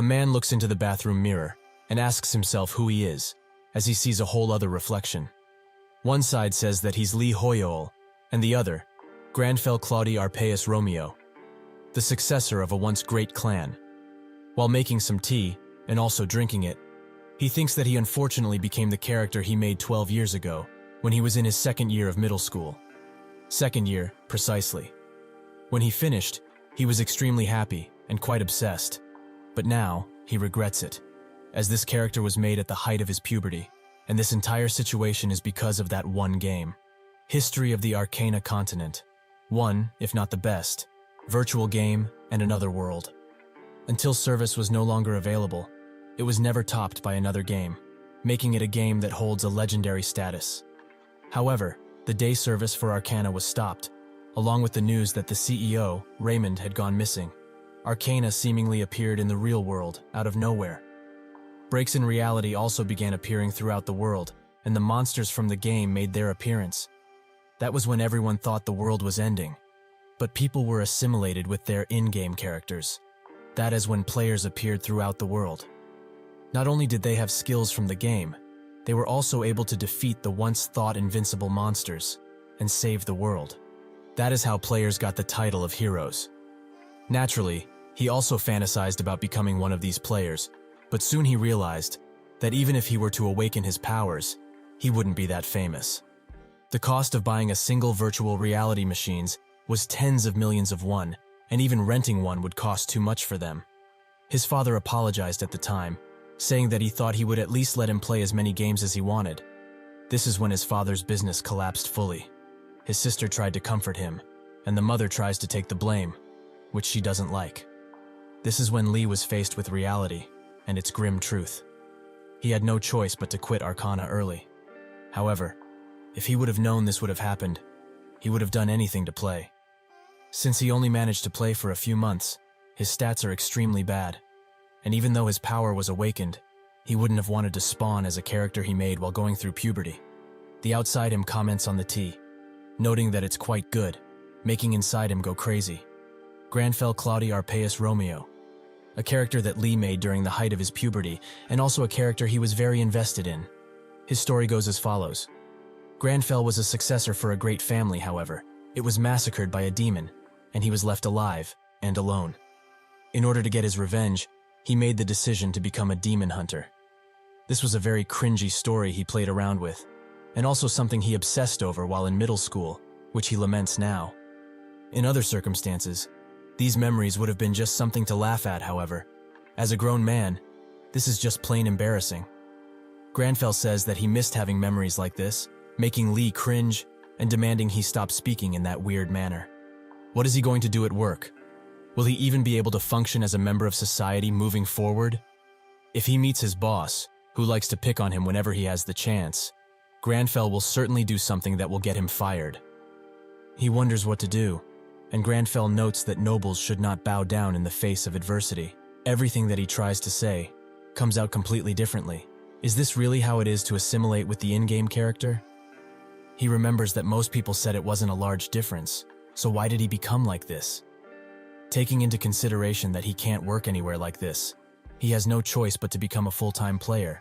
A man looks into the bathroom mirror and asks himself who he is, as he sees a whole other reflection. One side says that he's Lee Hoyeol, and the other, Grandfell Claudi Arpeus Romeo, the successor of a once great clan. While making some tea, and also drinking it, he thinks that he unfortunately became the character he made 12 years ago, when he was in his second year of middle school. Second year, precisely. When he finished, he was extremely happy and quite obsessed. But now, he regrets it, as this character was made at the height of his puberty, and this entire situation is because of that one game. History of the Arcana continent. One, if not the best, virtual game and another world. Until service was no longer available, it was never topped by another game, making it a game that holds a legendary status. However, the day service for Arcana was stopped, along with the news that the CEO, Raymond, had gone missing. Arcana seemingly appeared in the real world, out of nowhere. Breaks in reality also began appearing throughout the world, and the monsters from the game made their appearance. That was when everyone thought the world was ending. But people were assimilated with their in-game characters. That is when players appeared throughout the world. Not only did they have skills from the game, they were also able to defeat the once thought invincible monsters and save the world. That is how players got the title of heroes. Naturally, he also fantasized about becoming one of these players, but soon he realized that even if he were to awaken his powers, he wouldn't be that famous. The cost of buying a single virtual reality machines was tens of millions of won, and even renting one would cost too much for them. His father apologized at the time, saying that he thought he would at least let him play as many games as he wanted. This is when his father's business collapsed fully. His sister tried to comfort him, and the mother tries to take the blame, which she doesn't like. This is when Lee was faced with reality and its grim truth. He had no choice but to quit Arcana early. However, if he would have known this would have happened, he would have done anything to play. Since he only managed to play for a few months, his stats are extremely bad, and even though his power was awakened, he wouldn't have wanted to spawn as a character he made while going through puberty. The outside him comments on the tea, noting that it's quite good, making inside him go crazy. Grandfell Claudi Arpeus Romeo, a character that Lee made during the height of his puberty, and also a character he was very invested in. His story goes as follows. Grandfell was a successor for a great family, however. It was massacred by a demon, and he was left alive and alone. In order to get his revenge, he made the decision to become a demon hunter. This was a very cringy story he played around with, and also something he obsessed over while in middle school, which he laments now. In other circumstances, these memories would have been just something to laugh at, however. As a grown man, this is just plain embarrassing. Grandfell says that he missed having memories like this, making Lee cringe and demanding he stop speaking in that weird manner. What is he going to do at work? Will he even be able to function as a member of society moving forward? If he meets his boss, who likes to pick on him whenever he has the chance, Grandfell will certainly do something that will get him fired. He wonders what to do, and Grandfell notes that nobles should not bow down in the face of adversity. Everything that he tries to say comes out completely differently. Is this really how it is to assimilate with the in-game character? He remembers that most people said it wasn't a large difference, so why did he become like this? Taking into consideration that he can't work anywhere like this, he has no choice but to become a full-time player.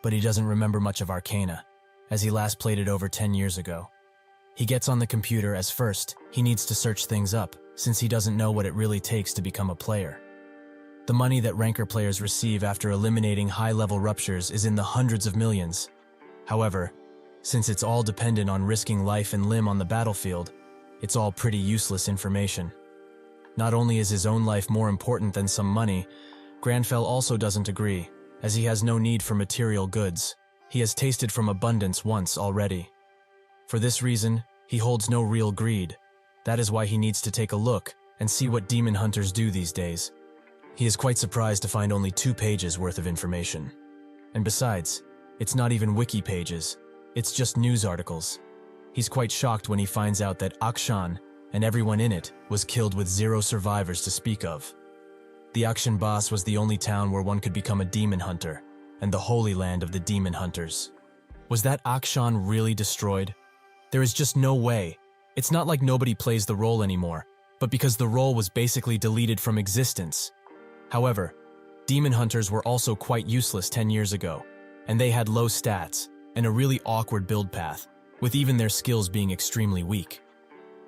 But he doesn't remember much of Arcana, as he last played it over 10 years ago. He gets on the computer as first, he needs to search things up, since he doesn't know what it really takes to become a player. The money that ranker players receive after eliminating high-level ruptures is in the hundreds of millions. However, since it's all dependent on risking life and limb on the battlefield, it's all pretty useless information. Not only is his own life more important than some money, Grandfell also doesn't agree, as he has no need for material goods. He has tasted from abundance once already. For this reason, he holds no real greed. That is why he needs to take a look and see what demon hunters do these days. He is quite surprised to find only 2 pages worth of information. And besides, it's not even wiki pages, it's just news articles. He's quite shocked when he finds out that Akshan and everyone in it was killed with 0 survivors to speak of. The Akshan boss was the only town where one could become a demon hunter, and the holy land of the demon hunters. Was that Akshan really destroyed? There is just no way. It's not like nobody plays the role anymore, but because the role was basically deleted from existence. However, Demon hunters were also quite useless 10 years ago, and they had low stats and a really awkward build path, with even their skills being extremely weak.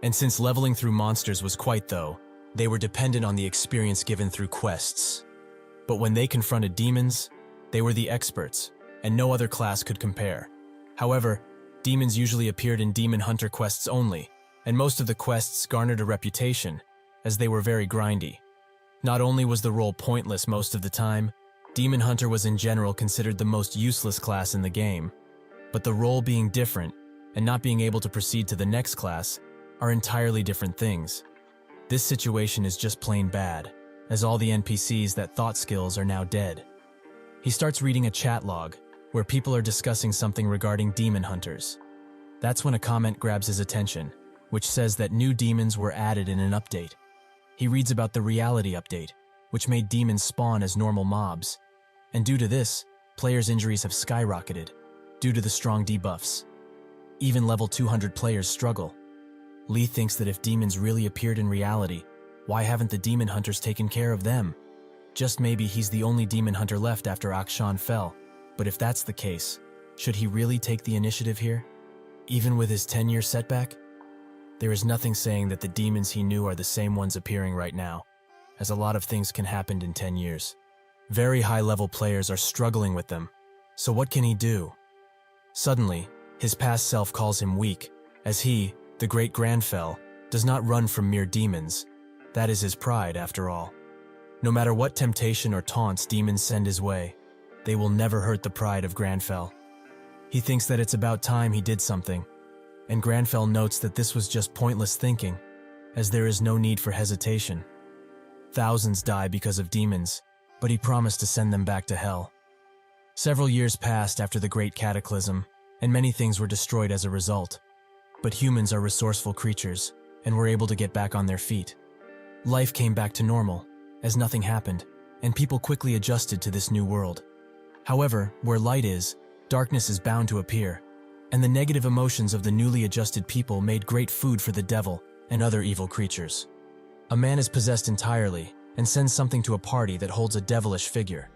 And since leveling through monsters was quite though, they were dependent on the experience given through quests. But when they confronted demons, they were the experts, and no other class could compare. However, demons usually appeared in demon hunter quests only, and most of the quests garnered a reputation, as they were very grindy. Not only was the role pointless most of the time, demon hunter was in general considered the most useless class in the game. But the role being different, and not being able to proceed to the next class, are entirely different things. This situation is just plain bad, as all the NPCs that thought skills are now dead. He starts reading a chat log, where people are discussing something regarding demon hunters. That's when a comment grabs his attention, which says that new demons were added in an update. He reads about the reality update, which made demons spawn as normal mobs. And due to this, players' injuries have skyrocketed, due to the strong debuffs. Even level 200 players struggle. Lee thinks that if demons really appeared in reality, why haven't the demon hunters taken care of them? Just maybe he's the only demon hunter left after Akshan fell, but if that's the case, should he really take the initiative here? Even with his 10-year setback? There is nothing saying that the demons he knew are the same ones appearing right now, as a lot of things can happen in 10 years. Very high-level players are struggling with them, so what can he do? Suddenly, his past self calls him weak, as he, the great Grandfell, does not run from mere demons. That is his pride, after all. No matter what temptation or taunts demons send his way, they will never hurt the pride of Grandfell. He thinks that it's about time he did something, and Grandfell notes that this was just pointless thinking, as there is no need for hesitation. Thousands die because of demons, but he promised to send them back to hell. Several years passed after the Great Cataclysm, and many things were destroyed as a result. But humans are resourceful creatures, and were able to get back on their feet. Life came back to normal, as nothing happened, and people quickly adjusted to this new world. However, where light is, darkness is bound to appear, and the negative emotions of the newly adjusted people made great food for the devil and other evil creatures. A man is possessed entirely, and sends something to a party that holds a devilish figure.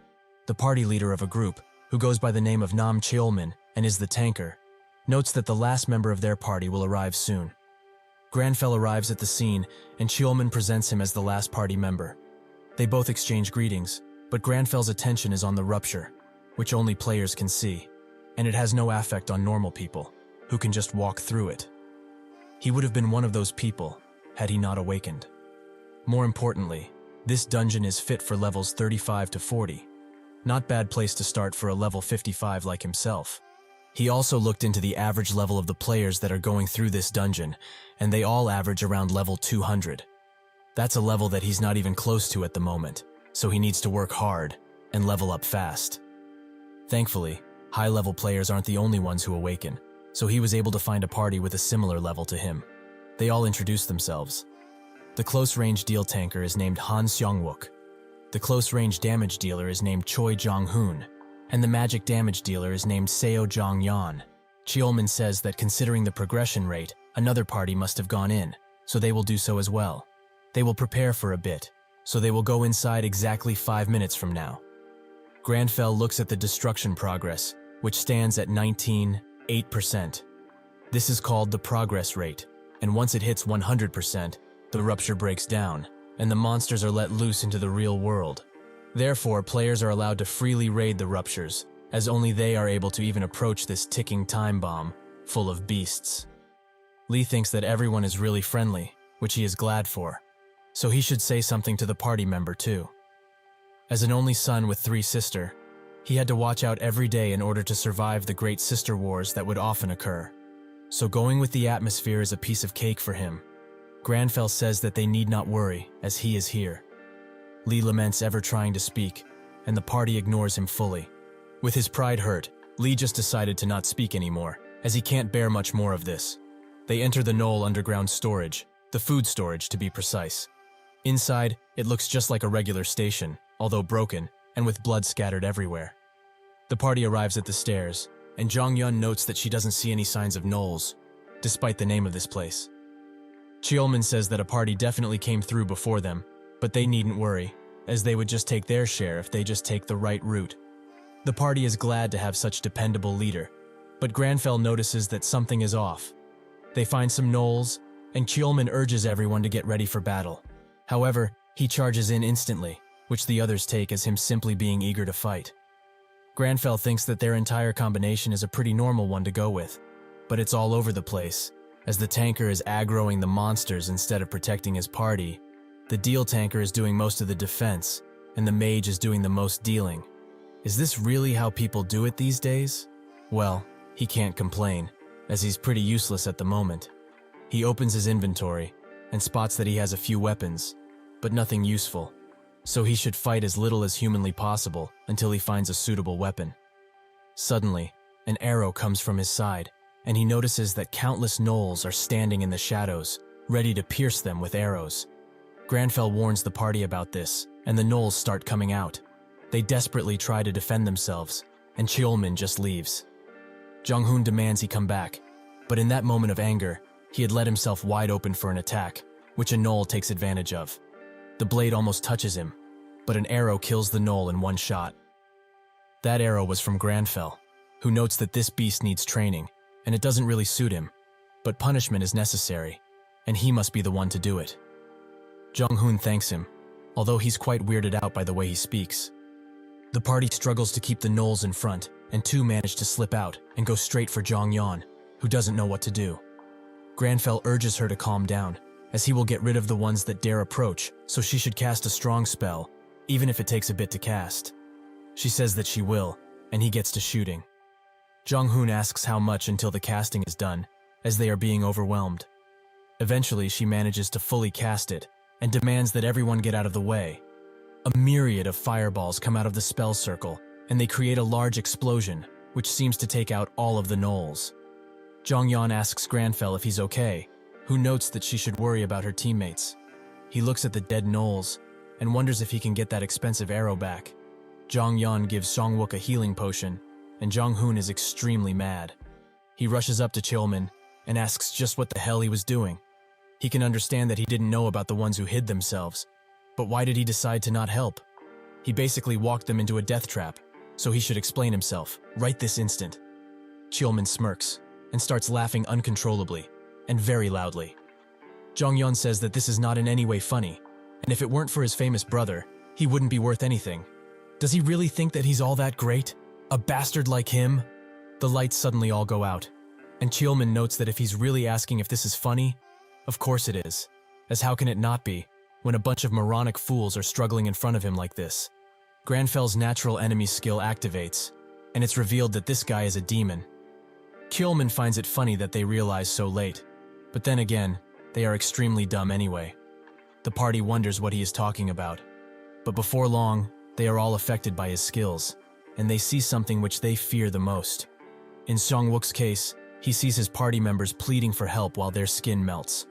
The party leader of a group, who goes by the name of Nam Cheolman and is the tanker, notes that the last member of their party will arrive soon. Grandfell arrives at the scene, and Cheolman presents him as the last party member. They both exchange greetings, but Grandfell's attention is on the rupture, which only players can see, and it has no affect on normal people, who can just walk through it. He would have been one of those people, had he not awakened. More importantly, this dungeon is fit for levels 35 to 40. Not bad place to start for a level 55 like himself. He also looked into the average level of the players that are going through this dungeon, and they all average around level 200. That's a level that he's not even close to at the moment, so he needs to work hard and level up fast. Thankfully, high-level players aren't the only ones who awaken, so he was able to find a party with a similar level to him. They all introduced themselves. The close-range deal tanker is named Han Seong-wook. The close-range damage dealer is named Choi Jong-hoon, and the magic damage dealer is named Seo Jong-yeon. Cheolman says that considering the progression rate, another party must have gone in, so they will do so as well. They will prepare for a bit, so they will go inside exactly 5 minutes from now. Grandfell looks at the destruction progress, which stands at 19.8%. This is called the progress rate, and once it hits 100%, the rupture breaks down, and the monsters are let loose into the real world. Therefore, players are allowed to freely raid the ruptures, as only they are able to even approach this ticking time bomb, full of beasts. Lee thinks that everyone is really friendly, which he is glad for, so he should say something to the party member too. As an only son with 3 sisters, he had to watch out every day in order to survive the great sister wars that would often occur. So going with the atmosphere is a piece of cake for him. Grandfell says that they need not worry, as he is here. Lee laments ever trying to speak, and the party ignores him fully. With his pride hurt, Lee just decided to not speak anymore, as he can't bear much more of this. They enter the Knoll underground storage, the food storage to be precise. Inside, it looks just like a regular station, although broken, and with blood scattered everywhere. The party arrives at the stairs, and Jong-yeon notes that she doesn't see any signs of gnolls, despite the name of this place. Cheolman says that a party definitely came through before them, but they needn't worry, as they would just take their share if they just take the right route. The party is glad to have such dependable leader, but Grandfell notices that something is off. They find some gnolls, and Cheolman urges everyone to get ready for battle. However, he charges in instantly, which the others take as him simply being eager to fight. Grandfell thinks that their entire combination is a pretty normal one to go with, but it's all over the place, as the tanker is aggroing the monsters instead of protecting his party. The deal tanker is doing most of the defense, and the mage is doing the most dealing. Is this really how people do it these days? Well, he can't complain, as he's pretty useless at the moment. He opens his inventory and spots that he has a few weapons, but nothing useful, so he should fight as little as humanly possible until he finds a suitable weapon. Suddenly, an arrow comes from his side, and he notices that countless gnolls are standing in the shadows, ready to pierce them with arrows. Grandfell warns the party about this, and the gnolls start coming out. They desperately try to defend themselves, and Cheolman just leaves. Jong-hoon demands he come back, but in that moment of anger, he had let himself wide open for an attack, which a gnoll takes advantage of. The blade almost touches him, but an arrow kills the gnoll in one shot. That arrow was from Grandfell, who notes that this beast needs training, and it doesn't really suit him, but punishment is necessary, and he must be the one to do it. Jong-hoon thanks him, although he's quite weirded out by the way he speaks. The party struggles to keep the gnolls in front, and two manage to slip out and go straight for Jong-yeon, who doesn't know what to do. Grandfell urges her to calm down, as he will get rid of the ones that dare approach, so she should cast a strong spell, even if it takes a bit to cast. She says that she will, and he gets to shooting. Jong-hoon asks how much until the casting is done, as they are being overwhelmed. Eventually, she manages to fully cast it, and demands that everyone get out of the way. A myriad of fireballs come out of the spell circle, and they create a large explosion, which seems to take out all of the gnolls. Jong-yeon asks Grandfell if he's okay, who notes that she should worry about her teammates. He looks at the dead gnolls, and wonders if he can get that expensive arrow back. Jong-yeon gives Songwook a healing potion, and Jong-hoon is extremely mad. He rushes up to Cheolman, and asks just what the hell he was doing. He can understand that he didn't know about the ones who hid themselves, but why did he decide to not help? He basically walked them into a death trap, so he should explain himself, right this instant. Cheolman smirks, and starts laughing uncontrollably, and very loudly. Jong-yeon says that this is not in any way funny, and if it weren't for his famous brother, he wouldn't be worth anything. Does he really think that he's all that great? A bastard like him? The lights suddenly all go out, and Cheolman notes that if he's really asking if this is funny, of course it is, as how can it not be, when a bunch of moronic fools are struggling in front of him like this? Grandfell's natural enemy skill activates, and it's revealed that this guy is a demon. Cheolman finds it funny that they realize so late, but then again, they are extremely dumb anyway. The party wonders what he is talking about, but before long, they are all affected by his skills, and they see something which they fear the most. In Songwook's case, he sees his party members pleading for help while their skin melts.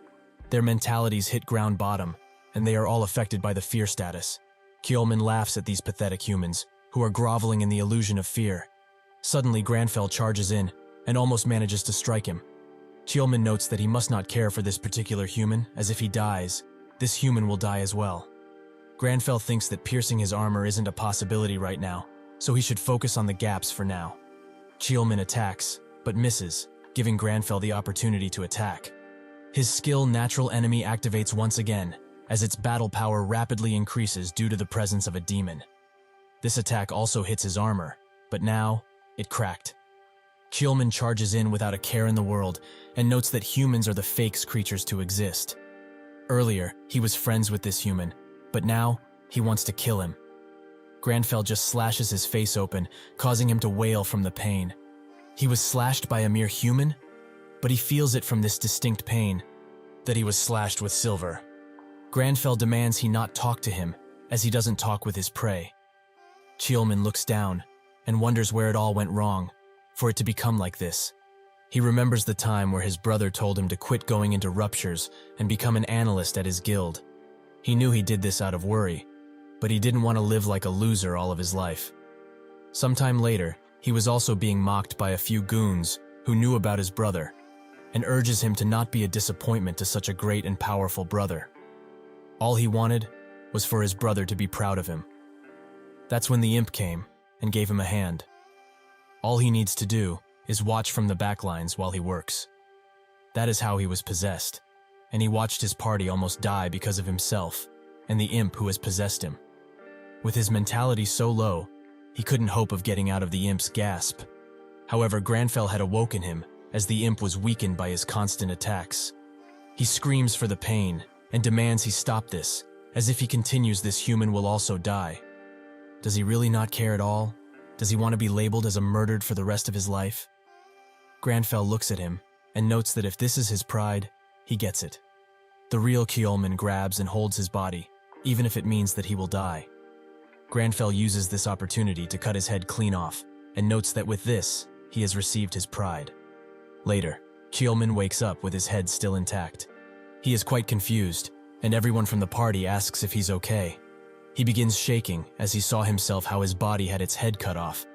Their mentalities hit ground bottom, and they are all affected by the fear status. Cheolman laughs at these pathetic humans, who are groveling in the illusion of fear. Suddenly, Grandfell charges in, and almost manages to strike him. Cheolman notes that he must not care for this particular human, as if he dies, this human will die as well. Grandfell thinks that piercing his armor isn't a possibility right now, so he should focus on the gaps for now. Cheolman attacks, but misses, giving Grandfell the opportunity to attack. His skill Natural Enemy activates once again, as its battle power rapidly increases due to the presence of a demon. This attack also hits his armor, but now, it cracked. Cheolman charges in without a care in the world, and notes that humans are the fake creatures to exist. Earlier, he was friends with this human, but now, he wants to kill him. Grandfell just slashes his face open, causing him to wail from the pain. He was slashed by a mere human? But he feels it from this distinct pain, that he was slashed with silver. Grandfell demands he not talk to him, as he doesn't talk with his prey. Cheolman looks down, and wonders where it all went wrong, for it to become like this. He remembers the time where his brother told him to quit going into ruptures and become an analyst at his guild. He knew he did this out of worry, but he didn't want to live like a loser all of his life. Sometime later, he was also being mocked by a few goons who knew about his brother, and urges him to not be a disappointment to such a great and powerful brother. All he wanted was for his brother to be proud of him. That's when the imp came and gave him a hand. All he needs to do is watch from the backlines while he works. That is how he was possessed, and he watched his party almost die because of himself and the imp who has possessed him. With his mentality so low, he couldn't hope of getting out of the imp's grasp. However, Grandfell had awoken him as the imp was weakened by his constant attacks. He screams for the pain and demands he stop this, as if he continues this human will also die. Does he really not care at all? Does he want to be labeled as a murdered for the rest of his life? Grandfell looks at him and notes that if this is his pride, he gets it. The real Kyeolman grabs and holds his body, even if it means that he will die. Grandfell uses this opportunity to cut his head clean off and notes that with this, he has received his pride. Later, Kyeolman wakes up with his head still intact. He is quite confused, and everyone from the party asks if he's okay. He begins shaking as he saw himself how his body had its head cut off.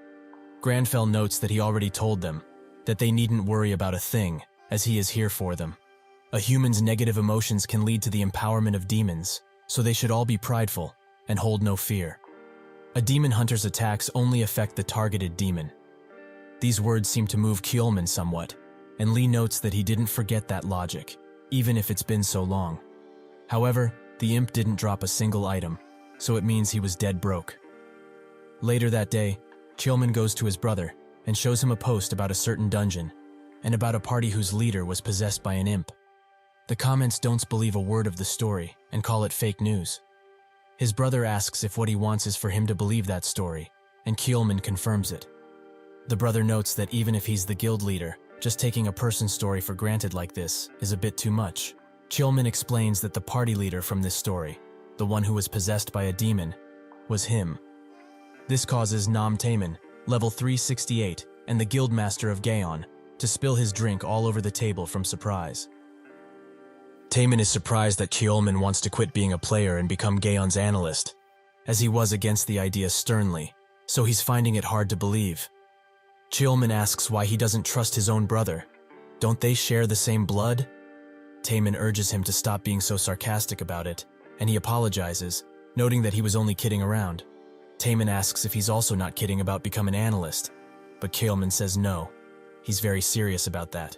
Grandfell notes that he already told them that they needn't worry about a thing, as he is here for them. A human's negative emotions can lead to the empowerment of demons, so they should all be prideful and hold no fear. A demon hunter's attacks only affect the targeted demon. These words seem to move Kyeolman somewhat, and Lee notes that he didn't forget that logic, even if it's been so long. However, the imp didn't drop a single item, so it means he was dead broke. Later that day, Kyeolman goes to his brother and shows him a post about a certain dungeon and about a party whose leader was possessed by an imp. The comments don't believe a word of the story and call it fake news. His brother asks if what he wants is for him to believe that story, and Kyeolman confirms it. The brother notes that even if he's the guild leader, just taking a person's story for granted like this is a bit too much. Kyeolman explains that the party leader from this story, the one who was possessed by a demon, was him. This causes Nam Taemin, level 368, and the guildmaster of Gaon, to spill his drink all over the table from surprise. Taemin is surprised that Kyeolman wants to quit being a player and become Gaon's analyst, as he was against the idea sternly, so he's finding it hard to believe. Kyeolman asks why he doesn't trust his own brother. Don't they share the same blood? Taemin urges him to stop being so sarcastic about it, and he apologizes, noting that he was only kidding around. Taemin asks if he's also not kidding about becoming an analyst, but Kyeolman says no. He's very serious about that.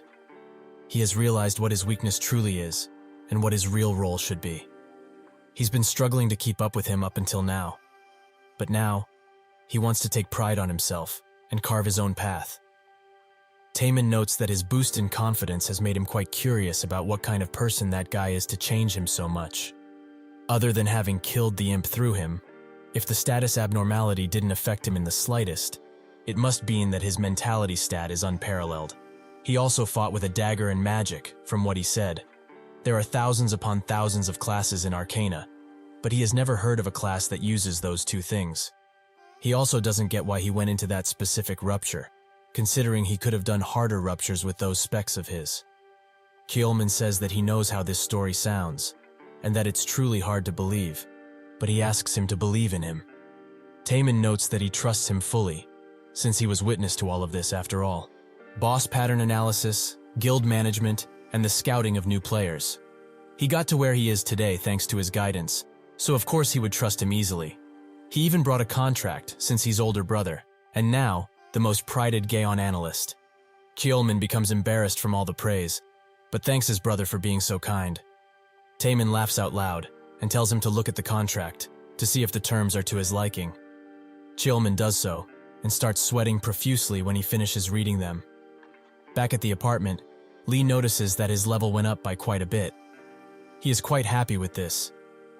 He has realized what his weakness truly is, and what his real role should be. He's been struggling to keep up with him up until now. But now, he wants to take pride on himself and carve his own path. Taemin notes that his boost in confidence has made him quite curious about what kind of person that guy is to change him so much. Other than having killed the imp through him, if the status abnormality didn't affect him in the slightest, it must mean that his mentality stat is unparalleled. He also fought with a dagger and magic, from what he said. There are thousands upon thousands of classes in Arcana, but he has never heard of a class that uses those two things. He also doesn't get why he went into that specific rupture, considering he could have done harder ruptures with those specs of his. Kyeolman says that he knows how this story sounds, and that it's truly hard to believe, but he asks him to believe in him. Taemin notes that he trusts him fully, since he was witness to all of this after all. Boss pattern analysis, guild management, and the scouting of new players. He got to where he is today thanks to his guidance, so of course he would trust him easily. He even brought a contract since he's older brother, and now, the most prided Gaon analyst. Kyeolman becomes embarrassed from all the praise, but thanks his brother for being so kind. Taemin laughs out loud and tells him to look at the contract to see if the terms are to his liking. Kyeolman does so and starts sweating profusely when he finishes reading them. Back at the apartment, Lee notices that his level went up by quite a bit. He is quite happy with this,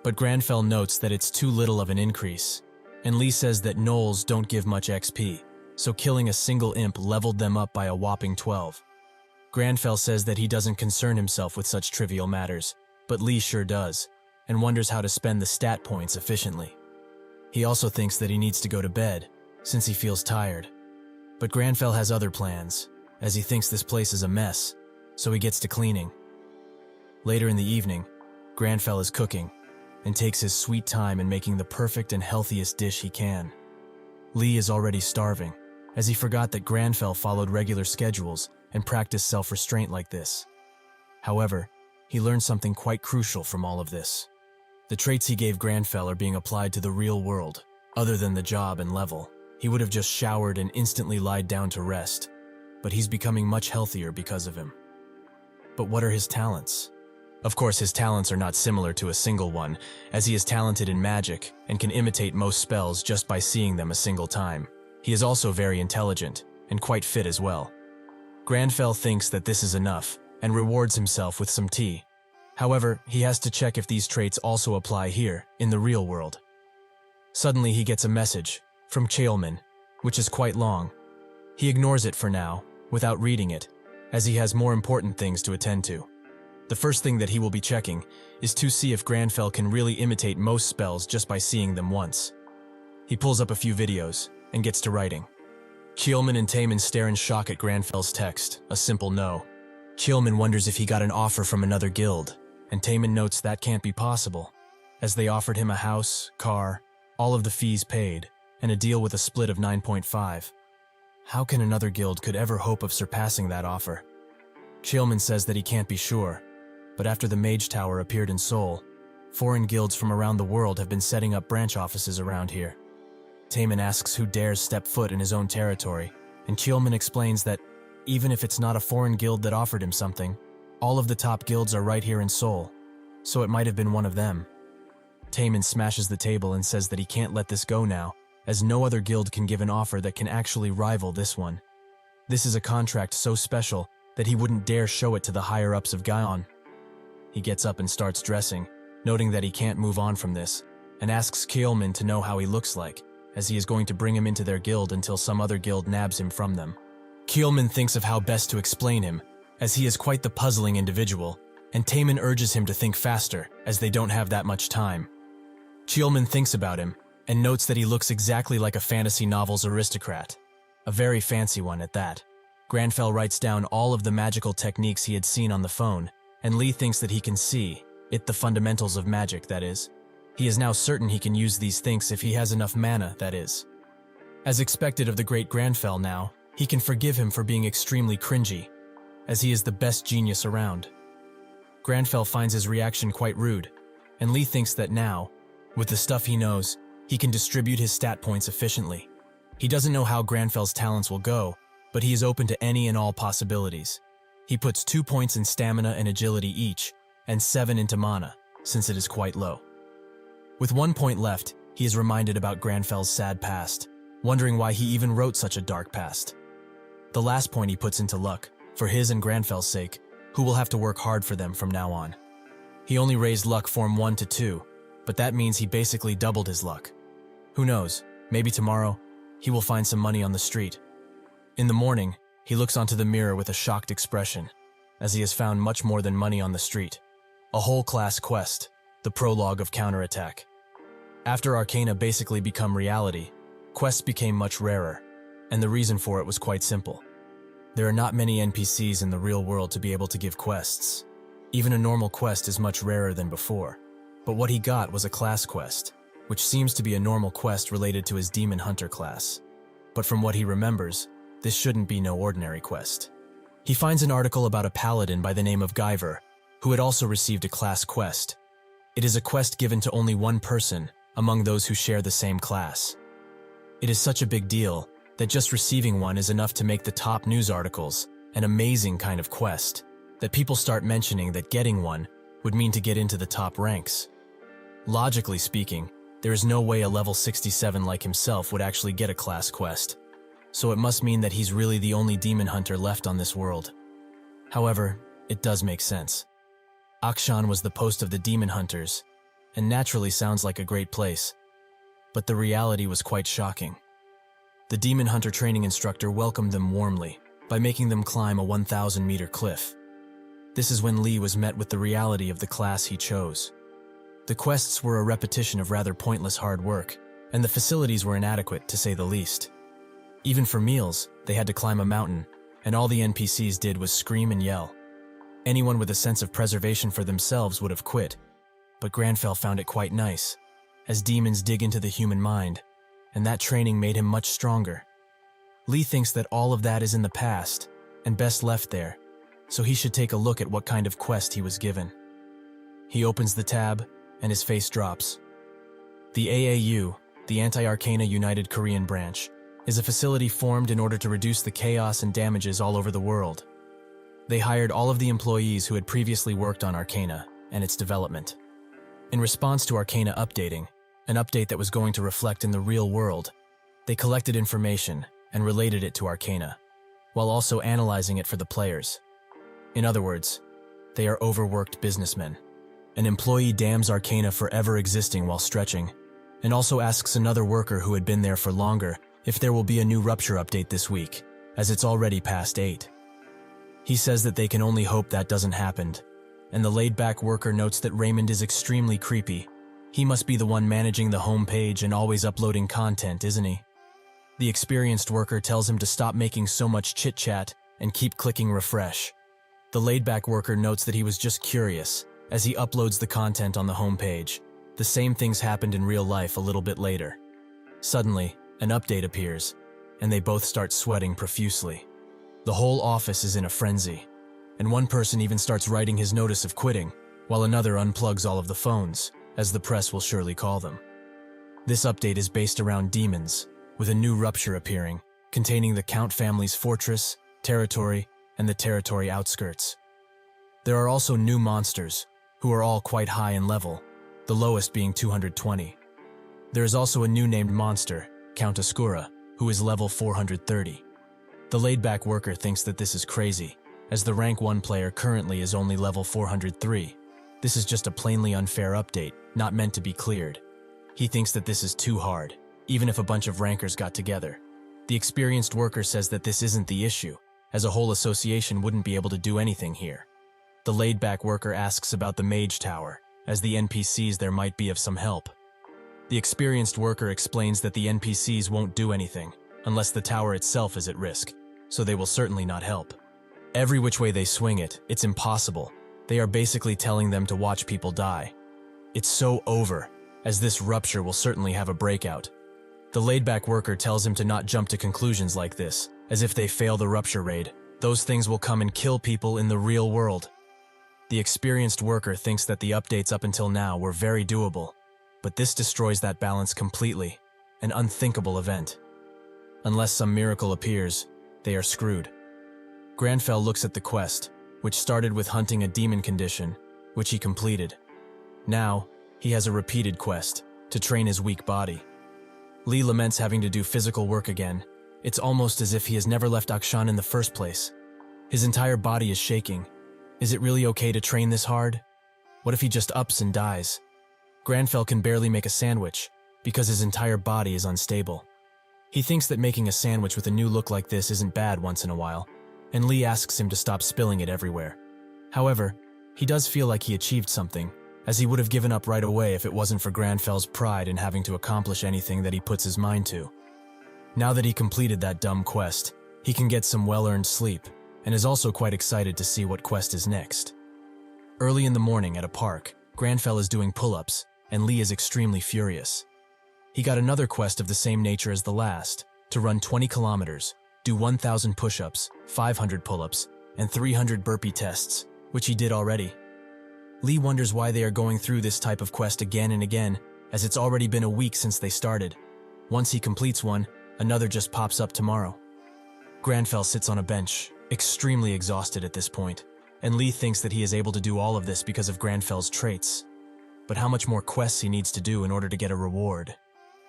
but Grandfell notes that it's too little of an increase, and Lee says that gnolls don't give much XP, so killing a single imp leveled them up by a whopping 12. Grandfell says that he doesn't concern himself with such trivial matters, but Lee sure does, and wonders how to spend the stat points efficiently. He also thinks that he needs to go to bed, since he feels tired. But Grandfell has other plans, as he thinks this place is a mess, so he gets to cleaning. Later in the evening, Grandfell is cooking, and takes his sweet time in making the perfect and healthiest dish he can. Lee is already starving, as he forgot that Grandfell followed regular schedules and practiced self-restraint like this. However, he learned something quite crucial from all of this. The traits he gave Grandfell are being applied to the real world. Other than the job and level, he would have just showered and instantly lied down to rest. But he's becoming much healthier because of him. But what are his talents? Of course, his talents are not similar to a single one, as he is talented in magic and can imitate most spells just by seeing them a single time. He is also very intelligent and quite fit as well. Grandfell thinks that this is enough and rewards himself with some tea. However, he has to check if these traits also apply here, in the real world. Suddenly he gets a message from Cheolman, which is quite long. He ignores it for now, without reading it, as he has more important things to attend to. The first thing that he will be checking is to see if Grandfell can really imitate most spells just by seeing them once. He pulls up a few videos and gets to writing. Cheolman and Taemin stare in shock at Grandfell's text, a simple no. Cheolman wonders if he got an offer from another guild, and Taemin notes that can't be possible, as they offered him a house, car, all of the fees paid, and a deal with a split of 9.5. How can another guild could ever hope of surpassing that offer? Cheolman says that he can't be sure, but after the Mage Tower appeared in Seoul, foreign guilds from around the world have been setting up branch offices around here. Taemin asks who dares step foot in his own territory, and Cheolman explains that even if it's not a foreign guild that offered him something, all of the top guilds are right here in Seoul, so it might have been one of them. Taemin smashes the table and says that he can't let this go now, as no other guild can give an offer that can actually rival this one. This is a contract so special that he wouldn't dare show it to the higher-ups of Gaon. He gets up and starts dressing, noting that he can't move on from this, and asks Cheolman to know how he looks like, as he is going to bring him into their guild until some other guild nabs him from them. Cheolman thinks of how best to explain him, as he is quite the puzzling individual, and Taemin urges him to think faster, as they don't have that much time. Cheolman thinks about him, and notes that he looks exactly like a fantasy novel's aristocrat. A very fancy one at that. Grandfell writes down all of the magical techniques he had seen on the phone, and Lee thinks that he can see it, the fundamentals of magic, that is. He is now certain he can use these things if he has enough mana, that is. As expected of the great Grandfell now, he can forgive him for being extremely cringy, as he is the best genius around. Grandfell finds his reaction quite rude, and Lee thinks that now, with the stuff he knows, he can distribute his stat points efficiently. He doesn't know how Grandfell's talents will go, but he is open to any and all possibilities. He puts 2 points in stamina and agility each, and 7 into mana, since it is quite low. With 1 point left, he is reminded about Grandfell's sad past, wondering why he even wrote such a dark past. The last point he puts into luck, for his and Grandfell's sake, who will have to work hard for them from now on. He only raised luck form 1 to 2, but that means he basically doubled his luck. Who knows, maybe tomorrow, he will find some money on the street. In the morning, he looks onto the mirror with a shocked expression, as he has found much more than money on the street. A whole class quest, the prologue of Counterattack. After Arcana basically become reality, quests became much rarer, and the reason for it was quite simple. There are not many NPCs in the real world to be able to give quests. Even a normal quest is much rarer than before. But what he got was a class quest, which seems to be a normal quest related to his Demon Hunter class. But from what he remembers, this shouldn't be no ordinary quest. He finds an article about a paladin by the name of Guyver, who had also received a class quest. It is a quest given to only one person among those who share the same class. It is such a big deal that just receiving one is enough to make the top news articles, an amazing kind of quest, that people start mentioning that getting one would mean to get into the top ranks. Logically speaking, there is no way a level 67 like himself would actually get a class quest, so it must mean that he's really the only demon hunter left on this world. However, it does make sense. Akshan was the post of the demon hunters, and naturally sounds like a great place, but the reality was quite shocking. The demon hunter training instructor welcomed them warmly by making them climb a 1,000-meter cliff. This is when Lee was met with the reality of the class he chose. The quests were a repetition of rather pointless hard work, and the facilities were inadequate, to say the least. Even for meals, they had to climb a mountain, and all the NPCs did was scream and yell. Anyone with a sense of preservation for themselves would have quit, but Grandfell found it quite nice, as demons dig into the human mind, and that training made him much stronger. Lee thinks that all of that is in the past, and best left there, so he should take a look at what kind of quest he was given. He opens the tab, and his face drops. The AAU, the Anti-Arcana United Korean Branch, is a facility formed in order to reduce the chaos and damages all over the world. They hired all of the employees who had previously worked on Arcana and its development. In response to Arcana updating, an update that was going to reflect in the real world, they collected information and related it to Arcana, while also analyzing it for the players. In other words, they are overworked businessmen. An employee damns Arcana for ever existing while stretching, and also asks another worker who had been there for longer if there will be a new rupture update this week, as it's already past 8. He says that they can only hope that doesn't happen, and the laid-back worker notes that Raymond is extremely creepy. He must be the one managing the home page and always uploading content, isn't he? The experienced worker tells him to stop making so much chit-chat and keep clicking refresh. The laid-back worker notes that he was just curious as he uploads the content on the home page. The same things happened in real life a little bit later. Suddenly, an update appears, and they both start sweating profusely. The whole office is in a frenzy, and one person even starts writing his notice of quitting, while another unplugs all of the phones, as the press will surely call them. This update is based around demons, with a new rupture appearing, containing the Count family's fortress, territory, and the territory outskirts. There are also new monsters, who are all quite high in level, the lowest being 220. There is also a new named monster, Count Asura, who is level 430. The laid-back worker thinks that this is crazy, as the rank 1 player currently is only level 403. This is just a plainly unfair update, not meant to be cleared. He thinks that this is too hard, even if a bunch of rankers got together. The experienced worker says that this isn't the issue, as a whole association wouldn't be able to do anything here. The laid-back worker asks about the Mage Tower, as the NPCs there might be of some help. The experienced worker explains that the NPCs won't do anything, unless the tower itself is at risk, so they will certainly not help. Every which way they swing it, it's impossible. They are basically telling them to watch people die. It's so over, as this rupture will certainly have a breakout. The laid-back worker tells him to not jump to conclusions like this, as if they fail the rupture raid, those things will come and kill people in the real world. The experienced worker thinks that the updates up until now were very doable, but this destroys that balance completely, an unthinkable event. Unless some miracle appears, they are screwed. Grandfell looks at the quest, which started with hunting a demon condition, which he completed. Now, he has a repeated quest, to train his weak body. Lee laments having to do physical work again. It's almost as if he has never left Akshan in the first place. His entire body is shaking. Is it really okay to train this hard? What if he just ups and dies? Grandfell can barely make a sandwich, because his entire body is unstable. He thinks that making a sandwich with a new look like this isn't bad once in a while, and Lee asks him to stop spilling it everywhere. However, he does feel like he achieved something, as he would have given up right away if it wasn't for Grandfell's pride in having to accomplish anything that he puts his mind to. Now that he completed that dumb quest, he can get some well-earned sleep, and is also quite excited to see what quest is next. Early in the morning at a park, Grandfell is doing pull-ups, and Lee is extremely furious. He got another quest of the same nature as the last, to run 20 kilometers, do 1,000 push-ups, 500 pull-ups, and 300 burpee tests, which he did already. Lee wonders why they are going through this type of quest again and again, as it's already been a week since they started. Once he completes one, another just pops up tomorrow. Grandfell sits on a bench, extremely exhausted at this point, and Lee thinks that he is able to do all of this because of Grandfell's traits. But how much more quests he needs to do in order to get a reward?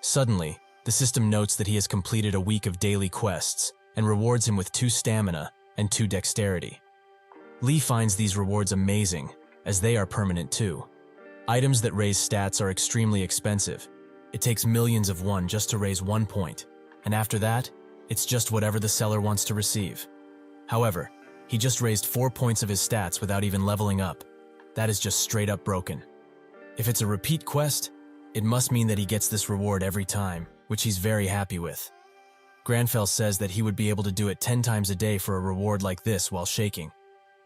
Suddenly, the system notes that he has completed a week of daily quests, and rewards him with 2 stamina and 2 dexterity. Lee finds these rewards amazing, as they are permanent too. Items that raise stats are extremely expensive. It takes millions of won just to raise 1 point, and after that, it's just whatever the seller wants to receive. However, he just raised 4 points of his stats without even leveling up. That is just straight up broken. If it's a repeat quest, it must mean that he gets this reward every time, which he's very happy with. Grandfell says that he would be able to do it 10 times a day for a reward like this while shaking,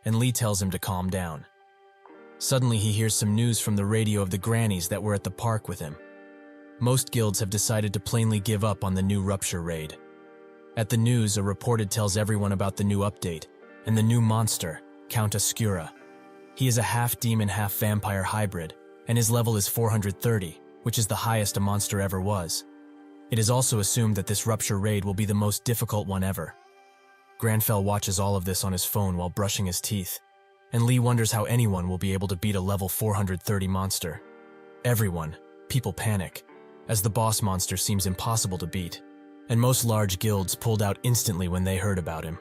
and Lee tells him to calm down. Suddenly he hears some news from the radio of the grannies that were at the park with him. Most guilds have decided to plainly give up on the new rupture raid. At the news, a reporter tells everyone about the new update, and the new monster, Count Asura. He is a half-demon, half-vampire hybrid, and his level is 430, which is the highest a monster ever was. It is also assumed that this rupture raid will be the most difficult one ever. Grandfell watches all of this on his phone while brushing his teeth, and Lee wonders how anyone will be able to beat a level 430 monster. Everyone, people panic, as the boss monster seems impossible to beat, and most large guilds pulled out instantly when they heard about him.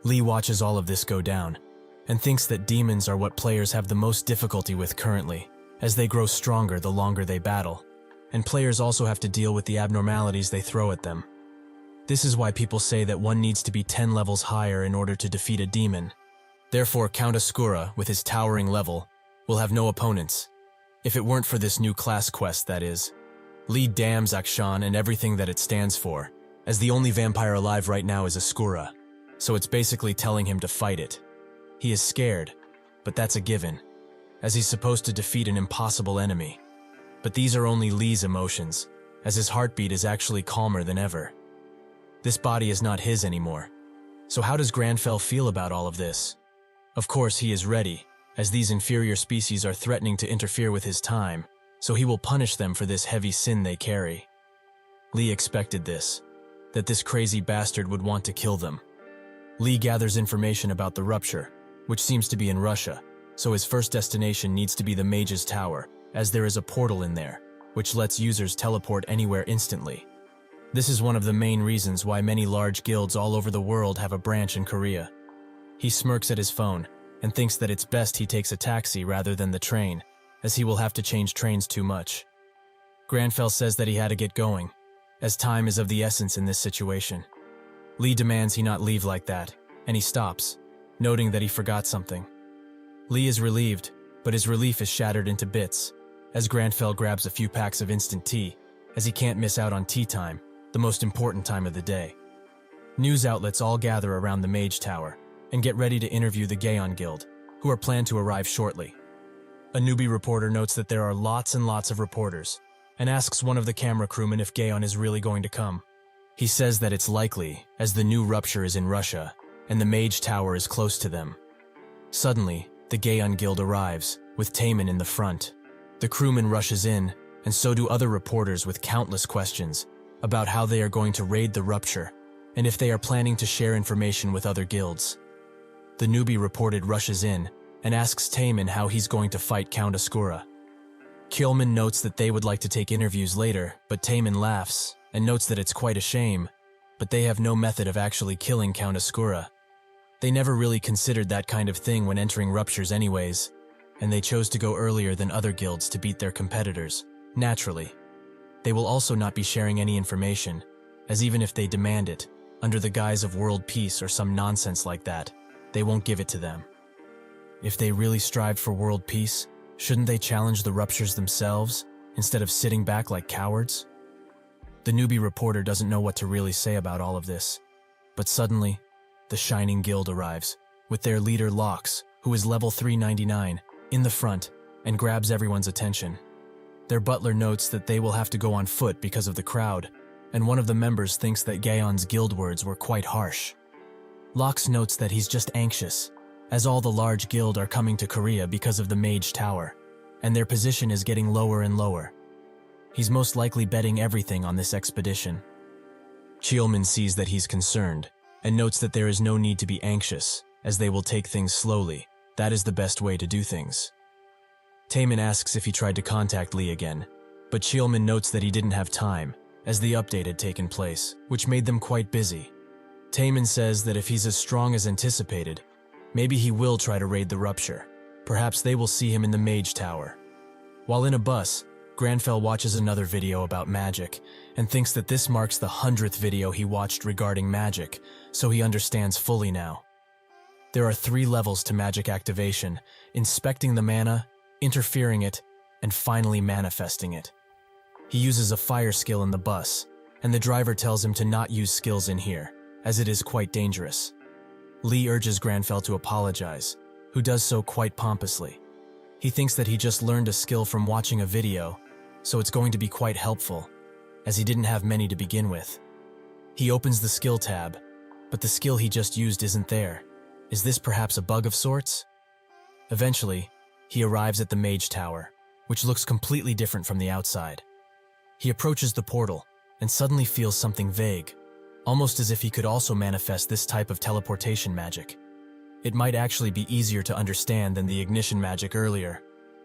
Lee watches all of this go down, and thinks that demons are what players have the most difficulty with currently, as they grow stronger the longer they battle, and players also have to deal with the abnormalities they throw at them. This is why people say that one needs to be 10 levels higher in order to defeat a demon. Therefore, Count Asura, with his towering level, will have no opponents. If it weren't for this new class quest, that is. Lee damns Akshan and everything that it stands for, as the only vampire alive right now is Asura, so it's basically telling him to fight it. He is scared, but that's a given, as he's supposed to defeat an impossible enemy. But these are only Lee's emotions, as his heartbeat is actually calmer than ever. This body is not his anymore. So how does Grandfell feel about all of this? Of course he is ready, as these inferior species are threatening to interfere with his time, so he will punish them for this heavy sin they carry. Lee expected this, that this crazy bastard would want to kill them. Lee gathers information about the rupture, which seems to be in Russia, so his first destination needs to be the Mage's Tower, as there is a portal in there, which lets users teleport anywhere instantly. This is one of the main reasons why many large guilds all over the world have a branch in Korea. He smirks at his phone and thinks that it's best he takes a taxi rather than the train, as he will have to change trains too much. Grandfell says that he had to get going, as time is of the essence in this situation. Lee demands he not leave like that, and he stops, noting that he forgot something. Lee is relieved, but his relief is shattered into bits, as Grandfell grabs a few packs of instant tea, as he can't miss out on tea time, the most important time of the day. News outlets all gather around the Mage Tower and get ready to interview the Gaon Guild, who are planned to arrive shortly. A newbie reporter notes that there are lots and lots of reporters, and asks one of the camera crewmen if Gaon is really going to come. He says that it's likely, as the new rupture is in Russia, and the Mage Tower is close to them. Suddenly, the Gaon Guild arrives, with Taemin in the front. The crewman rushes in, and so do other reporters with countless questions about how they are going to raid the rupture, and if they are planning to share information with other guilds. The newbie reported rushes in, and asks Taemin how he's going to fight Count Asura. Kjolman notes that they would like to take interviews later, but Taemin laughs, and notes that it's quite a shame, but they have no method of actually killing Count Asura. They never really considered that kind of thing when entering ruptures anyways, and they chose to go earlier than other guilds to beat their competitors, naturally. They will also not be sharing any information, as even if they demand it, under the guise of world peace or some nonsense like that, they won't give it to them. If they really strived for world peace, shouldn't they challenge the ruptures themselves, instead of sitting back like cowards? The newbie reporter doesn't know what to really say about all of this, but suddenly, the Shining Guild arrives, with their leader Lox, who is level 399, in the front, and grabs everyone's attention. Their butler notes that they will have to go on foot because of the crowd, and one of the members thinks that Gaon's guild words were quite harsh. Lox notes that he's just anxious, as all the large guild are coming to Korea because of the Mage Tower, and their position is getting lower and lower. He's most likely betting everything on this expedition. Kjolman sees that he's concerned, and notes that there is no need to be anxious, as they will take things slowly. That is the best way to do things. Taemin asks if he tried to contact Lee again, but Kjolman notes that he didn't have time, as the update had taken place, which made them quite busy. Taemin says that if he's as strong as anticipated, maybe he will try to raid the rupture. Perhaps they will see him in the Mage Tower. While in a bus, Grandfell watches another video about magic, and thinks that this marks the 100th video he watched regarding magic, so he understands fully now. There are 3 levels to magic activation: inspecting the mana, interfering it, and finally manifesting it. He uses a fire skill in the bus, and the driver tells him to not use skills in here, as it is quite dangerous. Lee urges Grandfell to apologize, who does so quite pompously. He thinks that he just learned a skill from watching a video, so it's going to be quite helpful, as he didn't have many to begin with. He opens the skill tab, but the skill he just used isn't there. Is this perhaps a bug of sorts? Eventually, he arrives at the Mage Tower, which looks completely different from the outside. He approaches the portal and suddenly feels something vague, almost as if he could also manifest this type of teleportation magic. It might actually be easier to understand than the ignition magic earlier.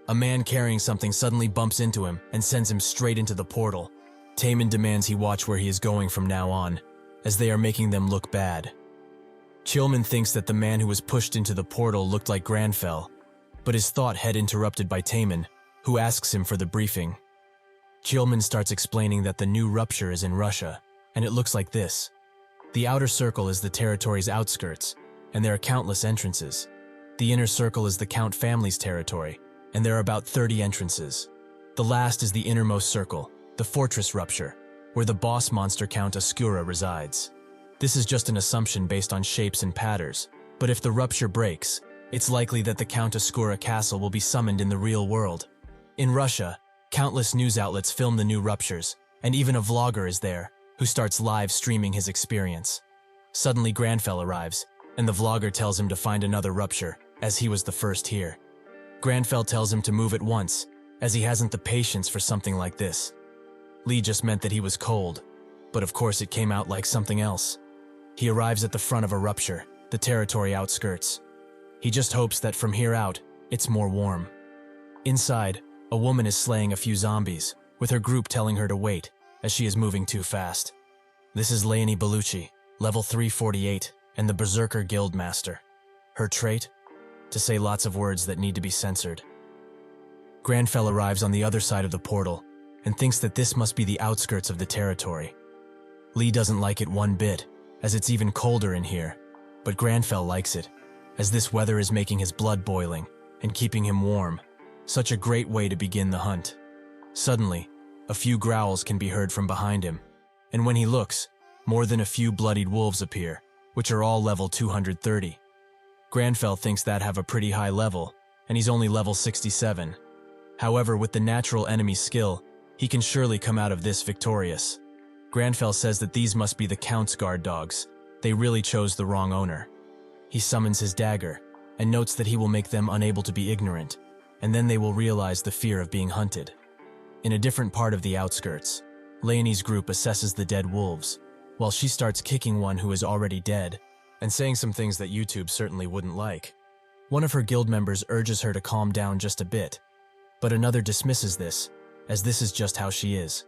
A man carrying something suddenly bumps into him and sends him straight into the portal. Taemin demands he watch where he is going from now on, as they are making them look bad. Chilman thinks that the man who was pushed into the portal looked like Grandfell, but his thought had interrupted by Taemin, who asks him for the briefing. Chilman starts explaining that the new rupture is in Russia, and it looks like this. The outer circle is the territory's outskirts, and there are countless entrances. The inner circle is the Count family's territory, and there are about 30 entrances. The last is the innermost circle, the fortress rupture, where the boss monster Count Asura resides. This is just an assumption based on shapes and patterns, but if the rupture breaks, it's likely that the Count Asura castle will be summoned in the real world. In Russia, countless news outlets film the new ruptures, and even a vlogger is there, who starts live streaming his experience. Suddenly Grandfell arrives, and the vlogger tells him to find another rupture, as he was the first here. Grandfell tells him to move at once, as he hasn't the patience for something like this. Lee just meant that he was cold, but of course it came out like something else. He arrives at the front of a rupture, the territory outskirts. He just hopes that from here out, it's more warm. Inside, a woman is slaying a few zombies, with her group telling her to wait, as she is moving too fast. This is Leonie Bellucci, level 348, and the Berserker Guild Master. Her trait? To say lots of words that need to be censored. Grandfell arrives on the other side of the portal, and thinks that this must be the outskirts of the territory. Lee doesn't like it one bit, as it's even colder in here, but Grandfell likes it, as this weather is making his blood boiling and keeping him warm. Such a great way to begin the hunt. Suddenly, a few growls can be heard from behind him, and when he looks, more than a few bloodied wolves appear, which are all level 230. Grandfell thinks that have a pretty high level, and he's only level 67. However, with the natural enemy skill, he can surely come out of this victorious. Grandfell says that these must be the Count's guard dogs. They really chose the wrong owner. He summons his dagger, and notes that he will make them unable to be ignorant, and then they will realize the fear of being hunted. In a different part of the outskirts, Leonie's group assesses the dead wolves, while she starts kicking one who is already dead, and saying some things that YouTube certainly wouldn't like. One of her guild members urges her to calm down just a bit, but another dismisses this, as this is just how she is.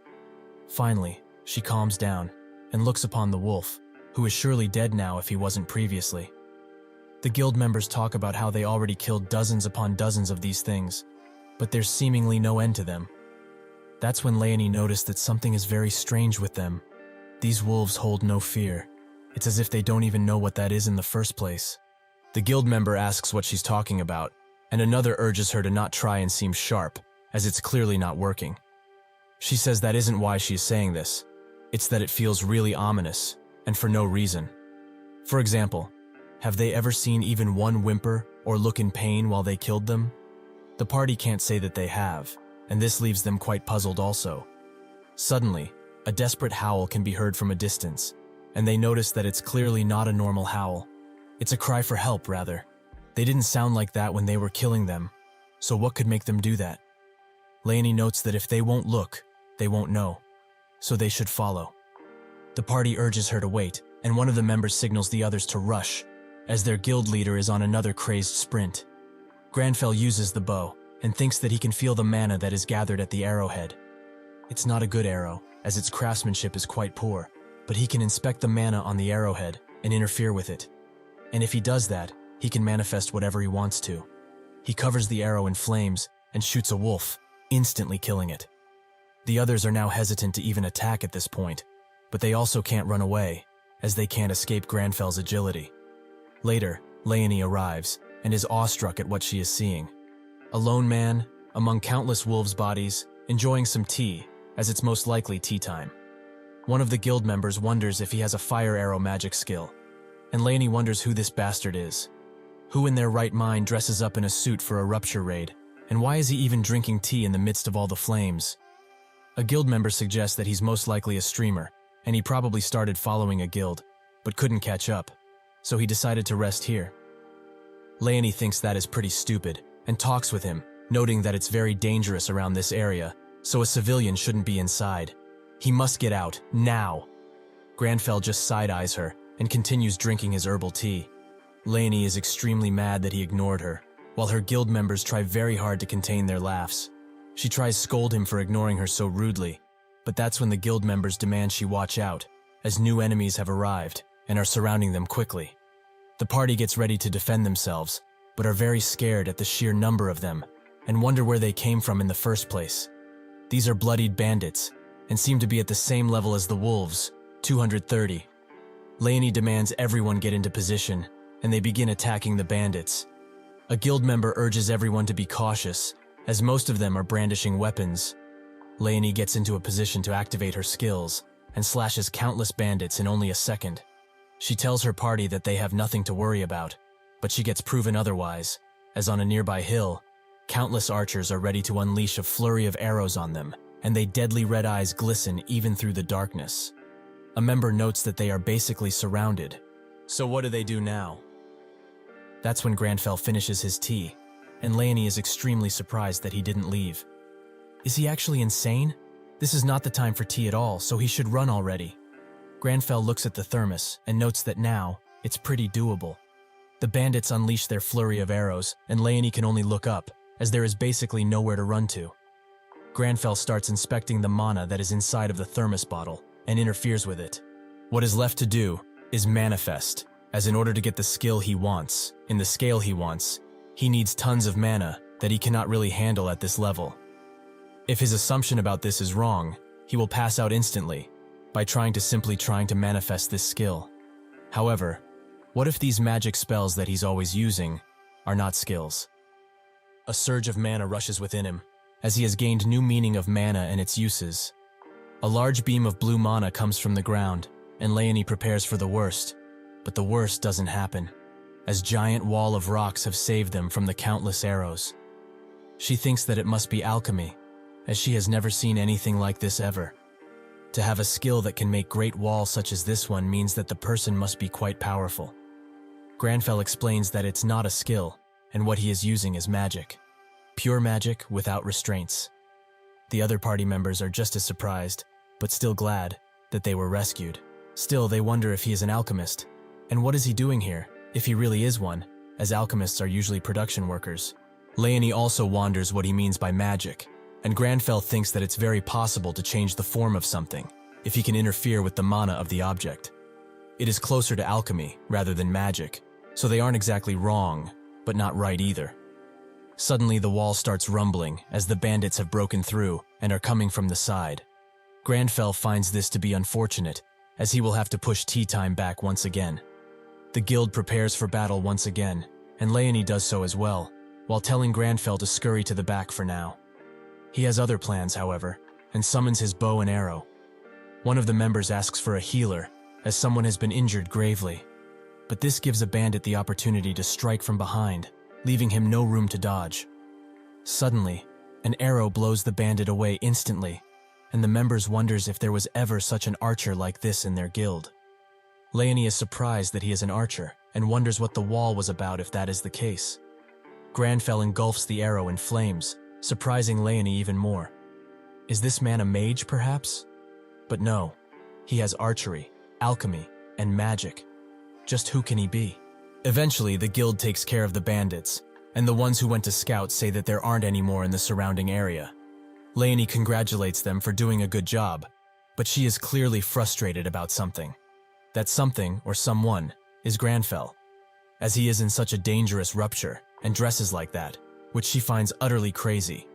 Finally, she calms down and looks upon the wolf, who is surely dead now if he wasn't previously. The guild members talk about how they already killed dozens upon dozens of these things, but there's seemingly no end to them. That's when Leonie noticed that something is very strange with them. These wolves hold no fear. It's as if they don't even know what that is in the first place. The guild member asks what she's talking about, and another urges her to not try and seem sharp, as it's clearly not working. She says that isn't why she's saying this. It's that it feels really ominous, and for no reason. For example, have they ever seen even one whimper or look in pain while they killed them? The party can't say that they have, and this leaves them quite puzzled also. Suddenly, a desperate howl can be heard from a distance, and they notice that it's clearly not a normal howl. It's a cry for help, rather. They didn't sound like that when they were killing them, so what could make them do that? Leonie notes that if they won't look, they won't know, so they should follow. The party urges her to wait, and one of the members signals the others to rush, as their guild leader is on another crazed sprint. Grandfell uses the bow, and thinks that he can feel the mana that is gathered at the arrowhead. It's not a good arrow, as its craftsmanship is quite poor, but he can inspect the mana on the arrowhead and interfere with it. And if he does that, he can manifest whatever he wants to. He covers the arrow in flames and shoots a wolf, instantly killing it. The others are now hesitant to even attack at this point, but they also can't run away, as they can't escape Grandfell's agility. Later, Leonie arrives and is awestruck at what she is seeing. A lone man, among countless wolves' bodies, enjoying some tea, as it's most likely tea time. One of the guild members wonders if he has a fire arrow magic skill, and Leonie wonders who this bastard is. Who in their right mind dresses up in a suit for a rupture raid, and why is he even drinking tea in the midst of all the flames? A guild member suggests that he's most likely a streamer, and he probably started following a guild, but couldn't catch up, so he decided to rest here. Leonie thinks that is pretty stupid, and talks with him, noting that it's very dangerous around this area, so a civilian shouldn't be inside. He must get out, now. Grandfell just side-eyes her and continues drinking his herbal tea. Leonie is extremely mad that he ignored her, while her guild members try very hard to contain their laughs. She tries to scold him for ignoring her so rudely, but that's when the guild members demand she watch out, as new enemies have arrived and are surrounding them quickly. The party gets ready to defend themselves, but are very scared at the sheer number of them, and wonder where they came from in the first place. These are bloodied bandits, and seem to be at the same level as the wolves, 230. Leonie demands everyone get into position, and they begin attacking the bandits. A guild member urges everyone to be cautious, as most of them are brandishing weapons. Leonie gets into a position to activate her skills, and slashes countless bandits in only a second. She tells her party that they have nothing to worry about, but she gets proven otherwise, as on a nearby hill, countless archers are ready to unleash a flurry of arrows on them, and their deadly red eyes glisten even through the darkness. A member notes that they are basically surrounded. So what do they do now? That's when Grandfell finishes his tea, and Leonie is extremely surprised that he didn't leave. Is he actually insane? This is not the time for tea at all, so he should run already. Grandfell looks at the thermos and notes that now, it's pretty doable. The bandits unleash their flurry of arrows, and Leonie can only look up, as there is basically nowhere to run to. Grandfell starts inspecting the mana that is inside of the thermos bottle, and interferes with it. What is left to do is manifest, as in order to get the skill he wants, in the scale he wants, he needs tons of mana that he cannot really handle at this level. If his assumption about this is wrong, he will pass out instantly, by simply trying to manifest this skill. However, what if these magic spells that he's always using are not skills? A surge of mana rushes within him, as he has gained new meaning of mana and its uses. A large beam of blue mana comes from the ground, and Leonie prepares for the worst, but the worst doesn't happen, as giant wall of rocks have saved them from the countless arrows. She thinks that it must be alchemy, as she has never seen anything like this ever. To have a skill that can make great walls such as this one means that the person must be quite powerful. Grandfell explains that it's not a skill, and what he is using is magic. Pure magic without restraints. The other party members are just as surprised, but still glad, that they were rescued. Still, they wonder if he is an alchemist. And what is he doing here, if he really is one, as alchemists are usually production workers? Leonie also wonders what he means by magic, and Grandfell thinks that it's very possible to change the form of something, if he can interfere with the mana of the object. It is closer to alchemy, rather than magic, so they aren't exactly wrong, but not right either. Suddenly the wall starts rumbling, as the bandits have broken through, and are coming from the side. Grandfell finds this to be unfortunate, as he will have to push tea time back once again. The guild prepares for battle once again, and Leonie does so as well, while telling Grandfell to scurry to the back for now. He has other plans, however, and summons his bow and arrow. One of the members asks for a healer, as someone has been injured gravely. But this gives a bandit the opportunity to strike from behind, leaving him no room to dodge. Suddenly, an arrow blows the bandit away instantly, and the members wonders if there was ever such an archer like this in their guild. Leonie is surprised that he is an archer, and wonders what the wall was about if that is the case. Grandfell engulfs the arrow in flames, surprising Leonie even more. Is this man a mage, perhaps? But no, he has archery, alchemy, and magic. Just who can he be? Eventually, the guild takes care of the bandits, and the ones who went to scout say that there aren't any more in the surrounding area. Leonie congratulates them for doing a good job, but she is clearly frustrated about something. That something, or someone, is Grandfell, as he is in such a dangerous rupture and dresses like that, which she finds utterly crazy.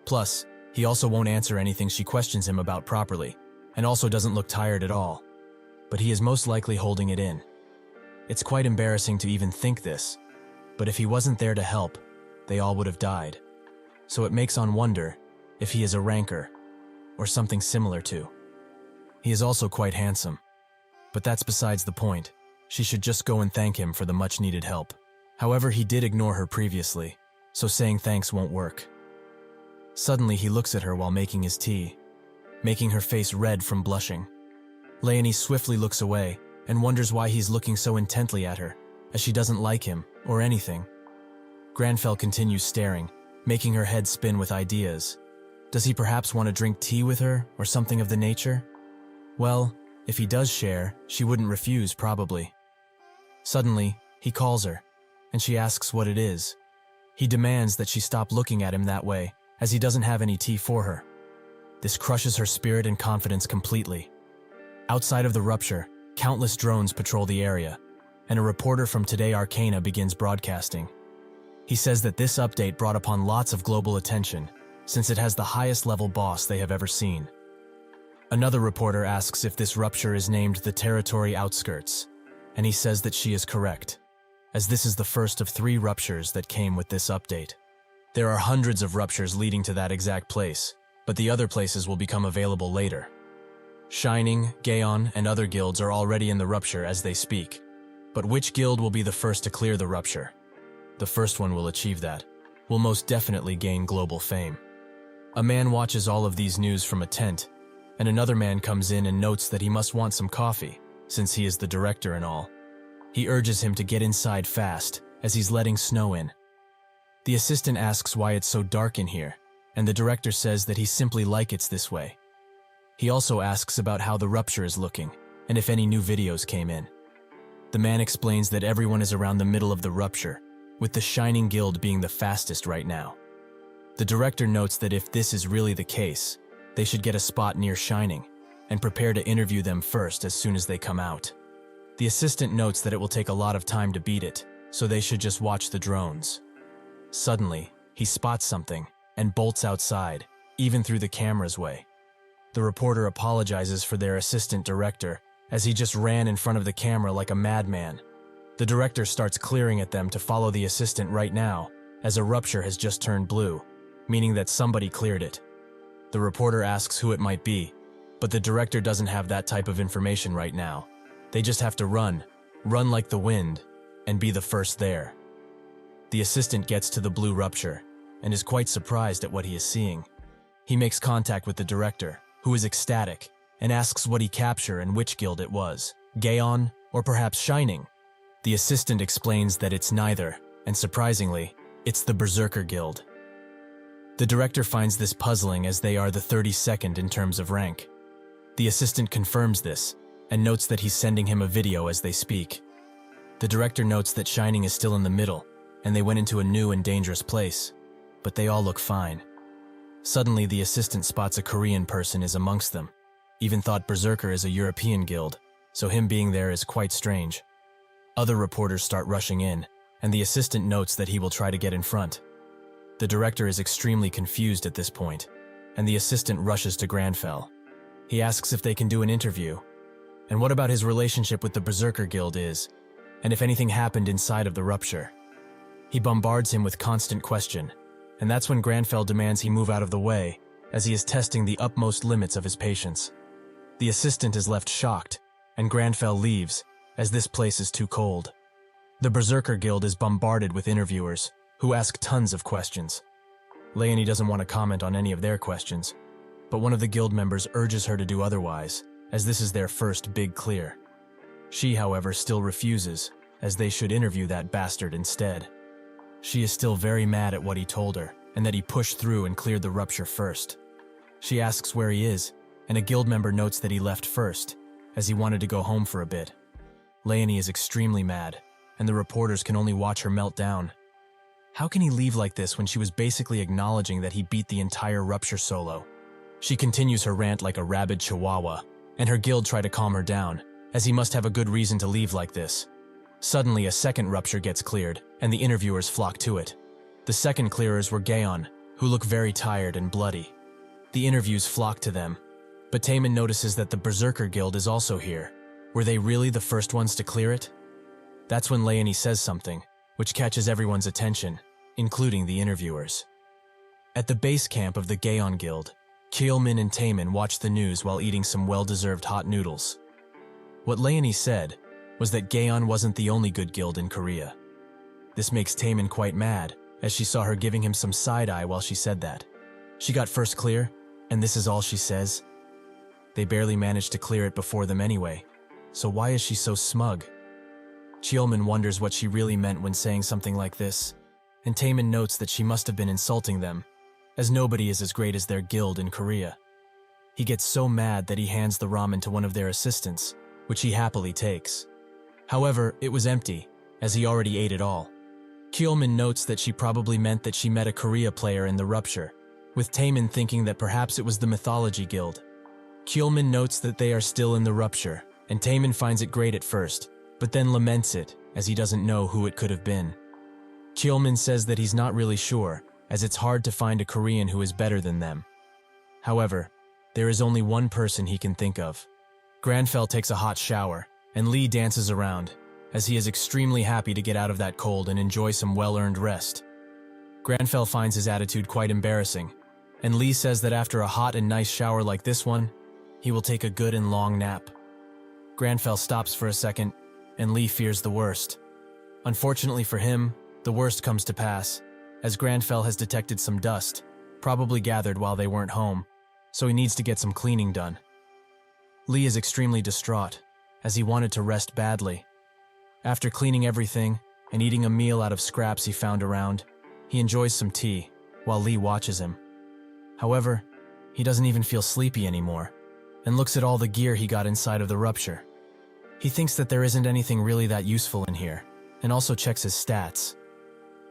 Plus, he also won't answer anything she questions him about properly, and also doesn't look tired at all. But he is most likely holding it in. It's quite embarrassing to even think this, but if he wasn't there to help, they all would have died. So it makes one wonder if he is a rancor, or something similar to. He is also quite handsome. But that's besides the point. She should just go and thank him for the much-needed help. However, he did ignore her previously, so saying thanks won't work. Suddenly, he looks at her while making his tea, making her face red from blushing. Leonie swiftly looks away and wonders why he's looking so intently at her, as she doesn't like him or anything. Grandfell continues staring, making her head spin with ideas. Does he perhaps want to drink tea with her or something of the nature? Well, if he does share, she wouldn't refuse probably. Suddenly, he calls her, and she asks what it is. He demands that she stop looking at him that way, as he doesn't have any tea for her. This crushes her spirit and confidence completely. Outside of the rupture, countless drones patrol the area, and a reporter from Today Arcana begins broadcasting. He says that this update brought upon lots of global attention, since it has the highest level boss they have ever seen. Another reporter asks if this rupture is named the Territory Outskirts, and he says that she is correct, as this is the first of 3 ruptures that came with this update. There are hundreds of ruptures leading to that exact place, but the other places will become available later. Shining, Gaon, and other guilds are already in the rupture as they speak. But which guild will be the first to clear the rupture? The first one will achieve that, will most definitely gain global fame. A man watches all of these news from a tent, and another man comes in and notes that he must want some coffee, since he is the director and all. He urges him to get inside fast, as he's letting snow in. The assistant asks why it's so dark in here, and the director says that he simply likes it this way. He also asks about how the rupture is looking, and if any new videos came in. The man explains that everyone is around the middle of the rupture, with the Shining Guild being the fastest right now. The director notes that if this is really the case, they should get a spot near Shining, and prepare to interview them first as soon as they come out. The assistant notes that it will take a lot of time to beat it, so they should just watch the drones. Suddenly, he spots something, and bolts outside, even through the camera's way. The reporter apologizes for their assistant director, as he just ran in front of the camera like a madman. The director starts clearing at them to follow the assistant right now, as a rupture has just turned blue, meaning that somebody cleared it. The reporter asks who it might be, but the director doesn't have that type of information right now. They just have to run like the wind, and be the first there. The assistant gets to the blue rupture, and is quite surprised at what he is seeing. He makes contact with the director, who is ecstatic, and asks what he captured and which guild it was, Gaon or perhaps Shining. The assistant explains that it's neither, and surprisingly, it's the Berserker Guild. The director finds this puzzling as they are the 32nd in terms of rank. The assistant confirms this, and notes that he's sending him a video as they speak. The director notes that Shining is still in the middle, and they went into a new and dangerous place, but they all look fine. Suddenly, the assistant spots a Korean person is amongst them. Even thought Berserker is a European guild, so him being there is quite strange. Other reporters start rushing in, and the assistant notes that he will try to get in front. The director is extremely confused at this point, and the assistant rushes to Grandfell. He asks if they can do an interview, and what about his relationship with the Berserker Guild is, and if anything happened inside of the rupture. He bombards him with constant question, and that's when Grandfell demands he move out of the way, as he is testing the utmost limits of his patience. The assistant is left shocked, and Grandfell leaves, as this place is too cold. The Berserker Guild is bombarded with interviewers, who ask tons of questions. Leonie doesn't want to comment on any of their questions, but one of the guild members urges her to do otherwise, as this is their first big clear. She, however, still refuses, as they should interview that bastard instead. She is still very mad at what he told her, and that he pushed through and cleared the rupture first. She asks where he is, and a guild member notes that he left first, as he wanted to go home for a bit. Leonie is extremely mad, and the reporters can only watch her melt down. How can he leave like this when she was basically acknowledging that he beat the entire rupture solo? She continues her rant like a rabid chihuahua, and her guild try to calm her down, as he must have a good reason to leave like this. Suddenly, a second rupture gets cleared, and the interviewers flock to it. The second clearers were Gaon, who look very tired and bloody. The interviews flock to them, but Taemin notices that the Berserker Guild is also here. Were they really the first ones to clear it? That's when Leonie says something, which catches everyone's attention, including the interviewers. At the base camp of the Gaon Guild, Kyeolmin and Taemin watch the news while eating some well-deserved hot noodles. What Leonie said was that Gaon wasn't the only good guild in Korea. This makes Taemin quite mad, as she saw her giving him some side-eye while she said that. She got first clear, and this is all she says? They barely managed to clear it before them anyway, so why is she so smug? Kyeolmin wonders what she really meant when saying something like this, and Taemin notes that she must have been insulting them, as nobody is as great as their guild in Korea. He gets so mad that he hands the ramen to one of their assistants, which he happily takes. However, it was empty, as he already ate it all. Kyeolmin notes that she probably meant that she met a Korea player in the rupture, with Taemin thinking that perhaps it was the Mythology Guild. Kyeolmin notes that they are still in the rupture, and Taemin finds it great at first, but then laments it, as he doesn't know who it could have been. Kyeolmin says that he's not really sure, as it's hard to find a Korean who is better than them. However, there is only one person he can think of. Grandfell takes a hot shower, and Lee dances around, as he is extremely happy to get out of that cold and enjoy some well-earned rest. Grandfell finds his attitude quite embarrassing, and Lee says that after a hot and nice shower like this one, he will take a good and long nap. Grandfell stops for a second, and Lee fears the worst. Unfortunately for him, the worst comes to pass, as Grandfell has detected some dust, probably gathered while they weren't home, so he needs to get some cleaning done. Lee is extremely distraught, as he wanted to rest badly. After cleaning everything and eating a meal out of scraps he found around, he enjoys some tea, while Lee watches him. However, he doesn't even feel sleepy anymore, and looks at all the gear he got inside of the rupture. He thinks that there isn't anything really that useful in here, and also checks his stats.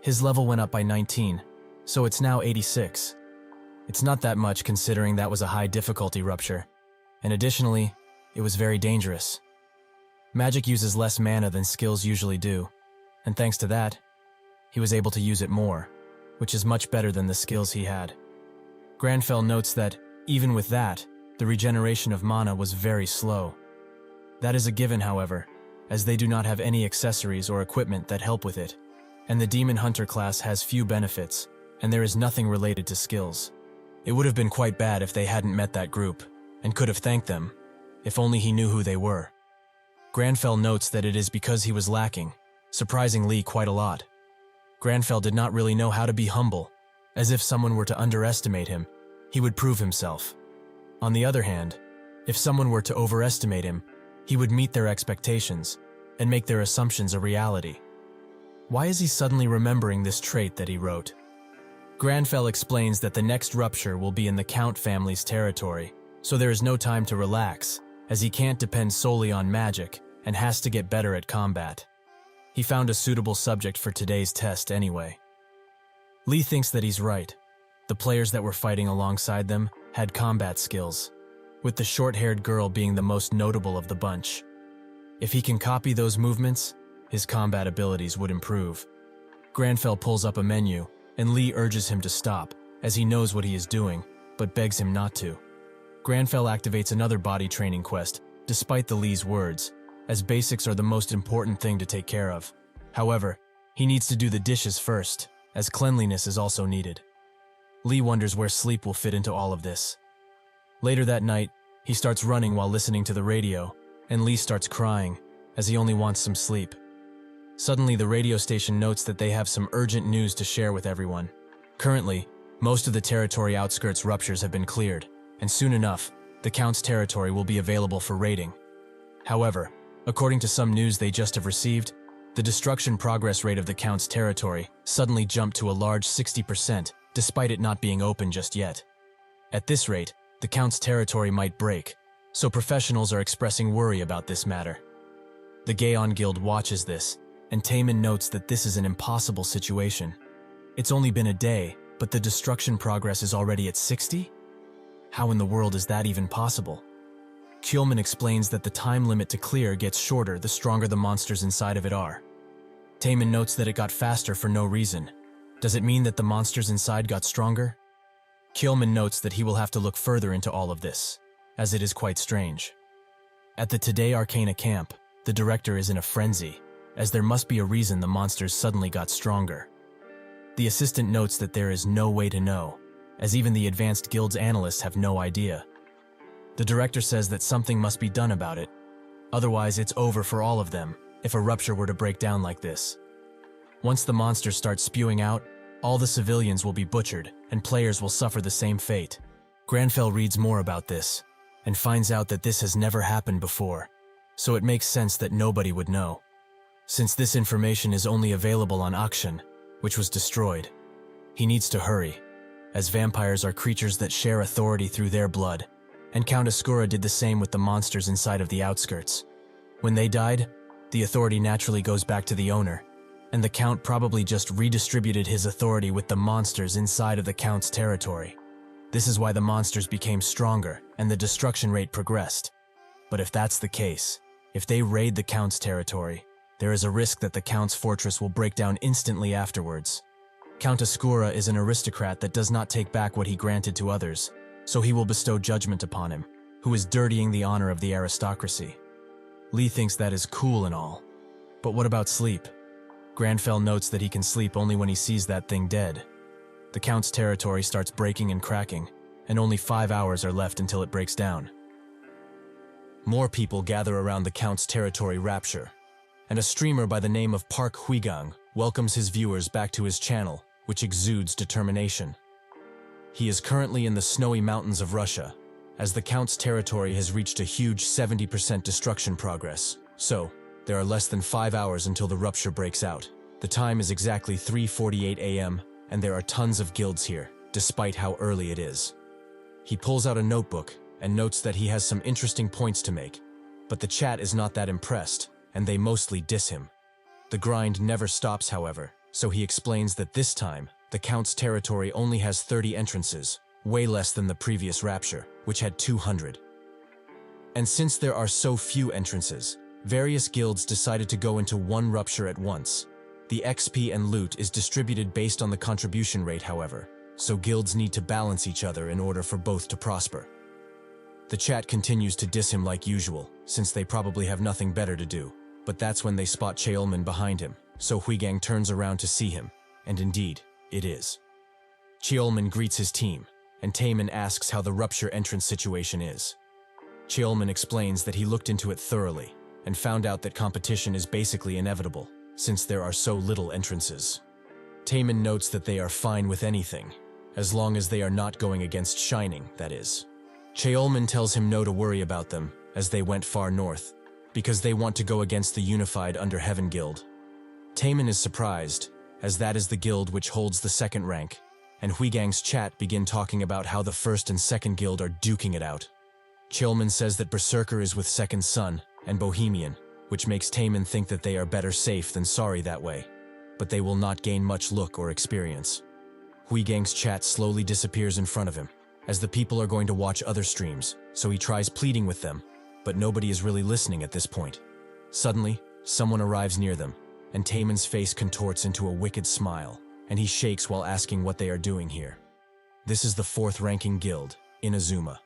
His level went up by 19, so it's now 86. It's not that much considering that was a high difficulty rupture, and additionally, it was very dangerous. Magic uses less mana than skills usually do, and thanks to that, he was able to use it more, which is much better than the skills he had. Grandfell notes that, even with that, the regeneration of mana was very slow. That is a given, however, as they do not have any accessories or equipment that help with it, and the Demon Hunter class has few benefits, and there is nothing related to skills. It would have been quite bad if they hadn't met that group, and could have thanked them, if only he knew who they were. Grandfell notes that it is because he was lacking, surprising Lee quite a lot. Grandfell did not really know how to be humble, as if someone were to underestimate him, he would prove himself. On the other hand, if someone were to overestimate him, he would meet their expectations and make their assumptions a reality. Why is he suddenly remembering this trait that he wrote? Grandfell explains that the next rupture will be in the Count family's territory, so there is no time to relax, as he can't depend solely on magic and has to get better at combat. He found a suitable subject for today's test anyway. Lee thinks that he's right. The players that were fighting alongside them had combat skills, with the short-haired girl being the most notable of the bunch. If he can copy those movements, his combat abilities would improve. Grandfell pulls up a menu, and Lee urges him to stop, as he knows what he is doing, but begs him not to. Grandfell activates another body training quest, despite the Lee's words, as basics are the most important thing to take care of. However, he needs to do the dishes first, as cleanliness is also needed. Lee wonders where sleep will fit into all of this. Later that night, he starts running while listening to the radio, and Lee starts crying, as he only wants some sleep. Suddenly, the radio station notes that they have some urgent news to share with everyone. Currently, most of the territory outskirts ruptures have been cleared, and soon enough, the Count's territory will be available for raiding. However, according to some news they just have received, the destruction progress rate of the Count's territory suddenly jumped to a large 60%, despite it not being open just yet. At this rate, the Count's territory might break, so professionals are expressing worry about this matter. The Gaon Guild watches this, and Taemin notes that this is an impossible situation. It's only been a day, but the destruction progress is already at 60? How in the world is that even possible? Kyeolmin explains that the time limit to clear gets shorter the stronger the monsters inside of it are. Taemin notes that it got faster for no reason. Does it mean that the monsters inside got stronger? Kyeolmin notes that he will have to look further into all of this, as it is quite strange. At the Today Arcana camp, the director is in a frenzy, as there must be a reason the monsters suddenly got stronger. The assistant notes that there is no way to know, as even the advanced guild's analysts have no idea. The director says that something must be done about it, otherwise it's over for all of them if a rupture were to break down like this. Once the monsters start spewing out, all the civilians will be butchered and players will suffer the same fate. Grandfell reads more about this and finds out that this has never happened before, so it makes sense that nobody would know. Since this information is only available on auction, which was destroyed. He needs to hurry, as vampires are creatures that share authority through their blood, and Count Asura did the same with the monsters inside of the outskirts. When they died, the authority naturally goes back to the owner, and the Count probably just redistributed his authority with the monsters inside of the Count's territory. This is why the monsters became stronger and the destruction rate progressed. But if that's the case, if they raid the Count's territory, there is a risk that the Count's fortress will break down instantly afterwards. Count Asura is an aristocrat that does not take back what he granted to others, so he will bestow judgment upon him, who is dirtying the honor of the aristocracy. Lee thinks that is cool and all. But what about sleep? Grandfell notes that he can sleep only when he sees that thing dead. The Count's territory starts breaking and cracking, and only 5 hours are left until it breaks down. More people gather around the Count's territory rapture, and a streamer by the name of Park Huigang welcomes his viewers back to his channel, which exudes determination. He is currently in the snowy mountains of Russia, as the Count's territory has reached a huge 70% destruction progress. So, there are less than 5 hours until the rupture breaks out. The time is exactly 3:48 a.m., and there are tons of guilds here, despite how early it is. He pulls out a notebook and notes that he has some interesting points to make, but the chat is not that impressed, and they mostly diss him. The grind never stops, however, so he explains that this time, the Count's territory only has 30 entrances, way less than the previous rapture, which had 200. And since there are so few entrances, various guilds decided to go into one rupture at once. The XP and loot is distributed based on the contribution rate, however, so guilds need to balance each other in order for both to prosper. The chat continues to diss him like usual, since they probably have nothing better to do, but that's when they spot Cheolman behind him, so Huigang turns around to see him, and indeed, it is. Cheolman greets his team, and Taemin asks how the rupture entrance situation is. Cheolman explains that he looked into it thoroughly, and found out that competition is basically inevitable, since there are so little entrances. Taemin notes that they are fine with anything, as long as they are not going against Shining, that is. Cheolman tells him no to worry about them, as they went far north, because they want to go against the unified Under Heaven Guild. Taemin is surprised, as that is the guild which holds the second rank, and Huigang's chat begin talking about how the first and second guild are duking it out. Cheolman says that Berserker is with Second Son and Bohemian, which makes Taemin think that they are better safe than sorry that way, but they will not gain much look or experience. Huigang's chat slowly disappears in front of him, as the people are going to watch other streams, so he tries pleading with them, but nobody is really listening at this point. Suddenly, someone arrives near them, and Taemin's face contorts into a wicked smile, and he shakes while asking what they are doing here. This is the fourth-ranking guild, Inazuma.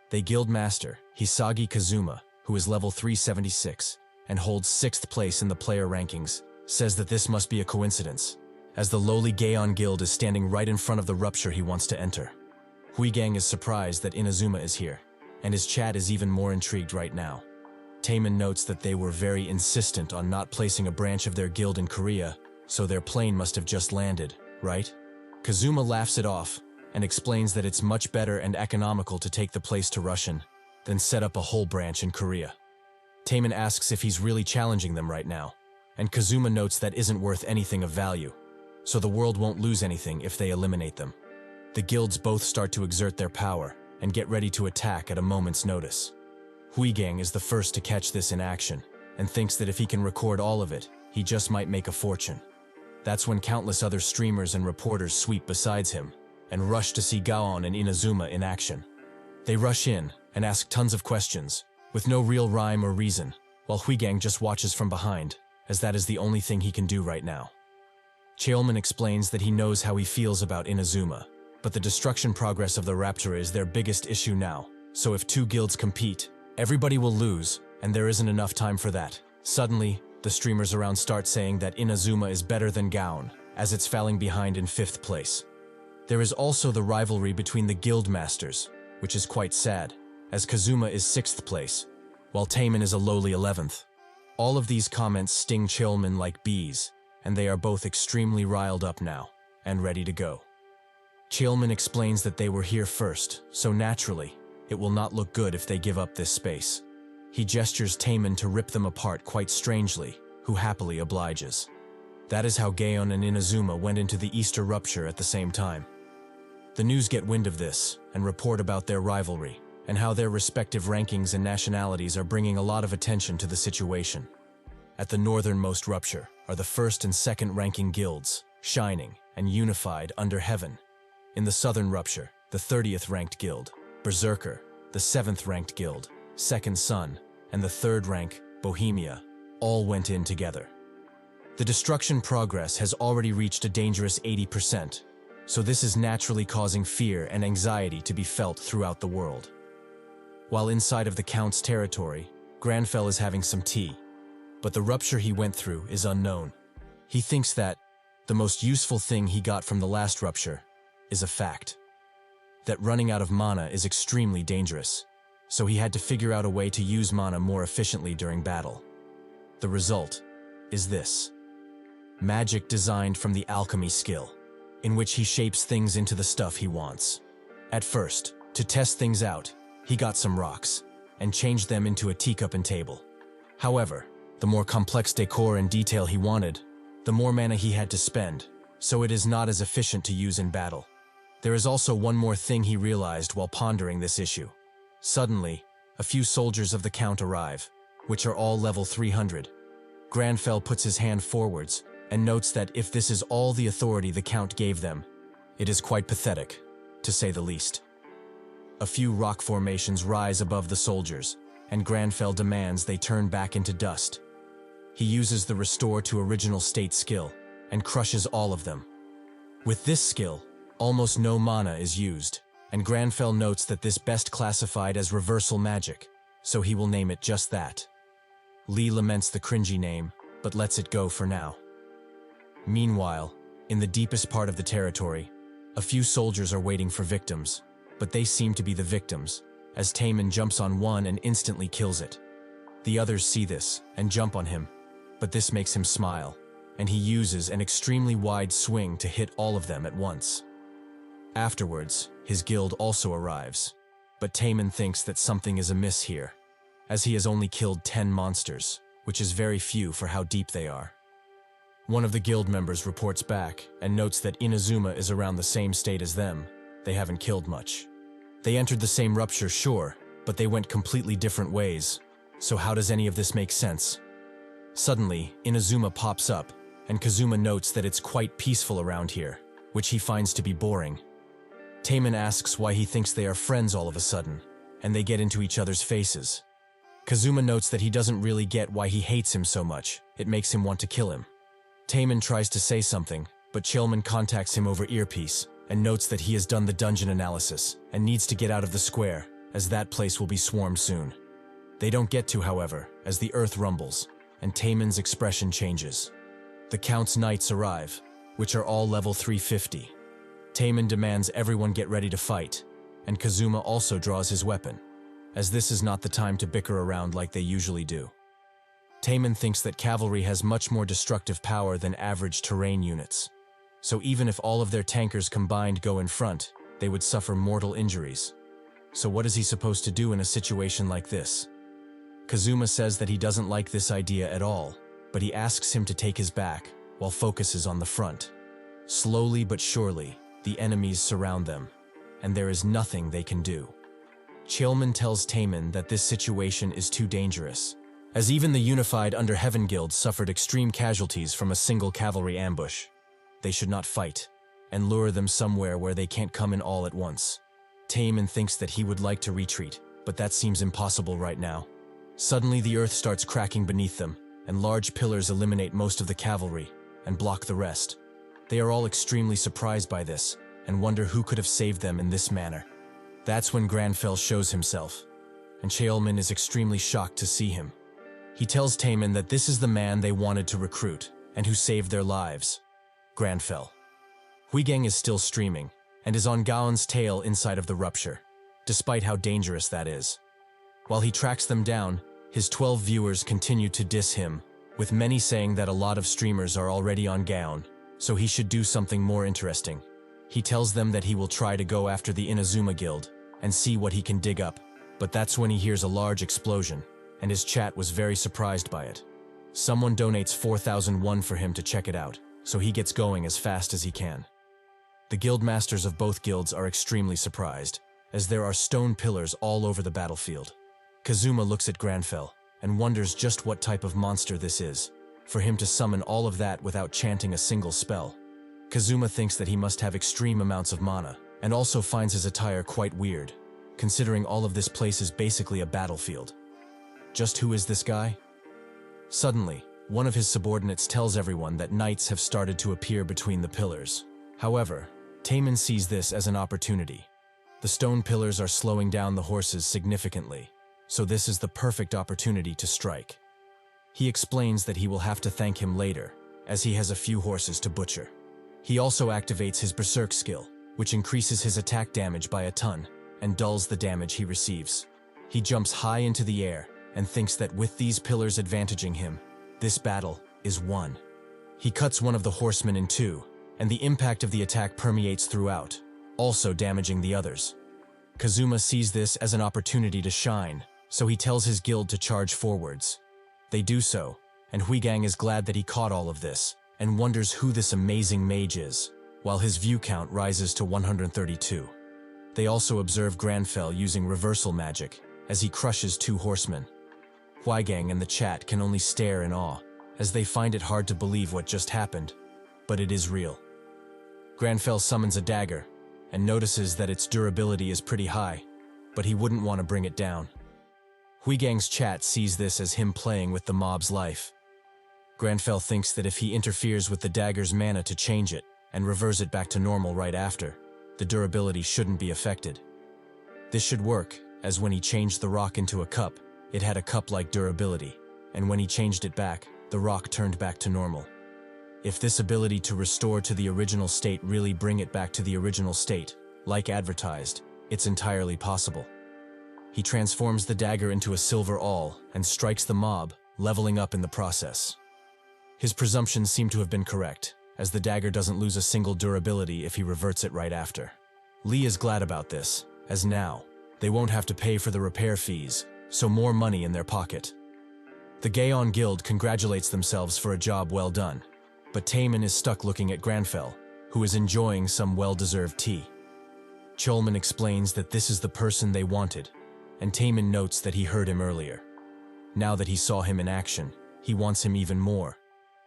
They guild master, Hisagi Kazuma, who is level 376, and holds 6th place in the player rankings, says that this must be a coincidence, as the lowly Gaon guild is standing right in front of the rupture he wants to enter. Huigang is surprised that Inazuma is here, and his chat is even more intrigued right now. Taemin notes that they were very insistent on not placing a branch of their guild in Korea, so their plane must have just landed, right? Kazuma laughs it off, and explains that it's much better and economical to take the place to Russian, than set up a whole branch in Korea. Taemin asks if he's really challenging them right now, and Kazuma notes that isn't worth anything of value, so the world won't lose anything if they eliminate them. The guilds both start to exert their power, and get ready to attack at a moment's notice. Huigang is the first to catch this in action, and thinks that if he can record all of it, he just might make a fortune. That's when countless other streamers and reporters sweep besides him, and rush to see Gaon and Inazuma in action. They rush in, and ask tons of questions, with no real rhyme or reason, while Huigang just watches from behind, as that is the only thing he can do right now. Cheolman explains that he knows how he feels about Inazuma, but the destruction progress of the Rapture is their biggest issue now, so if two guilds compete, everybody will lose, and there isn't enough time for that. Suddenly, the streamers around start saying that Inazuma is better than Gaon, as it's falling behind in 5th place. There is also the rivalry between the guild masters, which is quite sad, as Kazuma is 6th place, while Taemin is a lowly 11th. All of these comments sting Cheolman like bees, and they are both extremely riled up now, and ready to go. Cheolman explains that they were here first, so naturally, it will not look good if they give up this space. He gestures Taemin to rip them apart quite strangely, who happily obliges. That is how Gaon and Inazuma went into the Easter rupture at the same time. The news get wind of this and report about their rivalry and how their respective rankings and nationalities are bringing a lot of attention to the situation. At the northernmost rupture are the first and second ranking guilds, shining and unified under heaven. In the southern rupture, the 30th ranked guild, Berserker, the 7th ranked guild, Second Sun, and the 3rd rank, Bohemia, all went in together. The destruction progress has already reached a dangerous 80%, so this is naturally causing fear and anxiety to be felt throughout the world. While inside of the Count's territory, Grandfell is having some tea, but the rupture he went through is unknown. He thinks that the most useful thing he got from the last rupture is a fact. That running out of mana is extremely dangerous, so he had to figure out a way to use mana more efficiently during battle. The result is this. Magic designed from the alchemy skill, in which he shapes things into the stuff he wants. At first, to test things out, he got some rocks and changed them into a teacup and table. However, the more complex decor and detail he wanted, the more mana he had to spend, so it is not as efficient to use in battle. There is also one more thing he realized while pondering this issue. Suddenly, a few soldiers of the Count arrive, which are all level 300. Grandfell puts his hand forwards and notes that if this is all the authority the Count gave them, it is quite pathetic, to say the least. A few rock formations rise above the soldiers, and Grandfell demands they turn back into dust. He uses the Restore to Original State skill and crushes all of them. With this skill, almost no mana is used, and Grandfell notes that this best classified as reversal magic, so he will name it just that. Lee laments the cringy name, but lets it go for now. Meanwhile, in the deepest part of the territory, a few soldiers are waiting for victims, but they seem to be the victims, as Taemin jumps on one and instantly kills it. The others see this and jump on him, but this makes him smile, and he uses an extremely wide swing to hit all of them at once. Afterwards, his guild also arrives, but Taemin thinks that something is amiss here, as he has only killed 10 monsters, which is very few for how deep they are. One of the guild members reports back and notes that Inazuma is around the same state as them. They haven't killed much. They entered the same rupture, sure, but they went completely different ways, so how does any of this make sense? Suddenly, Inazuma pops up, and Kazuma notes that it's quite peaceful around here, which he finds to be boring. Taemin asks why he thinks they are friends all of a sudden, and they get into each other's faces. Kazuma notes that he doesn't really get why he hates him so much. It makes him want to kill him. Taemin tries to say something, but Chilman contacts him over earpiece and notes that he has done the dungeon analysis and needs to get out of the square, as that place will be swarmed soon. They don't get to, however, as the earth rumbles, and Taemin's expression changes. The Count's knights arrive, which are all level 350. Taemin demands everyone get ready to fight, and Kazuma also draws his weapon, as this is not the time to bicker around like they usually do. Taemin thinks that cavalry has much more destructive power than average terrain units, so even if all of their tankers combined go in front, they would suffer mortal injuries. So what is he supposed to do in a situation like this? Kazuma says that he doesn't like this idea at all, but he asks him to take his back while focuses on the front. Slowly but surely, the enemies surround them, and there is nothing they can do. Chilman tells Taemin that this situation is too dangerous, as even the unified Under Heaven Guild suffered extreme casualties from a single cavalry ambush. They should not fight, and lure them somewhere where they can't come in all at once. Taemin thinks that he would like to retreat, but that seems impossible right now. Suddenly the earth starts cracking beneath them, and large pillars eliminate most of the cavalry and block the rest. They are all extremely surprised by this, and wonder who could have saved them in this manner. That's when Grandfell shows himself, and Cheolmin is extremely shocked to see him. He tells Taemin that this is the man they wanted to recruit, and who saved their lives, Grandfell. Huigang is still streaming, and is on Gaon's tail inside of the rupture, despite how dangerous that is. While he tracks them down, his 12 viewers continue to diss him, with many saying that a lot of streamers are already on Gaon, so he should do something more interesting. He tells them that he will try to go after the Inazuma Guild and see what he can dig up, but that's when he hears a large explosion, and his chat was very surprised by it. Someone donates 4,001 for him to check it out, so he gets going as fast as he can. The guild masters of both guilds are extremely surprised, as there are stone pillars all over the battlefield. Kazuma looks at Grandfell and wonders just what type of monster this is, for him to summon all of that without chanting a single spell. Kazuma thinks that he must have extreme amounts of mana, and also finds his attire quite weird, considering all of this place is basically a battlefield. Just who is this guy? Suddenly, one of his subordinates tells everyone that knights have started to appear between the pillars. However, Taemin sees this as an opportunity. The stone pillars are slowing down the horses significantly, so this is the perfect opportunity to strike. He explains that he will have to thank him later, as he has a few horses to butcher. He also activates his Berserk skill, which increases his attack damage by a ton and dulls the damage he receives. He jumps high into the air and thinks that with these pillars advantaging him, this battle is won. He cuts one of the horsemen in two, and the impact of the attack permeates throughout, also damaging the others. Kazuma sees this as an opportunity to shine, so he tells his guild to charge forwards. They do so, and Huigang is glad that he caught all of this, and wonders who this amazing mage is, while his view count rises to 132. They also observe Grandfell using reversal magic, as he crushes two horsemen. Huigang and the chat can only stare in awe, as they find it hard to believe what just happened, but it is real. Grandfell summons a dagger, and notices that its durability is pretty high, but he wouldn't want to bring it down. Huigang's chat sees this as him playing with the mob's life. Grandfell thinks that if he interferes with the dagger's mana to change it, and reverse it back to normal right after, the durability shouldn't be affected. This should work, as when he changed the rock into a cup, it had a cup-like durability, and when he changed it back, the rock turned back to normal. If this ability to restore to the original state really bring it back to the original state, like advertised, it's entirely possible. He transforms the dagger into a silver awl and strikes the mob, leveling up in the process. His presumptions seem to have been correct, as the dagger doesn't lose a single durability if he reverts it right after. Lee is glad about this, as now, they won't have to pay for the repair fees, so more money in their pocket. The Gaon Guild congratulates themselves for a job well done, but Taemin is stuck looking at Grandfell, who is enjoying some well-deserved tea. Cholman explains that this is the person they wanted, and Taemin notes that he heard him earlier. Now that he saw him in action, he wants him even more,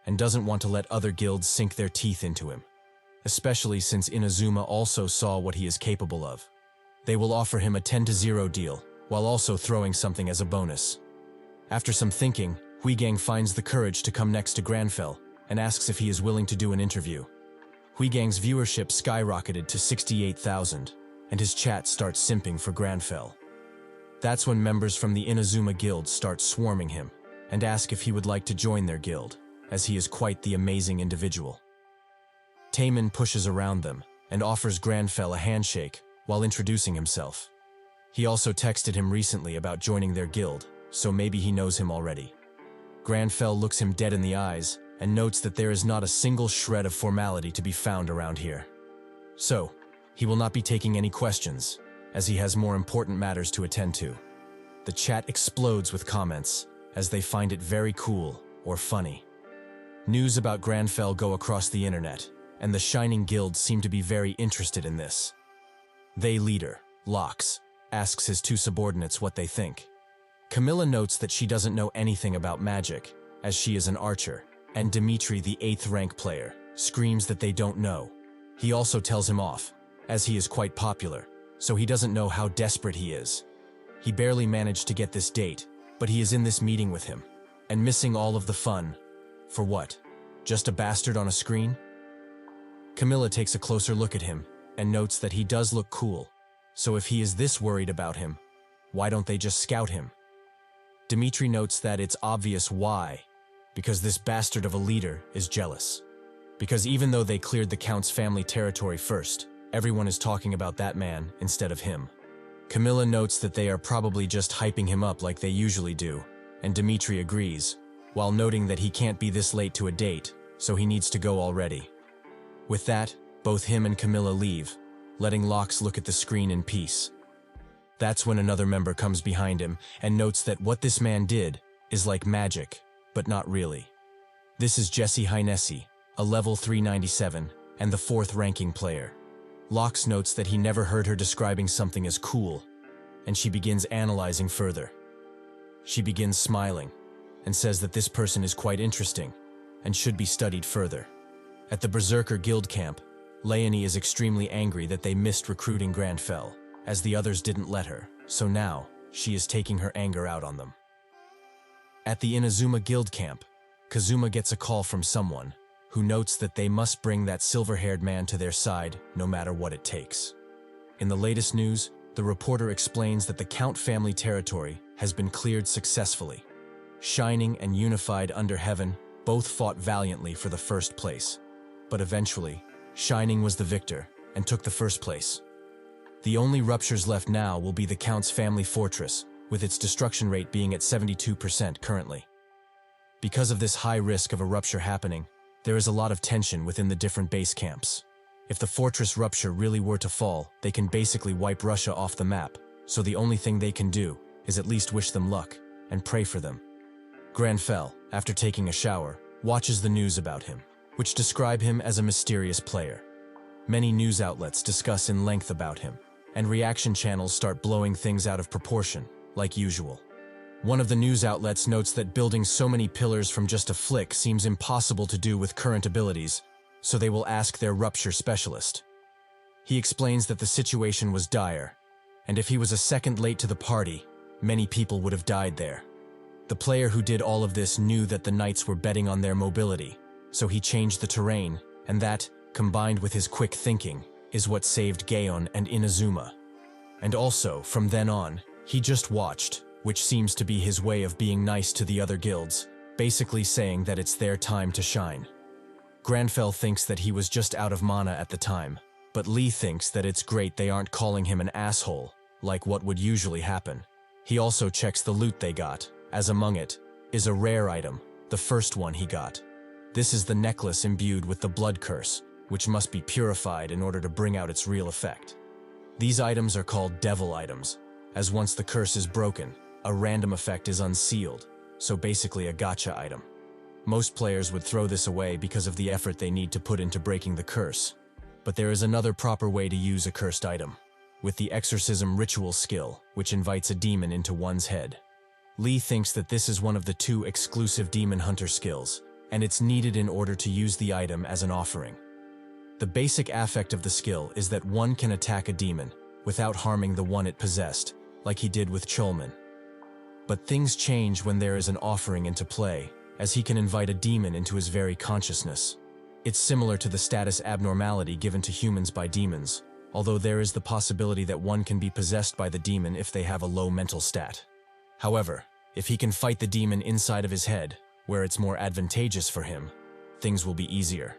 and doesn't want to let other guilds sink their teeth into him, especially since Inazuma also saw what he is capable of. They will offer him a 10-0 deal, while also throwing something as a bonus. After some thinking, Huigang finds the courage to come next to Grandfell, and asks if he is willing to do an interview. Huigang's viewership skyrocketed to 68,000, and his chat starts simping for Grandfell. That's when members from the Inazuma Guild start swarming him, and ask if he would like to join their guild, as he is quite the amazing individual. Taemin pushes around them, and offers Grandfell a handshake, while introducing himself. He also texted him recently about joining their guild, so maybe he knows him already. Grandfell looks him dead in the eyes, and notes that there is not a single shred of formality to be found around here. So, he will not be taking any questions, as he has more important matters to attend to. The chat explodes with comments, as they find it very cool or funny. News about Grandfell go across the internet, and the Shining Guild seem to be very interested in this. They leader, Lox, asks his two subordinates what they think. Camilla notes that she doesn't know anything about magic, as she is an archer, and Dimitri, the 8th rank player, screams that they don't know. He also tells him off, as he is quite popular, so he doesn't know how desperate he is. He barely managed to get this date, but he is in this meeting with him, and missing all of the fun. For what? Just a bastard on a screen? Camilla takes a closer look at him, and notes that he does look cool, so if he is this worried about him, why don't they just scout him? Dimitri notes that it's obvious why, because this bastard of a leader is jealous. Because even though they cleared the Count's family territory first, everyone is talking about that man instead of him. Camilla notes that they are probably just hyping him up like they usually do, and Dimitri agrees, while noting that he can't be this late to a date, so he needs to go already. With that, both him and Camilla leave, letting Lox look at the screen in peace. That's when another member comes behind him and notes that what this man did is like magic, but not really. This is Jessie Heinesi, a level 397, and the 4th ranking player. Lox notes that he never heard her describing something as cool, and she begins analyzing further. She begins smiling, and says that this person is quite interesting, and should be studied further. At the Berserker Guild camp, Leonie is extremely angry that they missed recruiting Grandfell, as the others didn't let her, so now she is taking her anger out on them. At the Inazuma Guild camp, Kazuma gets a call from someone, who notes that they must bring that silver-haired man to their side, no matter what it takes. In the latest news, the reporter explains that the Count family territory has been cleared successfully. Shining and Unified Under Heaven both fought valiantly for the first place, but eventually, Shining was the victor and took the first place. The only ruptures left now will be the Count's family fortress, with its destruction rate being at 72% currently. Because of this high risk of a rupture happening, there is a lot of tension within the different base camps. If the fortress rupture really were to fall, they can basically wipe Russia off the map, so the only thing they can do is at least wish them luck and pray for them. Grandfell, after taking a shower, watches the news about him, which describe him as a mysterious player. Many news outlets discuss in length about him, and reaction channels start blowing things out of proportion, like usual. One of the news outlets notes that building so many pillars from just a flick seems impossible to do with current abilities, so they will ask their rupture specialist. He explains that the situation was dire, and if he was a second late to the party, many people would have died there. The player who did all of this knew that the knights were betting on their mobility, so he changed the terrain, and that, combined with his quick thinking, is what saved Gaon and Inazuma. And also, from then on, he just watched, which seems to be his way of being nice to the other guilds, basically saying that it's their time to shine. Grandfell thinks that he was just out of mana at the time, but Lee thinks that it's great they aren't calling him an asshole, like what would usually happen. He also checks the loot they got, as among it is a rare item, the first one he got. This is the necklace imbued with the blood curse, which must be purified in order to bring out its real effect. These items are called devil items, as once the curse is broken, a random effect is unsealed, so basically a gacha item. Most players would throw this away because of the effort they need to put into breaking the curse. But there is another proper way to use a cursed item, with the exorcism ritual skill, which invites a demon into one's head. Lee thinks that this is one of the 2 exclusive demon hunter skills, and it's needed in order to use the item as an offering. The basic affect of the skill is that one can attack a demon without harming the one it possessed, like he did with Cholman. But things change when there is an offering into play, as he can invite a demon into his very consciousness. It's similar to the status abnormality given to humans by demons, although there is the possibility that one can be possessed by the demon if they have a low mental stat. However, if he can fight the demon inside of his head, where it's more advantageous for him, things will be easier.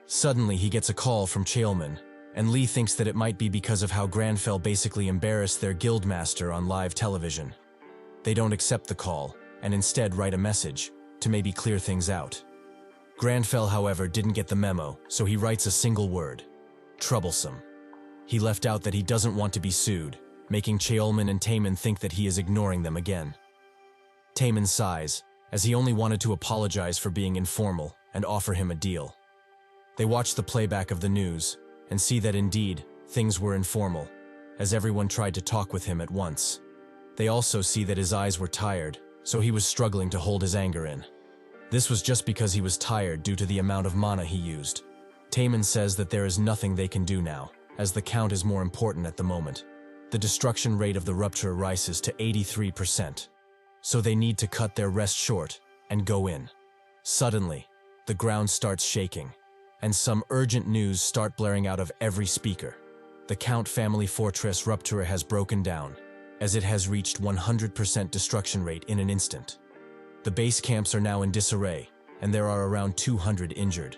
Suddenly he gets a call from Cholman, and Lee thinks that it might be because of how Grandfell basically embarrassed their guildmaster on live television. They don't accept the call, and instead write a message, to maybe clear things out. Grandfell, however, didn't get the memo, so he writes a single word: troublesome. He left out that he doesn't want to be sued, making Cholman and Taemin think that he is ignoring them again. Taemin sighs, as he only wanted to apologize for being informal and offer him a deal. They watch the playback of the news, and see that indeed, things were informal, as everyone tried to talk with him at once. They also see that his eyes were tired, so he was struggling to hold his anger in. This was just because he was tired due to the amount of mana he used. Taemin says that there is nothing they can do now, as the count is more important at the moment. The destruction rate of the rupture rises to 83%. So they need to cut their rest short and go in. Suddenly, the ground starts shaking, and some urgent news start blaring out of every speaker. The Count family fortress Ruptura has broken down, as it has reached 100% destruction rate in an instant. The base camps are now in disarray, and there are around 200 injured.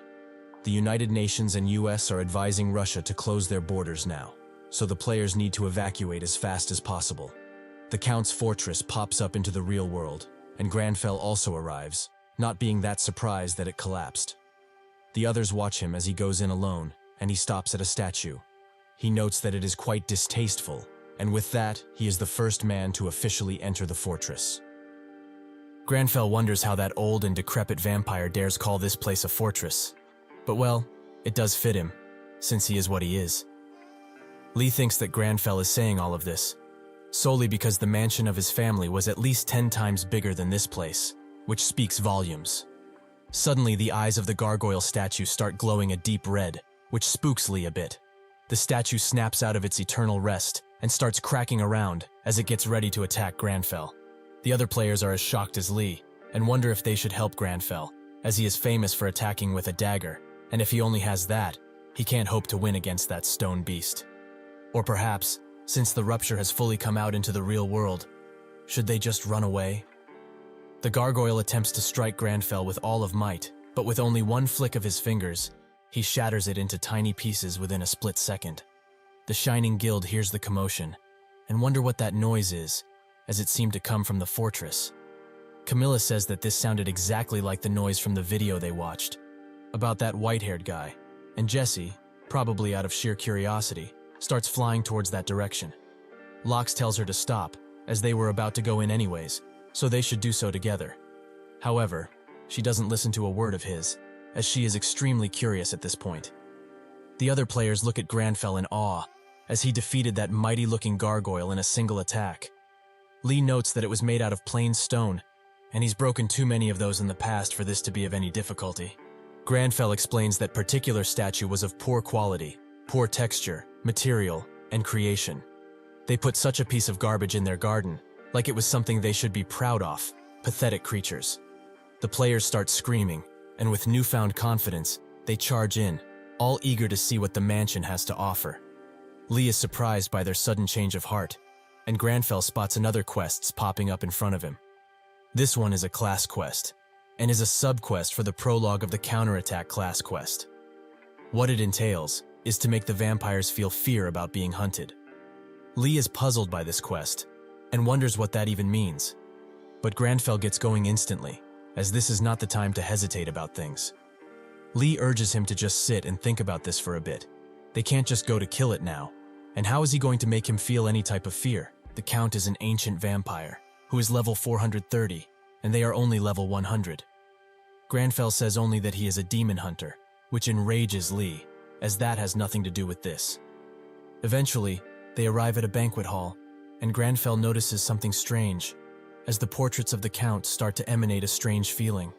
The United Nations and US are advising Russia to close their borders now, so the players need to evacuate as fast as possible. The Count's fortress pops up into the real world, and Grandfell also arrives, not being that surprised that it collapsed. The others watch him as he goes in alone, and he stops at a statue. He notes that it is quite distasteful, and with that, he is the first man to officially enter the fortress. Grandfell wonders how that old and decrepit vampire dares call this place a fortress. But well, it does fit him, since he is what he is. Lee thinks that Grandfell is saying all of this solely because the mansion of his family was at least 10 times bigger than this place, which speaks volumes. Suddenly, the eyes of the gargoyle statue start glowing a deep red, which spooks Lee a bit. The statue snaps out of its eternal rest and starts cracking around as it gets ready to attack Grandfell. The other players are as shocked as Lee and wonder if they should help Grandfell, as he is famous for attacking with a dagger, and if he only has that, he can't hope to win against that stone beast. Or perhaps, since the rupture has fully come out into the real world, should they just run away? The gargoyle attempts to strike Grandfell with all of might, but with only one flick of his fingers, he shatters it into tiny pieces within a split second. The Shining Guild hears the commotion and wonder what that noise is, as it seemed to come from the fortress. Camilla says that this sounded exactly like the noise from the video they watched, about that white-haired guy, and Jesse, probably out of sheer curiosity, starts flying towards that direction. Lox tells her to stop, as they were about to go in anyways, so they should do so together. However, she doesn't listen to a word of his, as she is extremely curious at this point. The other players look at Grandfell in awe, as he defeated that mighty-looking gargoyle in a single attack. Lee notes that it was made out of plain stone, and he's broken too many of those in the past for this to be of any difficulty. Grandfell explains that particular statue was of poor quality, poor texture, material, and creation. They put such a piece of garbage in their garden, like it was something they should be proud of. Pathetic creatures. The players start screaming, and with newfound confidence, they charge in, all eager to see what the mansion has to offer. Lee is surprised by their sudden change of heart, and Grandfell spots another quest popping up in front of him. This one is a class quest, and is a sub-quest for the prologue of the counterattack class quest. What it entails is to make the vampires feel fear about being hunted. Lee is puzzled by this quest, and wonders what that even means. But Grandfell gets going instantly, as this is not the time to hesitate about things. Lee urges him to just sit and think about this for a bit. They can't just go to kill it now, and how is he going to make him feel any type of fear? The Count is an ancient vampire, who is level 430, and they are only level 100. Grandfell says only that he is a demon hunter, which enrages Lee, as that has nothing to do with this. Eventually, they arrive at a banquet hall, and Grandfell notices something strange, as the portraits of the Count start to emanate a strange feeling.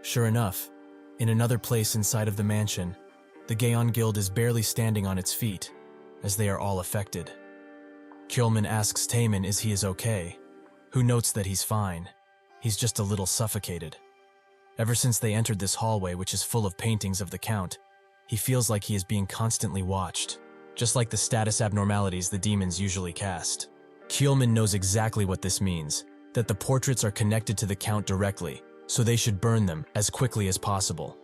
Sure enough, in another place inside of the mansion, the Gaon Guild is barely standing on its feet, as they are all affected. Kjolman asks Taemin is he is okay, who notes that he's fine. He's just a little suffocated. Ever since they entered this hallway, which is full of paintings of the Count, he feels like he is being constantly watched, just like the status abnormalities the demons usually cast. Kjolman knows exactly what this means, that the portraits are connected to the Count directly, so they should burn them as quickly as possible.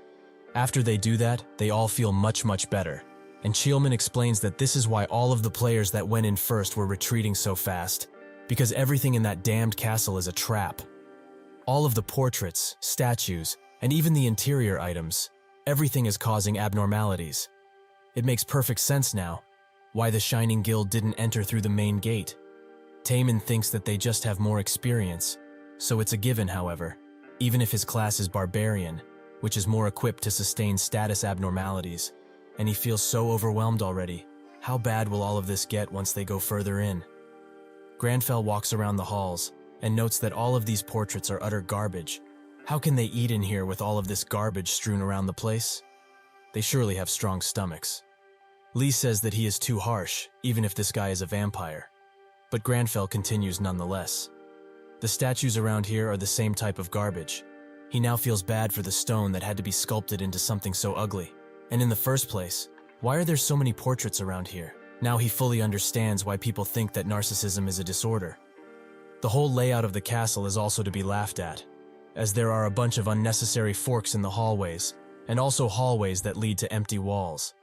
After they do that, they all feel much better, and Kjolman explains that this is why all of the players that went in first were retreating so fast, because everything in that damned castle is a trap. All of the portraits, statues, and even the interior items, everything is causing abnormalities. It makes perfect sense now, why the Shining Guild didn't enter through the main gate. Taemin thinks that they just have more experience, so it's a given, however, even if his class is Barbarian, which is more equipped to sustain status abnormalities, and he feels so overwhelmed already. How bad will all of this get once they go further in? Grandfell walks around the halls and notes that all of these portraits are utter garbage. How can they eat in here with all of this garbage strewn around the place? They surely have strong stomachs. Lee says that he is too harsh, even if this guy is a vampire. But Grandfell continues nonetheless. The statues around here are the same type of garbage. He now feels bad for the stone that had to be sculpted into something so ugly. And in the first place, why are there so many portraits around here? Now he fully understands why people think that narcissism is a disorder. The whole layout of the castle is also to be laughed at, as there are a bunch of unnecessary forks in the hallways, and also hallways that lead to empty walls.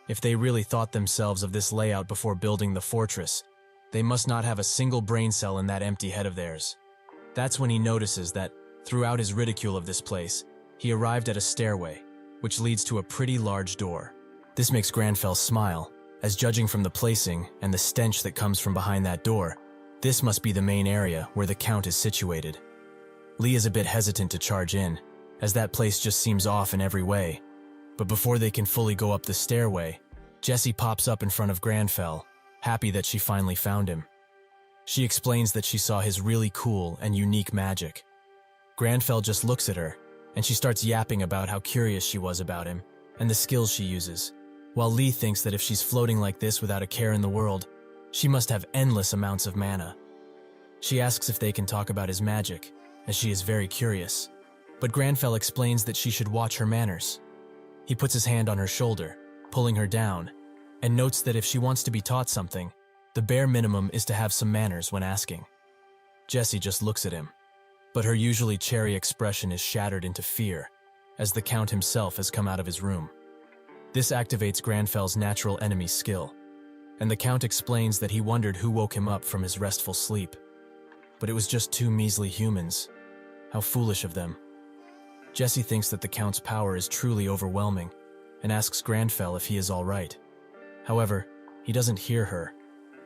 If they really thought themselves of this layout before building the fortress, they must not have a single brain cell in that empty head of theirs. That's when he notices that, throughout his ridicule of this place, he arrived at a stairway, which leads to a pretty large door. This makes Grandfell smile, as judging from the placing and the stench that comes from behind that door, this must be the main area where the Count is situated. Lee is a bit hesitant to charge in, as that place just seems off in every way. But before they can fully go up the stairway, Jessie pops up in front of Grandfell, happy that she finally found him. She explains that she saw his really cool and unique magic. Grandfell just looks at her, and she starts yapping about how curious she was about him and the skills she uses, while Lee thinks that if she's floating like this without a care in the world, she must have endless amounts of mana. She asks if they can talk about his magic, as she is very curious, but Grandfell explains that she should watch her manners. He puts his hand on her shoulder, pulling her down, and notes that if she wants to be taught something, the bare minimum is to have some manners when asking. Jessie just looks at him, but her usually cherry expression is shattered into fear, as the Count himself has come out of his room. This activates Grandfell's natural enemy skill, and the Count explains that he wondered who woke him up from his restful sleep. But it was just two measly humans. How foolish of them. Jessie thinks that the Count's power is truly overwhelming, and asks Grandfell if he is all right. However, he doesn't hear her,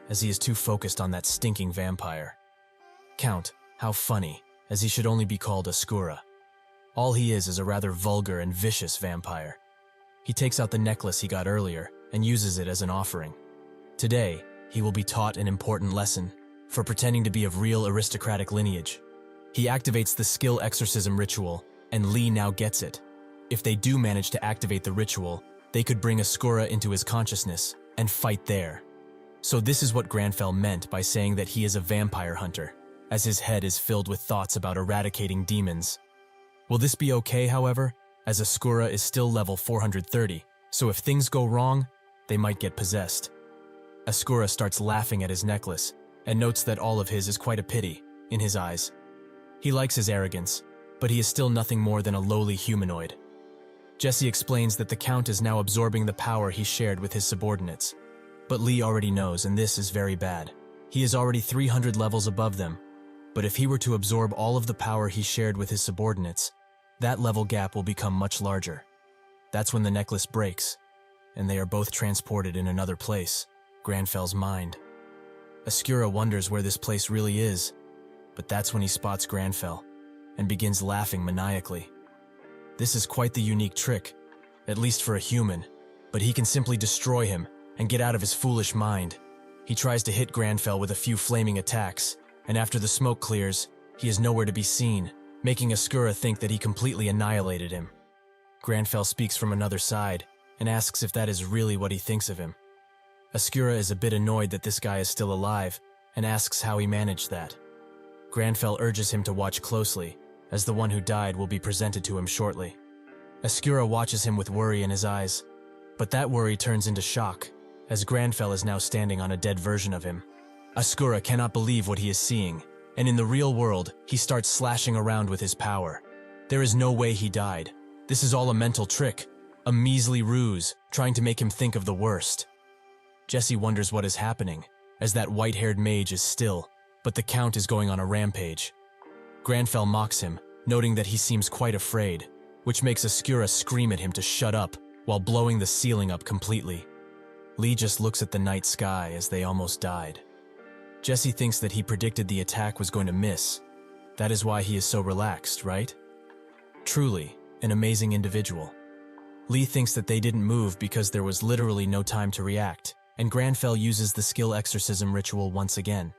as he is too focused on that stinking vampire. Count, how funny, as he should only be called Asura. All he is a rather vulgar and vicious vampire. He takes out the necklace he got earlier and uses it as an offering. Today, he will be taught an important lesson for pretending to be of real aristocratic lineage. He activates the skill exorcism ritual, and Lee now gets it. If they do manage to activate the ritual, they could bring Asura into his consciousness and fight there. So this is what Grandfell meant by saying that he is a vampire hunter, as his head is filled with thoughts about eradicating demons. Will this be okay, however, as Asura is still level 430, so if things go wrong, they might get possessed. Asura starts laughing at his necklace, and notes that all of his is quite a pity, in his eyes. He likes his arrogance, but he is still nothing more than a lowly humanoid. Jessie explains that the Count is now absorbing the power he shared with his subordinates. But Lee already knows, and this is very bad. He is already 300 levels above them, but if he were to absorb all of the power he shared with his subordinates, that level gap will become much larger. That's when the necklace breaks, and they are both transported in another place, Grandfell's mind. Asura wonders where this place really is, but that's when he spots Grandfell, and begins laughing maniacally. This is quite the unique trick, at least for a human, but he can simply destroy him and get out of his foolish mind. He tries to hit Grandfell with a few flaming attacks, and after the smoke clears, he is nowhere to be seen, making Asura think that he completely annihilated him. Grandfell speaks from another side, and asks if that is really what he thinks of him. Asura is a bit annoyed that this guy is still alive, and asks how he managed that. Grandfell urges him to watch closely, as the one who died will be presented to him shortly. Asura watches him with worry in his eyes, but that worry turns into shock, as Grandfell is now standing on a dead version of him. Asura cannot believe what he is seeing, and in the real world, he starts slashing around with his power. There is no way he died. This is all a mental trick, a measly ruse, trying to make him think of the worst. Jessie wonders what is happening, as that white-haired mage is still, but the Count is going on a rampage. Grandfell mocks him, noting that he seems quite afraid, which makes Asura scream at him to shut up, while blowing the ceiling up completely. Lee just looks at the night sky as they almost died. Jessie thinks that he predicted the attack was going to miss. That is why he is so relaxed, right? Truly, an amazing individual. Lee thinks that they didn't move because there was literally no time to react, and Grandfell uses the skill exorcism ritual once again.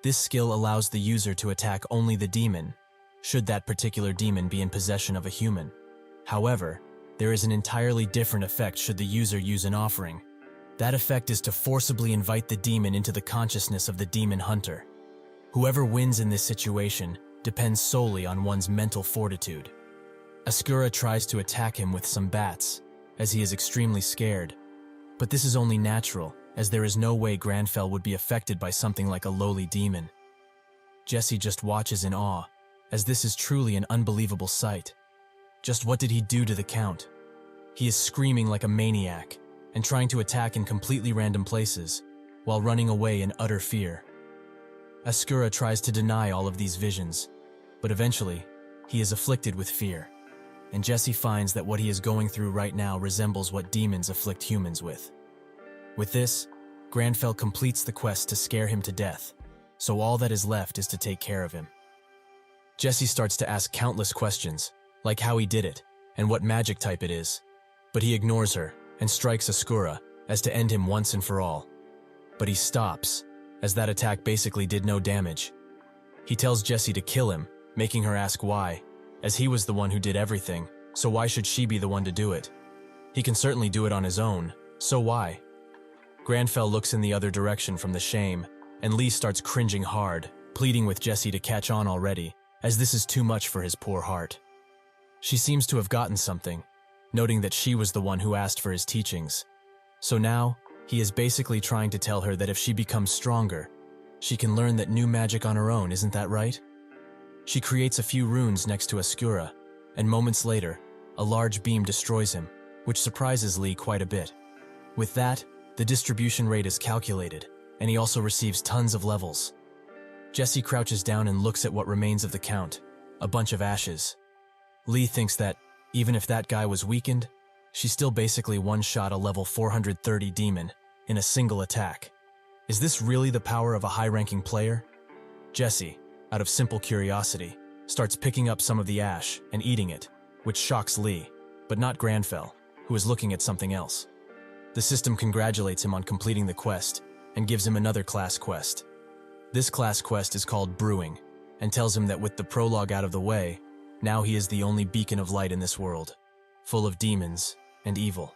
This skill allows the user to attack only the demon, should that particular demon be in possession of a human. However, there is an entirely different effect should the user use an offering. That effect is to forcibly invite the demon into the consciousness of the demon hunter. Whoever wins in this situation depends solely on one's mental fortitude. Asura tries to attack him with some bats, as he is extremely scared. But this is only natural, as there is no way Grandfell would be affected by something like a lowly demon. Jessie just watches in awe, as this is truly an unbelievable sight. Just what did he do to the Count? He is screaming like a maniac, and trying to attack in completely random places, while running away in utter fear. Asura tries to deny all of these visions, but eventually, he is afflicted with fear, and Jessie finds that what he is going through right now resembles what demons afflict humans with. With this, Grandfell completes the quest to scare him to death, so all that is left is to take care of him. Jesse starts to ask countless questions, like how he did it, and what magic type it is. But he ignores her, and strikes Asura, as to end him once and for all. But he stops, as that attack basically did no damage. He tells Jesse to kill him, making her ask why, as he was the one who did everything, so why should she be the one to do it? He can certainly do it on his own, so why? Grandfell looks in the other direction from the shame, and Lee starts cringing hard, pleading with Jesse to catch on already, as this is too much for his poor heart. She seems to have gotten something, noting that she was the one who asked for his teachings. So now, he is basically trying to tell her that if she becomes stronger, she can learn that new magic on her own, isn't that right? She creates a few runes next to Asura, and moments later, a large beam destroys him, which surprises Lee quite a bit. With that, the distribution rate is calculated, and he also receives tons of levels. Jesse crouches down and looks at what remains of the count, a bunch of ashes. Lee thinks that, even if that guy was weakened, she still basically one-shot a level 430 demon in a single attack. Is this really the power of a high-ranking player? Jesse, out of simple curiosity, starts picking up some of the ash and eating it, which shocks Lee, but not Grandfell, who is looking at something else. The system congratulates him on completing the quest and gives him another class quest. This class quest is called Brewing, and tells him that with the prologue out of the way, now he is the only beacon of light in this world, full of demons and evil.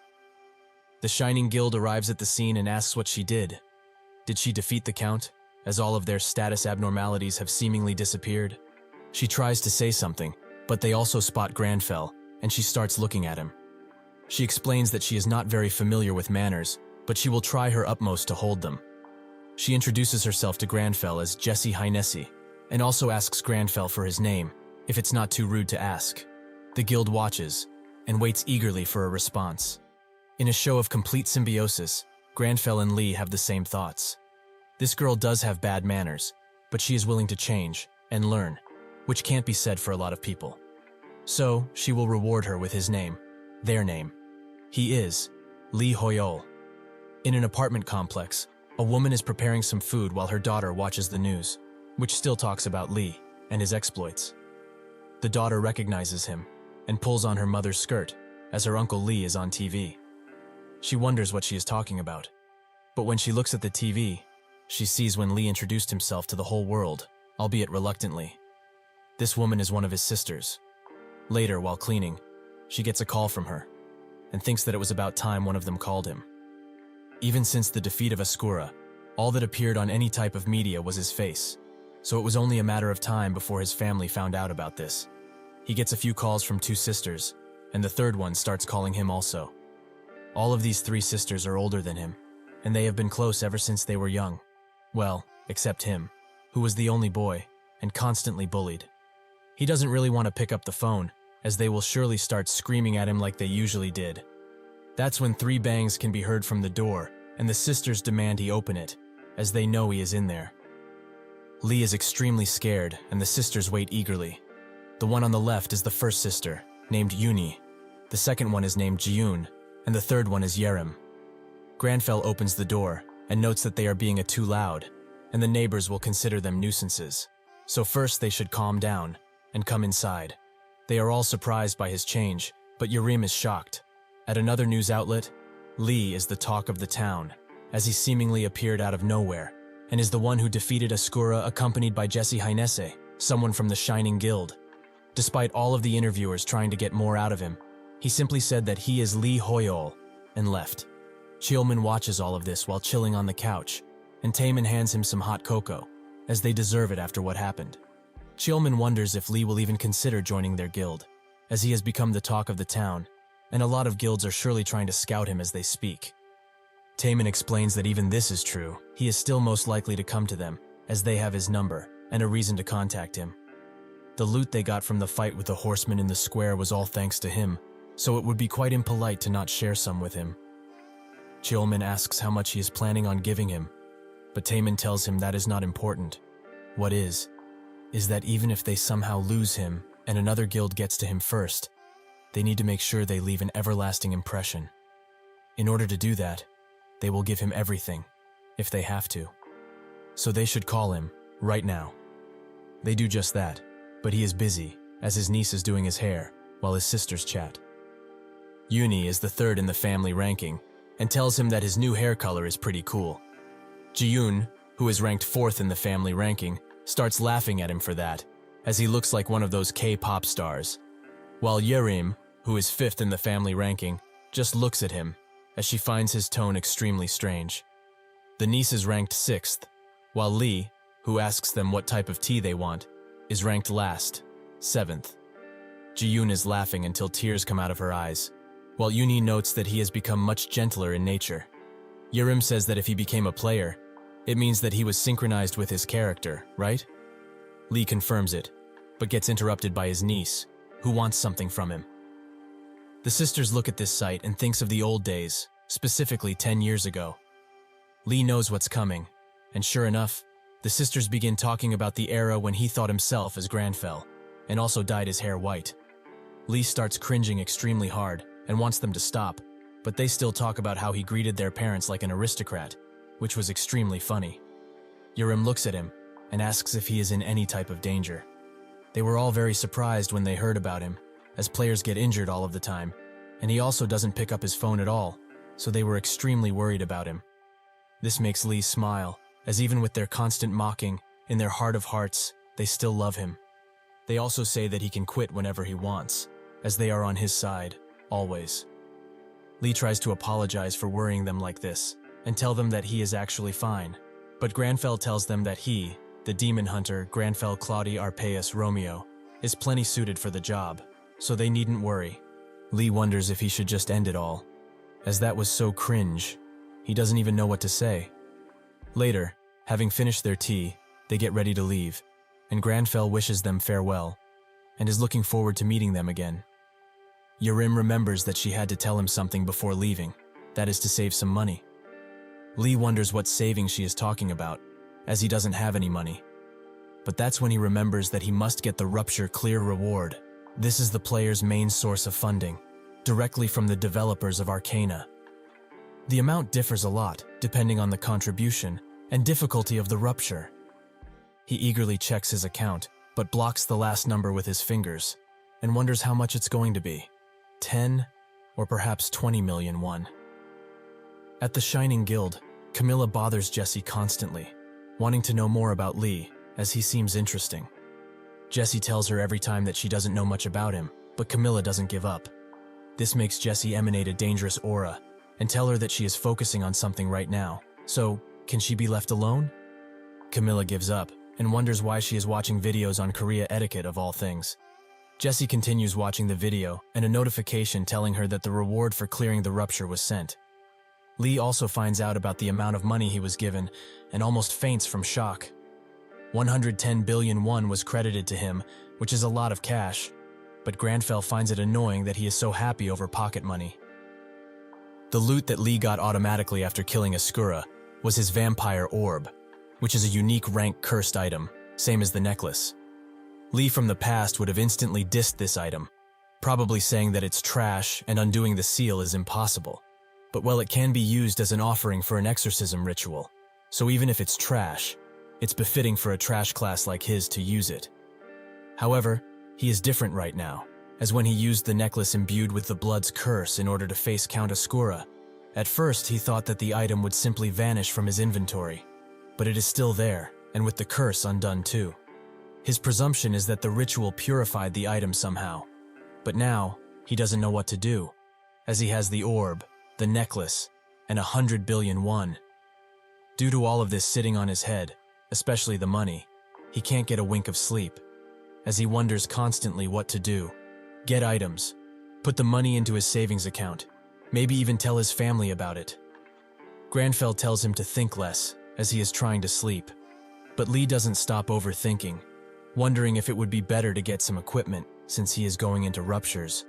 The Shining Guild arrives at the scene and asks what she did. Did she defeat the Count, as all of their status abnormalities have seemingly disappeared? She tries to say something, but they also spot Grandfell, and she starts looking at him. She explains that she is not very familiar with manners, but she will try her utmost to hold them. She introduces herself to Grandfell as Jesse Hynesi, and also asks Grandfell for his name, if it's not too rude to ask. The guild watches, and waits eagerly for a response. In a show of complete symbiosis, Grandfell and Lee have the same thoughts. This girl does have bad manners, but she is willing to change and learn, which can't be said for a lot of people. So, she will reward her with his name, their name. He is Lee Hoyeol. In an apartment complex, a woman is preparing some food while her daughter watches the news, which still talks about Lee and his exploits. The daughter recognizes him and pulls on her mother's skirt as her uncle Lee is on TV. She wonders what she is talking about, but when she looks at the TV, she sees when Lee introduced himself to the whole world, albeit reluctantly. This woman is one of his sisters. Later, while cleaning, she gets a call from her and thinks that it was about time one of them called him. Even since the defeat of Asura, all that appeared on any type of media was his face, so it was only a matter of time before his family found out about this. He gets a few calls from two sisters, and the third one starts calling him also. All of these three sisters are older than him, and they have been close ever since they were young. Well, except him, who was the only boy, and constantly bullied. He doesn't really want to pick up the phone, as they will surely start screaming at him like they usually did. That's when 3 bangs can be heard from the door, and the sisters demand he open it, as they know he is in there. Lee is extremely scared, and the sisters wait eagerly. The one on the left is the first sister, named Yuni. The second one is named Jiyoon, and the third one is Yerim. Grandfell opens the door, and notes that they are being too loud, and the neighbors will consider them nuisances. So first they should calm down, and come inside. They are all surprised by his change, but Yerim is shocked. At another news outlet, Lee is the talk of the town, as he seemingly appeared out of nowhere, and is the one who defeated Asura accompanied by Jesse Hynesi, someone from the Shining Guild. Despite all of the interviewers trying to get more out of him, he simply said that he is Lee Hoyeol, and left. Cheolman watches all of this while chilling on the couch, and Taemin hands him some hot cocoa, as they deserve it after what happened. Cheolman wonders if Lee will even consider joining their guild, as he has become the talk of the town, and a lot of guilds are surely trying to scout him as they speak. Taemin explains that even this is true, he is still most likely to come to them, as they have his number, and a reason to contact him. The loot they got from the fight with the horsemen in the square was all thanks to him, so it would be quite impolite to not share some with him. Cheolman asks how much he is planning on giving him, but Taemin tells him that is not important. What is that even if they somehow lose him and another guild gets to him first, they need to make sure they leave an everlasting impression. In order to do that, they will give him everything, if they have to. So they should call him, right now. They do just that, but but he is busy, as his niece is doing his hair, while his sisters chat. Yoonhee is the third in the family ranking, and tells him that his new hair color is pretty cool. Jiyoon, who is ranked 4th in the family ranking, starts laughing at him for that, as he looks like one of those K-pop stars, while Yerim, who is 5th in the family ranking, just looks at him, as she finds his tone extremely strange. The niece is ranked 6th, while Lee, who asks them what type of tea they want, is ranked last, 7th. Jiyoon is laughing until tears come out of her eyes, while Yoonhee notes that he has become much gentler in nature. Yerim says that if he became a player, it means that he was synchronized with his character, right? Lee confirms it, but gets interrupted by his niece, who wants something from him. The sisters look at this sight and thinks of the old days, specifically 10 years ago. Lee knows what's coming, and sure enough, the sisters begin talking about the era when he thought himself as Grandfell, and also dyed his hair white. Lee starts cringing extremely hard and wants them to stop, but they still talk about how he greeted their parents like an aristocrat, which was extremely funny. Yerim looks at him and asks if he is in any type of danger. They were all very surprised when they heard about him, as players get injured all of the time, and he also doesn't pick up his phone at all, so they were extremely worried about him. This makes Lee smile, as even with their constant mocking, in their heart of hearts, they still love him. They also say that he can quit whenever he wants, as they are on his side, always. Lee tries to apologize for worrying them like this, and tell them that he is actually fine, but Grandfell tells them that he, the demon hunter Grandfell Claudi Arpeus Romeo, is plenty suited for the job, so they needn't worry. Lee wonders if he should just end it all, as that was so cringe, he doesn't even know what to say. Later, having finished their tea, they get ready to leave, and Grandfell wishes them farewell, and is looking forward to meeting them again. Yerim remembers that she had to tell him something before leaving, that is to save some money. Lee wonders what saving she is talking about, as he doesn't have any money. But that's when he remembers that he must get the Rupture Clear reward. This is the player's main source of funding, directly from the developers of Arcana. The amount differs a lot, depending on the contribution and difficulty of the Rupture. He eagerly checks his account, but blocks the last number with his fingers, and wonders how much it's going to be. 10 or perhaps 20 million won. At the Shining Guild, Camilla bothers Jessie constantly, wanting to know more about Lee, as he seems interesting. Jessie tells her every time that she doesn't know much about him, but Camilla doesn't give up. This makes Jessie emanate a dangerous aura, and tell her that she is focusing on something right now, so can she be left alone? Camilla gives up, and wonders why she is watching videos on Korea etiquette of all things. Jessie continues watching the video, and a notification telling her that the reward for clearing the Rupture was sent. Lee also finds out about the amount of money he was given, and almost faints from shock. 110 billion won was credited to him, which is a lot of cash, but Grandfell finds it annoying that he is so happy over pocket money. The loot that Lee got automatically after killing Asura was his Vampire Orb, which is a unique rank cursed item, same as the necklace. Lee from the past would have instantly dissed this item, probably saying that it's trash and undoing the seal is impossible. But well, it can be used as an offering for an exorcism ritual, so even if it's trash, it's befitting for a trash class like his to use it. However, he is different right now, as when he used the necklace imbued with the blood's curse in order to face Count Ascura, at first he thought that the item would simply vanish from his inventory, but it is still there, and with the curse undone too. His presumption is that the ritual purified the item somehow, but now he doesn't know what to do, as he has the orb, the necklace, and 100 billion won. Due to all of this sitting on his head, especially the money, he can't get a wink of sleep, as he wonders constantly what to do. Get items, put the money into his savings account, maybe even tell his family about it. Grandfell tells him to think less, as he is trying to sleep, but Lee doesn't stop overthinking, wondering if it would be better to get some equipment since he is going into Ruptures,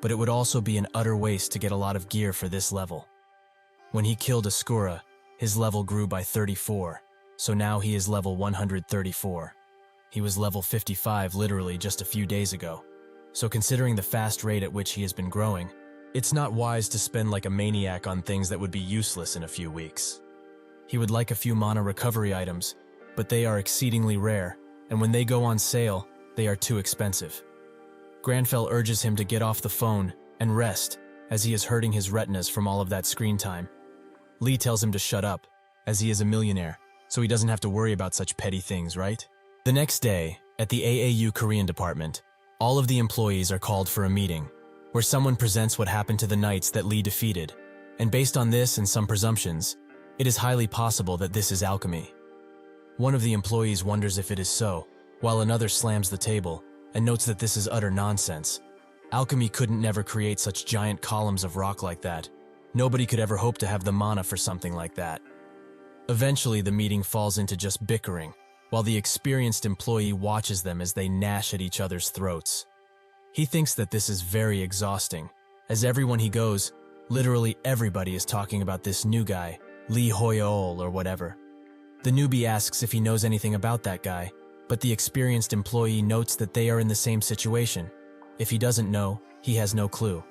but it would also be an utter waste to get a lot of gear for this level. When he killed Ascura, his level grew by 34, so now he is level 134. He was level 55 literally just a few days ago, so considering the fast rate at which he has been growing, it's not wise to spend like a maniac on things that would be useless in a few weeks. He would like a few mana recovery items, but they are exceedingly rare, and when they go on sale, They are too expensive. Grandfell urges him to get off the phone and rest, as he is hurting his retinas from all of that screen time. Lee tells him to shut up, as he is a millionaire, so he doesn't have to worry about such petty things, right? The next day, at the AAU Korean department, all of the employees are called for a meeting, where someone presents what happened to the knights that Lee defeated, and based on this and some presumptions, it is highly possible that this is alchemy. One of the employees wonders if it is so, while another slams the table and notes that this is utter nonsense. Alchemy couldn't never create such giant columns of rock like that. Nobody could ever hope to have the mana for something like that. Eventually, the meeting falls into just bickering, while the experienced employee watches them as they gnash at each other's throats. He thinks that this is very exhausting, as everyone he goes, literally everybody is talking about this new guy, Lee Hoyeol or whatever. The newbie asks if he knows anything about that guy, but the experienced employee notes that they are in the same situation. If he doesn't know, he has no clue.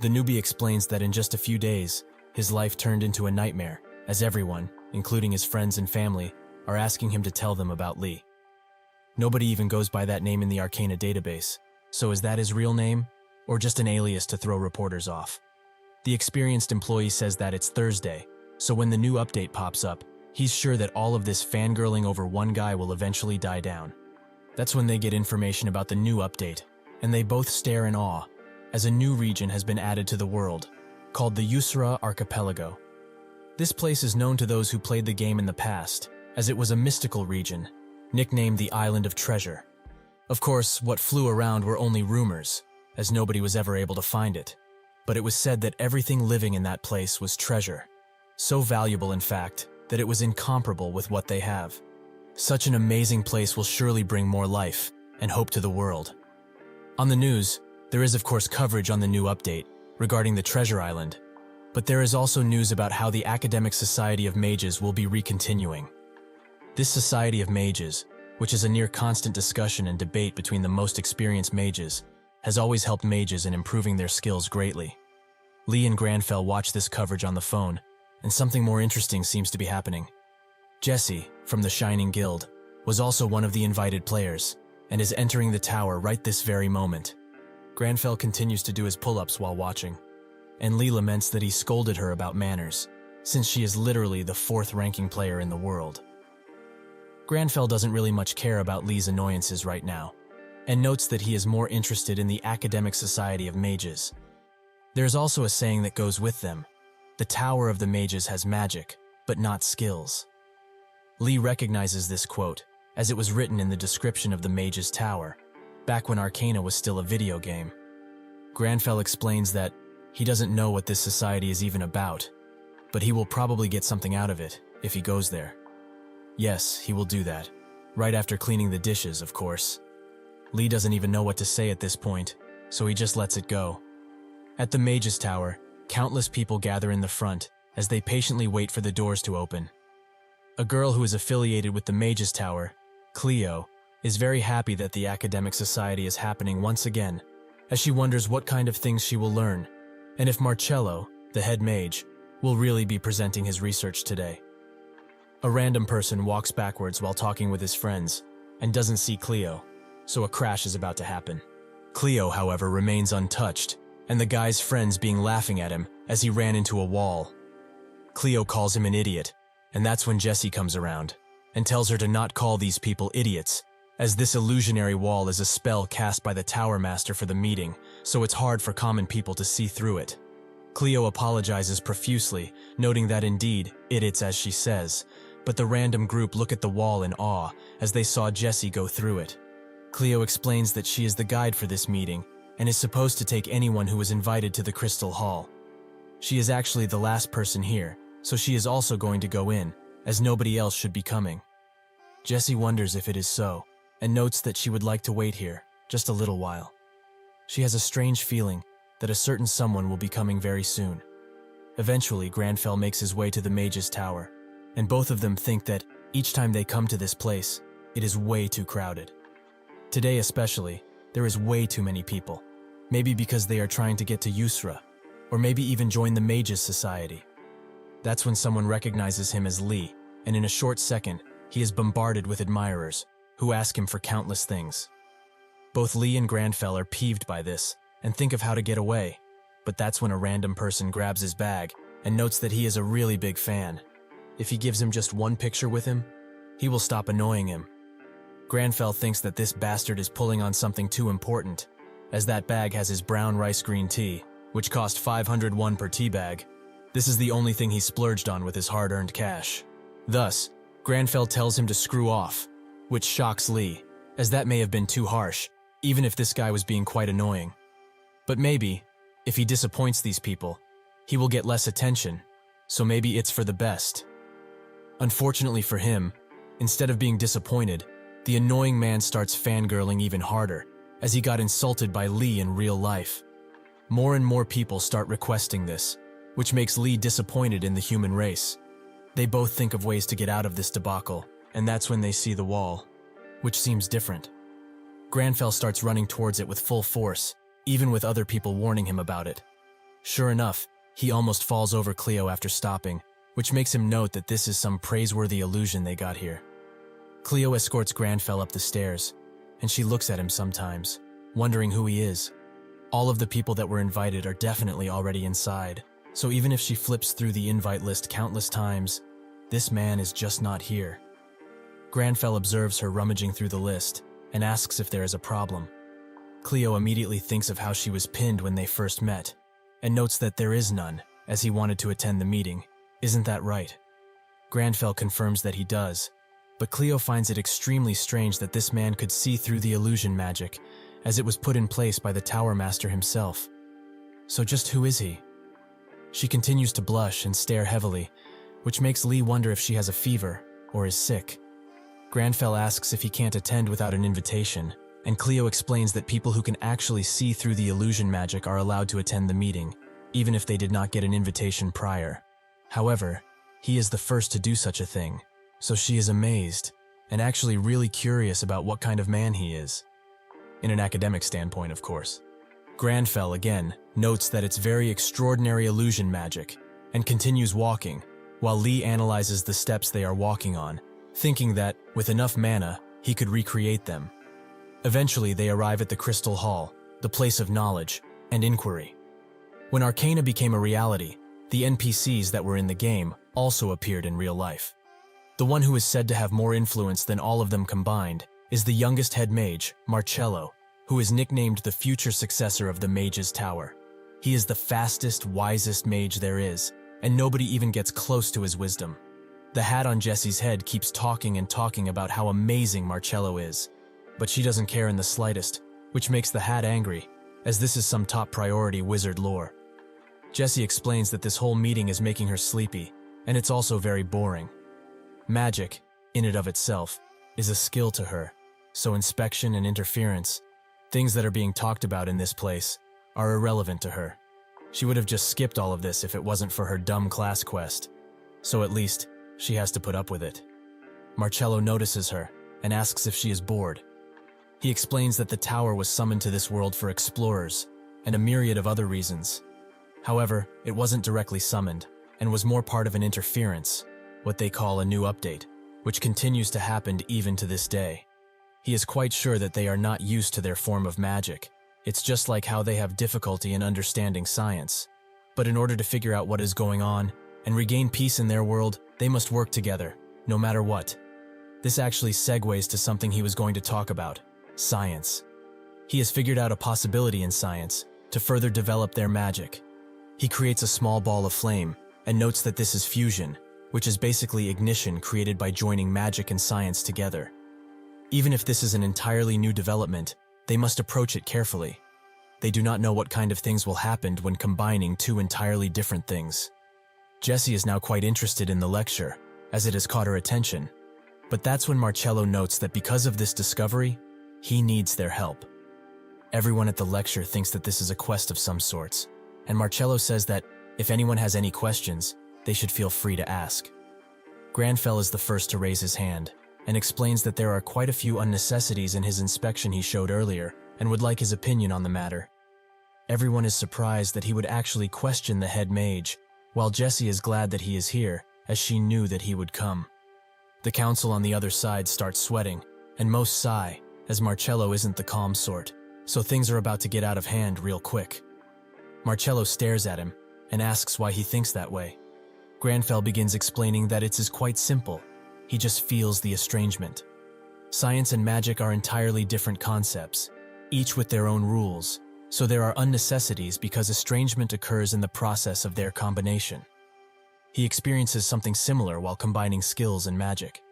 The newbie explains that in just a few days, his life turned into a nightmare, as everyone, including his friends and family, are asking him to tell them about Lee. Nobody even goes by that name in the Arcana database, so is that his real name, or just an alias to throw reporters off? The experienced employee says that it's Thursday, so when the new update pops up, he's sure that all of this fangirling over one guy will eventually die down. That's when they get information about the new update, and they both stare in awe, as a new region has been added to the world, called the Asura Archipelago. This place is known to those who played the game in the past, as it was a mystical region, nicknamed the Island of Treasure. Of course, what flew around were only rumors, as nobody was ever able to find it, but it was said that everything living in that place was treasure, so valuable in fact, that it was incomparable with what they have. Such an amazing place will surely bring more life and hope to the world. On the news, there is of course coverage on the new update regarding the Treasure Island, but there is also news about how the Academic Society of Mages will be recontinuing. This Society of Mages, which is a near constant discussion and debate between the most experienced mages, has always helped mages in improving their skills greatly. Lee and Grandfell watch this coverage on the phone, and something more interesting seems to be happening. Jesse, from the Shining Guild, was also one of the invited players, and is entering the tower right this very moment. Grandfell continues to do his pull-ups while watching, and Lee laments that he scolded her about manners, since she is literally the 4th-ranking player in the world. Grandfell doesn't really much care about Lee's annoyances right now, and notes that he is more interested in the Academic Society of Mages. There's also a saying that goes with them: the Tower of the Mages has magic, but not skills. Lee recognizes this quote, as it was written in the description of the Mages Tower, back when Arcana was still a video game. Grandfell explains that he doesn't know what this society is even about, but he will probably get something out of it if he goes there. Yes, he will do that, right after cleaning the dishes, of course. Lee doesn't even know what to say at this point, so he just lets it go. At the Mages Tower, countless people gather in the front as they patiently wait for the doors to open. A girl who is affiliated with the Mages Tower, Cleo, is very happy that the Academic Society is happening once again, as she wonders what kind of things she will learn, and if Marcello, the head mage, will really be presenting his research today. A random person walks backwards while talking with his friends and doesn't see Cleo, so a crash is about to happen. Cleo, however, remains untouched, and the guy's friends being laughing at him as he ran into a wall. Cleo calls him an idiot, and that's when Jessie comes around and tells her to not call these people idiots, as this illusionary wall is a spell cast by the Tower Master for the meeting, so it's hard for common people to see through it. Cleo apologizes profusely, noting that indeed, idiots as she says, but the random group look at the wall in awe as they saw Jessie go through it. Cleo explains that she is the guide for this meeting and is supposed to take anyone who is invited to the Crystal Hall. She is actually the last person here, so she is also going to go in, as nobody else should be coming. Jessie wonders if it is so, and notes that she would like to wait here, just a little while. She has a strange feeling that a certain someone will be coming very soon. Eventually, Grandfell makes his way to the Mages Tower, and both of them think that each time they come to this place, it is way too crowded. Today especially, there is way too many people, maybe because they are trying to get to Yusra, or maybe even join the Mages Society. That's when someone recognizes him as Lee, and in a short second, he is bombarded with admirers, who ask him for countless things. Both Lee and Grandfell are peeved by this and think of how to get away, but that's when a random person grabs his bag and notes that he is a really big fan. If he gives him just one picture with him, he will stop annoying him. Grandfell thinks that this bastard is pulling on something too important, as that bag has his brown rice green tea, which cost 501 per tea bag. This is the only thing he splurged on with his hard-earned cash. Thus, Grandfell tells him to screw off, which shocks Lee, as that may have been too harsh, even if this guy was being quite annoying. But maybe, if he disappoints these people, he will get less attention, so maybe it's for the best. Unfortunately for him, instead of being disappointed, the annoying man starts fangirling even harder, as he got insulted by Lee in real life. More and more people start requesting this, which makes Lee disappointed in the human race. They both think of ways to get out of this debacle, and that's when they see the wall, which seems different. Grandfell starts running towards it with full force, even with other people warning him about it. Sure enough, he almost falls over Cleo after stopping, which makes him note that this is some praiseworthy illusion they got here. Cleo escorts Grandfell up the stairs, and she looks at him sometimes, wondering who he is. All of the people that were invited are definitely already inside, so even if she flips through the invite list countless times, this man is just not here. Grandfell observes her rummaging through the list and asks if there is a problem. Cleo immediately thinks of how she was pinned when they first met, and notes that there is none, as he wanted to attend the meeting. Isn't that right? Grandfell confirms that he does, but Cleo finds it extremely strange that this man could see through the illusion magic, as it was put in place by the Tower Master himself. So just who is he? She continues to blush and stare heavily, which makes Lee wonder if she has a fever or is sick. Grandfell asks if he can't attend without an invitation, and Cleo explains that people who can actually see through the illusion magic are allowed to attend the meeting, even if they did not get an invitation prior. However, he is the first to do such a thing, so she is amazed, and actually really curious about what kind of man he is. In an academic standpoint, of course. Grandfell, again, notes that it's very extraordinary illusion magic, and continues walking, while Lee analyzes the steps they are walking on, thinking that, with enough mana, he could recreate them. Eventually, they arrive at the Crystal Hall, the place of knowledge and inquiry. When Arcana became a reality, the NPCs that were in the game also appeared in real life. The one who is said to have more influence than all of them combined is the youngest head mage, Marcello, who is nicknamed the future successor of the Mage's Tower. He is the fastest, wisest mage there is, and nobody even gets close to his wisdom. The hat on Jessie's head keeps talking and talking about how amazing Marcello is, but she doesn't care in the slightest, which makes the hat angry, as this is some top priority wizard lore. Jessie explains that this whole meeting is making her sleepy, and it's also very boring. Magic, in and of itself, is a skill to her, so inspection and interference, things that are being talked about in this place, are irrelevant to her. She would have just skipped all of this if it wasn't for her dumb class quest, so at least she has to put up with it. Marcello notices her and asks if she is bored. He explains that the tower was summoned to this world for explorers and a myriad of other reasons. However, it wasn't directly summoned and was more part of an interference, what they call a new update, which continues to happen even to this day. He is quite sure that they are not used to their form of magic. It's just like how they have difficulty in understanding science. But in order to figure out what is going on and regain peace in their world, they must work together, no matter what. This actually segues to something he was going to talk about: science. He has figured out a possibility in science to further develop their magic. He creates a small ball of flame and notes that this is fusion, which is basically ignition created by joining magic and science together. Even if this is an entirely new development, they must approach it carefully. They do not know what kind of things will happen when combining two entirely different things. Jessie is now quite interested in the lecture, as it has caught her attention. But that's when Marcello notes that because of this discovery, he needs their help. Everyone at the lecture thinks that this is a quest of some sorts, and Marcello says that if anyone has any questions, they should feel free to ask. Grandfell is the first to raise his hand, and explains that there are quite a few unnecessities in his inspection he showed earlier, and would like his opinion on the matter. Everyone is surprised that he would actually question the head mage, while Jessie is glad that he is here, as she knew that he would come. The council on the other side starts sweating, and most sigh, as Marcello isn't the calm sort, so things are about to get out of hand real quick. Marcello stares at him and asks why he thinks that way. Grandfell begins explaining that it's quite simple. He just feels the estrangement. Science and magic are entirely different concepts, each with their own rules, so there are unnecessities because estrangement occurs in the process of their combination. He experiences something similar while combining skills and magic.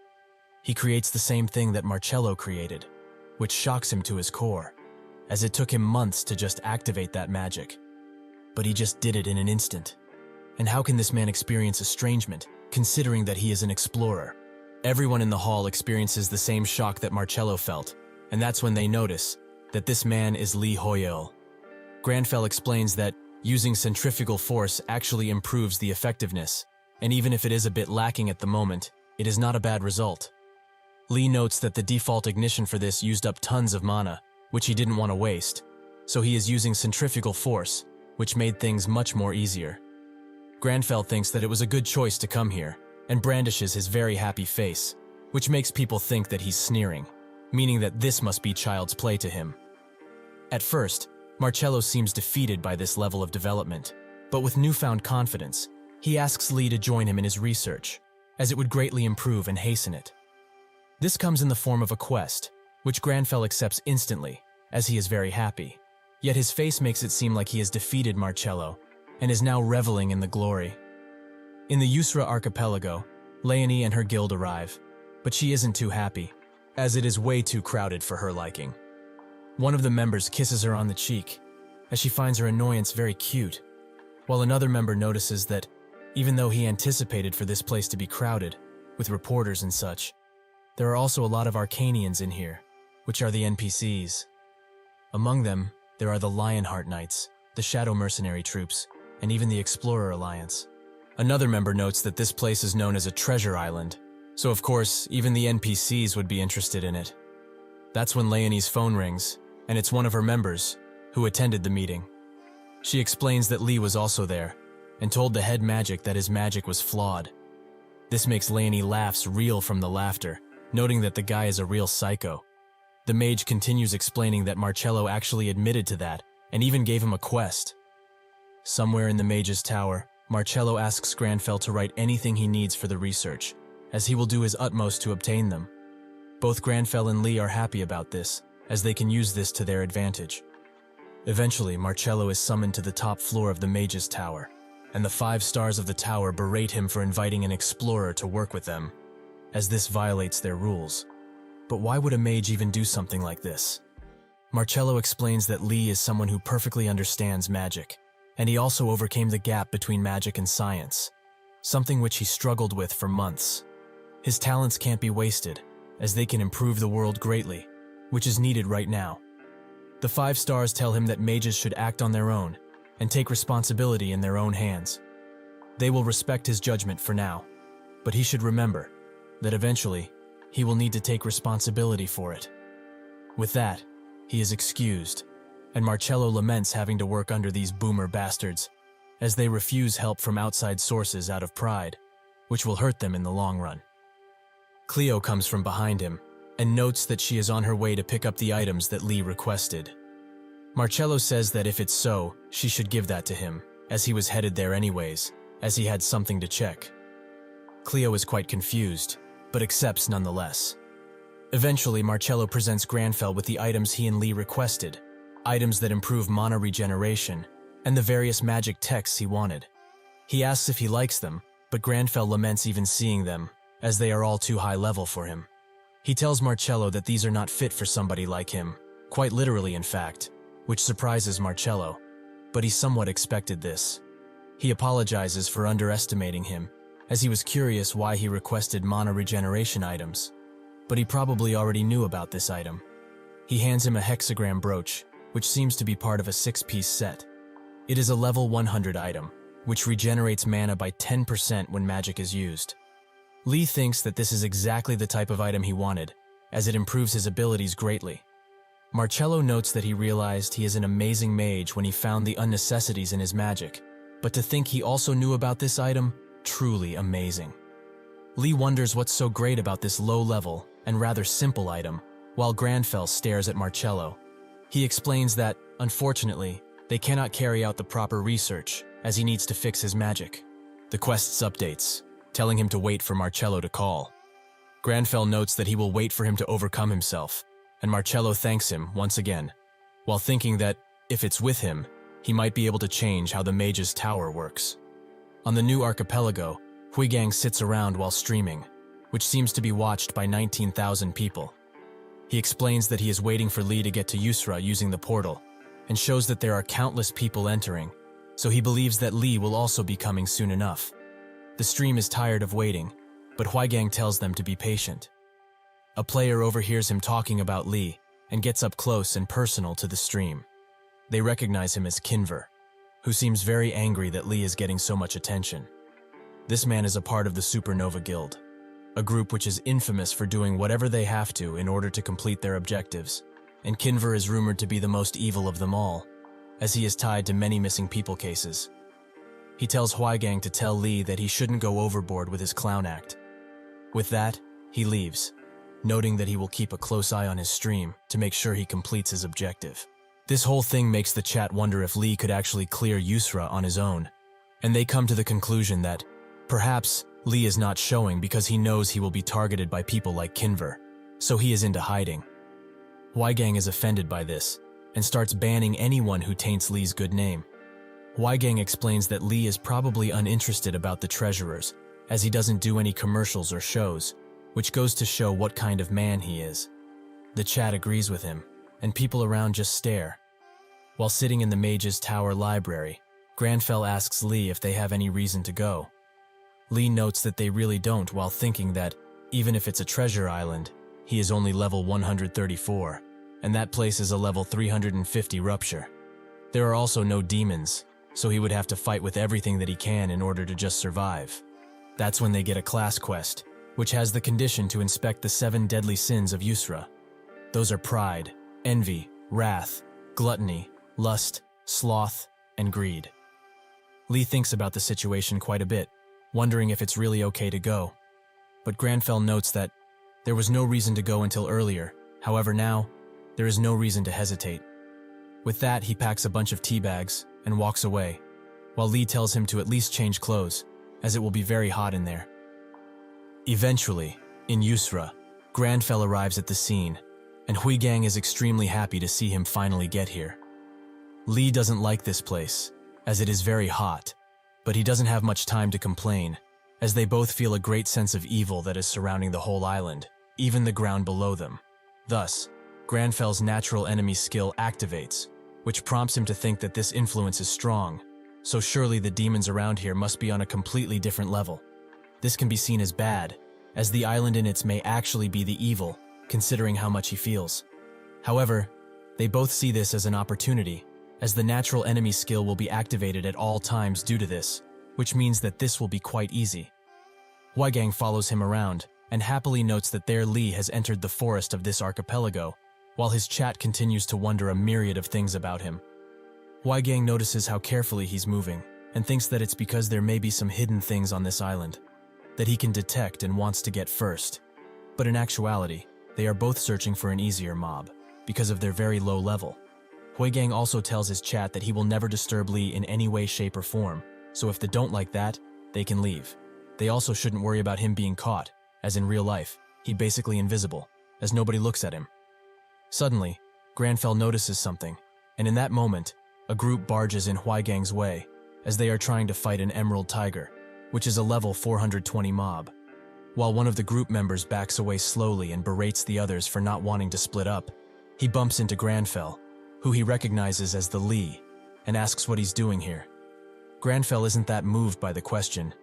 He creates the same thing that Marcello created, which shocks him to his core, as it took him months to just activate that magic. But he just did it in an instant. And how can this man experience estrangement, considering that he is an explorer? Everyone in the hall experiences the same shock that Marcello felt, and that's when they notice that this man is Lee Hoyeol. Grandfell explains that using centrifugal force actually improves the effectiveness, and even if it is a bit lacking at the moment, it is not a bad result. Lee notes that the default ignition for this used up tons of mana, which he didn't want to waste, so he is using centrifugal force, which made things much more easier. Grandfell thinks that it was a good choice to come here, and brandishes his very happy face, which makes people think that he's sneering, meaning that this must be child's play to him. At first, Marcello seems defeated by this level of development, but with newfound confidence, he asks Lee to join him in his research, as it would greatly improve and hasten it. This comes in the form of a quest, which Grandfell accepts instantly, as he is very happy. Yet his face makes it seem like he has defeated Marcello, and is now reveling in the glory. In the Usura archipelago, Leonie and her guild arrive, but she isn't too happy, as it is way too crowded for her liking. One of the members kisses her on the cheek, as she finds her annoyance very cute, while another member notices that, even though he anticipated for this place to be crowded, with reporters and such, there are also a lot of Arcanians in here, which are the NPCs. Among them, there are the Lionheart Knights, the Shadow Mercenary troops, and even the Explorer Alliance. Another member notes that this place is known as a treasure island, so of course, even the NPCs would be interested in it. That's when Leonie's phone rings, and it's one of her members, who attended the meeting. She explains that Lee was also there, and told the head magic that his magic was flawed. This makes Leonie laughs reel from the laughter, noting that the guy is a real psycho. The mage continues explaining that Marcello actually admitted to that, and even gave him a quest. Somewhere in the mage's tower, Marcello asks Grandfell to write anything he needs for the research, as he will do his utmost to obtain them. Both Grandfell and Lee are happy about this, as they can use this to their advantage. Eventually, Marcello is summoned to the top floor of the mage's tower, and the 5 stars of the tower berate him for inviting an explorer to work with them, as this violates their rules. But why would a mage even do something like this? Marcello explains that Lee is someone who perfectly understands magic, and he also overcame the gap between magic and science, something which he struggled with for months. His talents can't be wasted, as they can improve the world greatly, which is needed right now. The 5 stars tell him that mages should act on their own, and take responsibility in their own hands. They will respect his judgment for now, but he should remember that eventually, he will need to take responsibility for it. With that, he is excused, and Marcello laments having to work under these boomer bastards, as they refuse help from outside sources out of pride, which will hurt them in the long run. Cleo comes from behind him, and notes that she is on her way to pick up the items that Lee requested. Marcello says that if it's so, she should give that to him, as he was headed there anyways, as he had something to check. Cleo is quite confused, but accepts nonetheless. Eventually, Marcello presents Grandfell with the items he and Lee requested, items that improve mana regeneration, and the various magic texts he wanted. He asks if he likes them, but Grandfell laments even seeing them, as they are all too high level for him. He tells Marcello that these are not fit for somebody like him, quite literally in fact, which surprises Marcello, but he somewhat expected this. He apologizes for underestimating him, as he was curious why he requested mana regeneration items, but he probably already knew about this item. He hands him a hexagram brooch, which seems to be part of a 6-piece set. It is a level 100 item, which regenerates mana by 10% when magic is used. Lee thinks that this is exactly the type of item he wanted, as it improves his abilities greatly. Marcello notes that he realized he is an amazing mage when he found the unnecessities in his magic, but to think he also knew about this item, truly amazing. Lee wonders what's so great about this low-level and rather simple item, while Grandfell stares at Marcello. He explains that, unfortunately, they cannot carry out the proper research, as he needs to fix his magic. The quest's updates, telling him to wait for Marcello to call. Grandfell notes that he will wait for him to overcome himself, and Marcello thanks him once again, while thinking that, if it's with him, he might be able to change how the Mage's Tower works. On the new archipelago, Huigang sits around while streaming, which seems to be watched by 19,000 people. He explains that he is waiting for Lee to get to Yusra using the portal, and shows that there are countless people entering, so he believes that Lee will also be coming soon enough. The stream is tired of waiting, but Huigang tells them to be patient. A player overhears him talking about Lee and gets up close and personal to the stream. They recognize him as Kinver, who seems very angry that Lee is getting so much attention. This man is a part of the Supernova Guild, a group which is infamous for doing whatever they have to in order to complete their objectives, and Kinver is rumored to be the most evil of them all, as he is tied to many missing people cases. He tells Huigang to tell Lee that he shouldn't go overboard with his clown act. With that, he leaves, noting that he will keep a close eye on his stream to make sure he completes his objective. This whole thing makes the chat wonder if Lee could actually clear Yusra on his own, and they come to the conclusion that, perhaps, Lee is not showing because he knows he will be targeted by people like Kinver, so he is into hiding. Huigang is offended by this, and starts banning anyone who taints Lee's good name. Huigang explains that Lee is probably uninterested about the treasurers, as he doesn't do any commercials or shows, which goes to show what kind of man he is. The chat agrees with him, and people around just stare. While sitting in the Mage's Tower library, Grandfell asks Lee if they have any reason to go. Lee notes that they really don't, while thinking that, even if it's a treasure island, he is only level 134, and that place is a level 350 rupture. There are also no demons, so he would have to fight with everything that he can in order to just survive. That's when they get a class quest, which has the condition to inspect the 7 deadly sins of Yusra. Those are pride, envy, wrath, gluttony, lust, sloth, and greed. Lee thinks about the situation quite a bit, wondering if it's really okay to go. But Grandfell notes that there was no reason to go until earlier, however now, there is no reason to hesitate. With that, he packs a bunch of tea bags and walks away, while Lee tells him to at least change clothes, as it will be very hot in there. Eventually, in Yusra, Grandfell arrives at the scene, and Huigang is extremely happy to see him finally get here. Lee doesn't like this place, as it is very hot, but he doesn't have much time to complain, as they both feel a great sense of evil that is surrounding the whole island, even the ground below them. Thus, Grandfell's natural enemy skill activates, which prompts him to think that this influence is strong, so surely the demons around here must be on a completely different level. This can be seen as bad, as the island in its may actually be the evil, considering how much he feels. However, they both see this as an opportunity, as the natural enemy skill will be activated at all times due to this, which means that this will be quite easy. Huigang follows him around, and happily notes that there Lee has entered the forest of this archipelago, while his chat continues to wonder a myriad of things about him. Huigang notices how carefully he's moving, and thinks that it's because there may be some hidden things on this island that he can detect and wants to get first. But in actuality, they are both searching for an easier mob, because of their very low level. Huigang also tells his chat that he will never disturb Lee in any way, shape, or form, so if they don't like that, they can leave. They also shouldn't worry about him being caught, as in real life, he's basically invisible, as nobody looks at him. Suddenly, Grandfell notices something, and in that moment, a group barges in Huigang's way, as they are trying to fight an Emerald Tiger, which is a level 420 mob. While one of the group members backs away slowly and berates the others for not wanting to split up, he bumps into Grandfell, who he recognizes as the Lee, and asks what he's doing here. Grandfell isn't that moved by the question,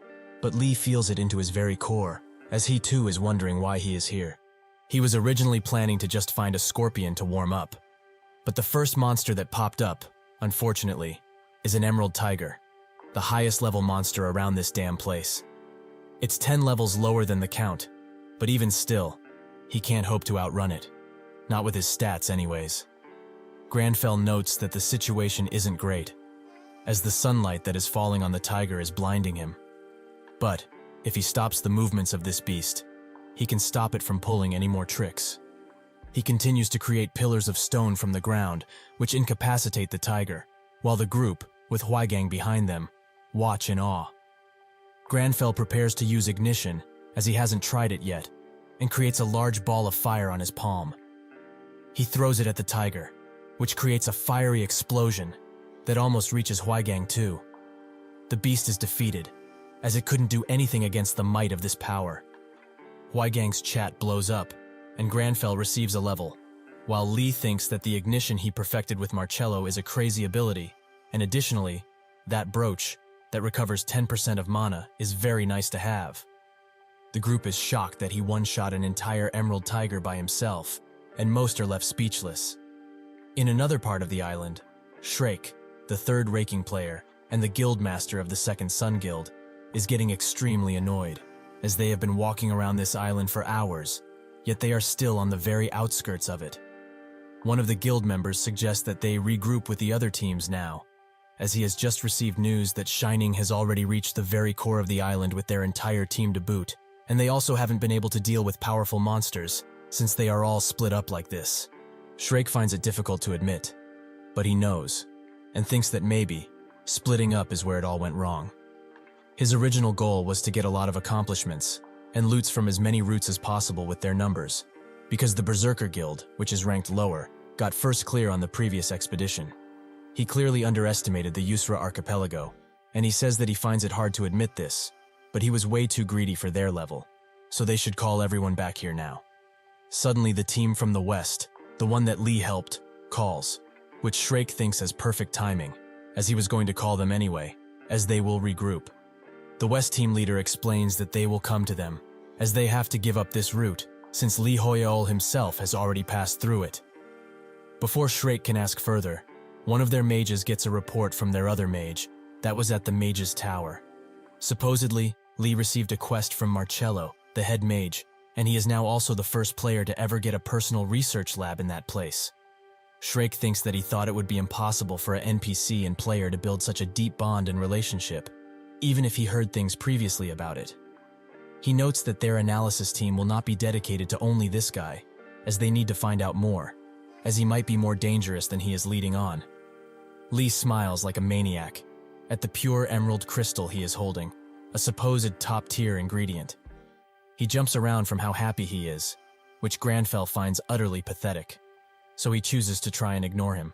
but Lee feels it into his very core, as he too is wondering why he is here. He was originally planning to just find a scorpion to warm up, but the first monster that popped up, unfortunately, is an Emerald Tiger, the highest level monster around this damn place. It's 10 levels lower than the count, but even still, he can't hope to outrun it. Not with his stats anyways. Grandfell notes that the situation isn't great, as the sunlight that is falling on the tiger is blinding him. But, if he stops the movements of this beast, he can stop it from pulling any more tricks. He continues to create pillars of stone from the ground, which incapacitate the tiger, while the group, with Huaigang behind them, watch in awe. Grandfell prepares to use ignition, as he hasn't tried it yet, and creates a large ball of fire on his palm. He throws it at the tiger, which creates a fiery explosion that almost reaches Huaigang too. The beast is defeated, as it couldn't do anything against the might of this power. Huaigang's chat blows up, and Grandfell receives a level, while Li thinks that the ignition he perfected with Marcello is a crazy ability, and additionally, that brooch that recovers 10% of mana is very nice to have. The group is shocked that he one-shot an entire Emerald Tiger by himself, and most are left speechless. In another part of the island, Shrek, the third raking player and the guild master of the Second Sun Guild, is getting extremely annoyed, as they have been walking around this island for hours, yet they are still on the very outskirts of it. One of the guild members suggests that they regroup with the other teams now, as he has just received news that Shining has already reached the very core of the island with their entire team to boot, and they also haven't been able to deal with powerful monsters, since they are all split up like this. Shrek finds it difficult to admit, but he knows, and thinks that maybe, splitting up is where it all went wrong. His original goal was to get a lot of accomplishments, and loots from as many routes as possible with their numbers, because the Berserker Guild, which is ranked lower, got first clear on the previous expedition. He clearly underestimated the Yusra Archipelago, and he says that he finds it hard to admit this, but he was way too greedy for their level, so they should call everyone back here now. Suddenly the team from the west, the one that Li helped, calls, which Shrek thinks as perfect timing, as he was going to call them anyway, as they will regroup. The west team leader explains that they will come to them, as they have to give up this route, since Li Hoyeol himself has already passed through it. Before Shrek can ask further, one of their mages gets a report from their other mage that was at the mage's tower. Supposedly, Li received a quest from Marcello, the head mage, and he is now also the first player to ever get a personal research lab in that place. Shrek thinks that he thought it would be impossible for an NPC and player to build such a deep bond and relationship, even if he heard things previously about it. He notes that their analysis team will not be dedicated to only this guy, as they need to find out more, as he might be more dangerous than he is leading on. Li smiles like a maniac at the pure emerald crystal he is holding, a supposed top-tier ingredient. He jumps around from how happy he is, which Grandfell finds utterly pathetic, so he chooses to try and ignore him.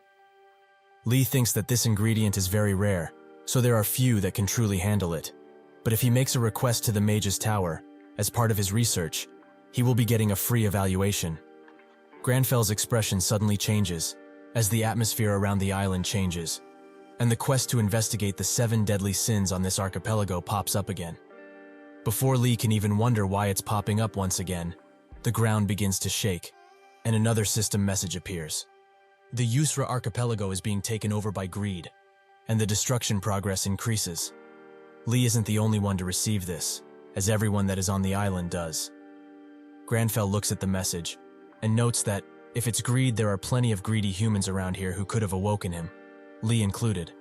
Li thinks that this ingredient is very rare, so there are few that can truly handle it, but if he makes a request to the mage's tower, as part of his research, he will be getting a free evaluation. Grandfell's expression suddenly changes, as the atmosphere around the island changes, and the quest to investigate the 7 deadly sins on this archipelago pops up again. Before Li can even wonder why it's popping up once again, the ground begins to shake, and another system message appears. The Yusra archipelago is being taken over by greed, and the destruction progress increases. Li isn't the only one to receive this, as everyone that is on the island does. Grandfell looks at the message, and notes that, if it's greed, there are plenty of greedy humans around here who could have awoken him, Li included.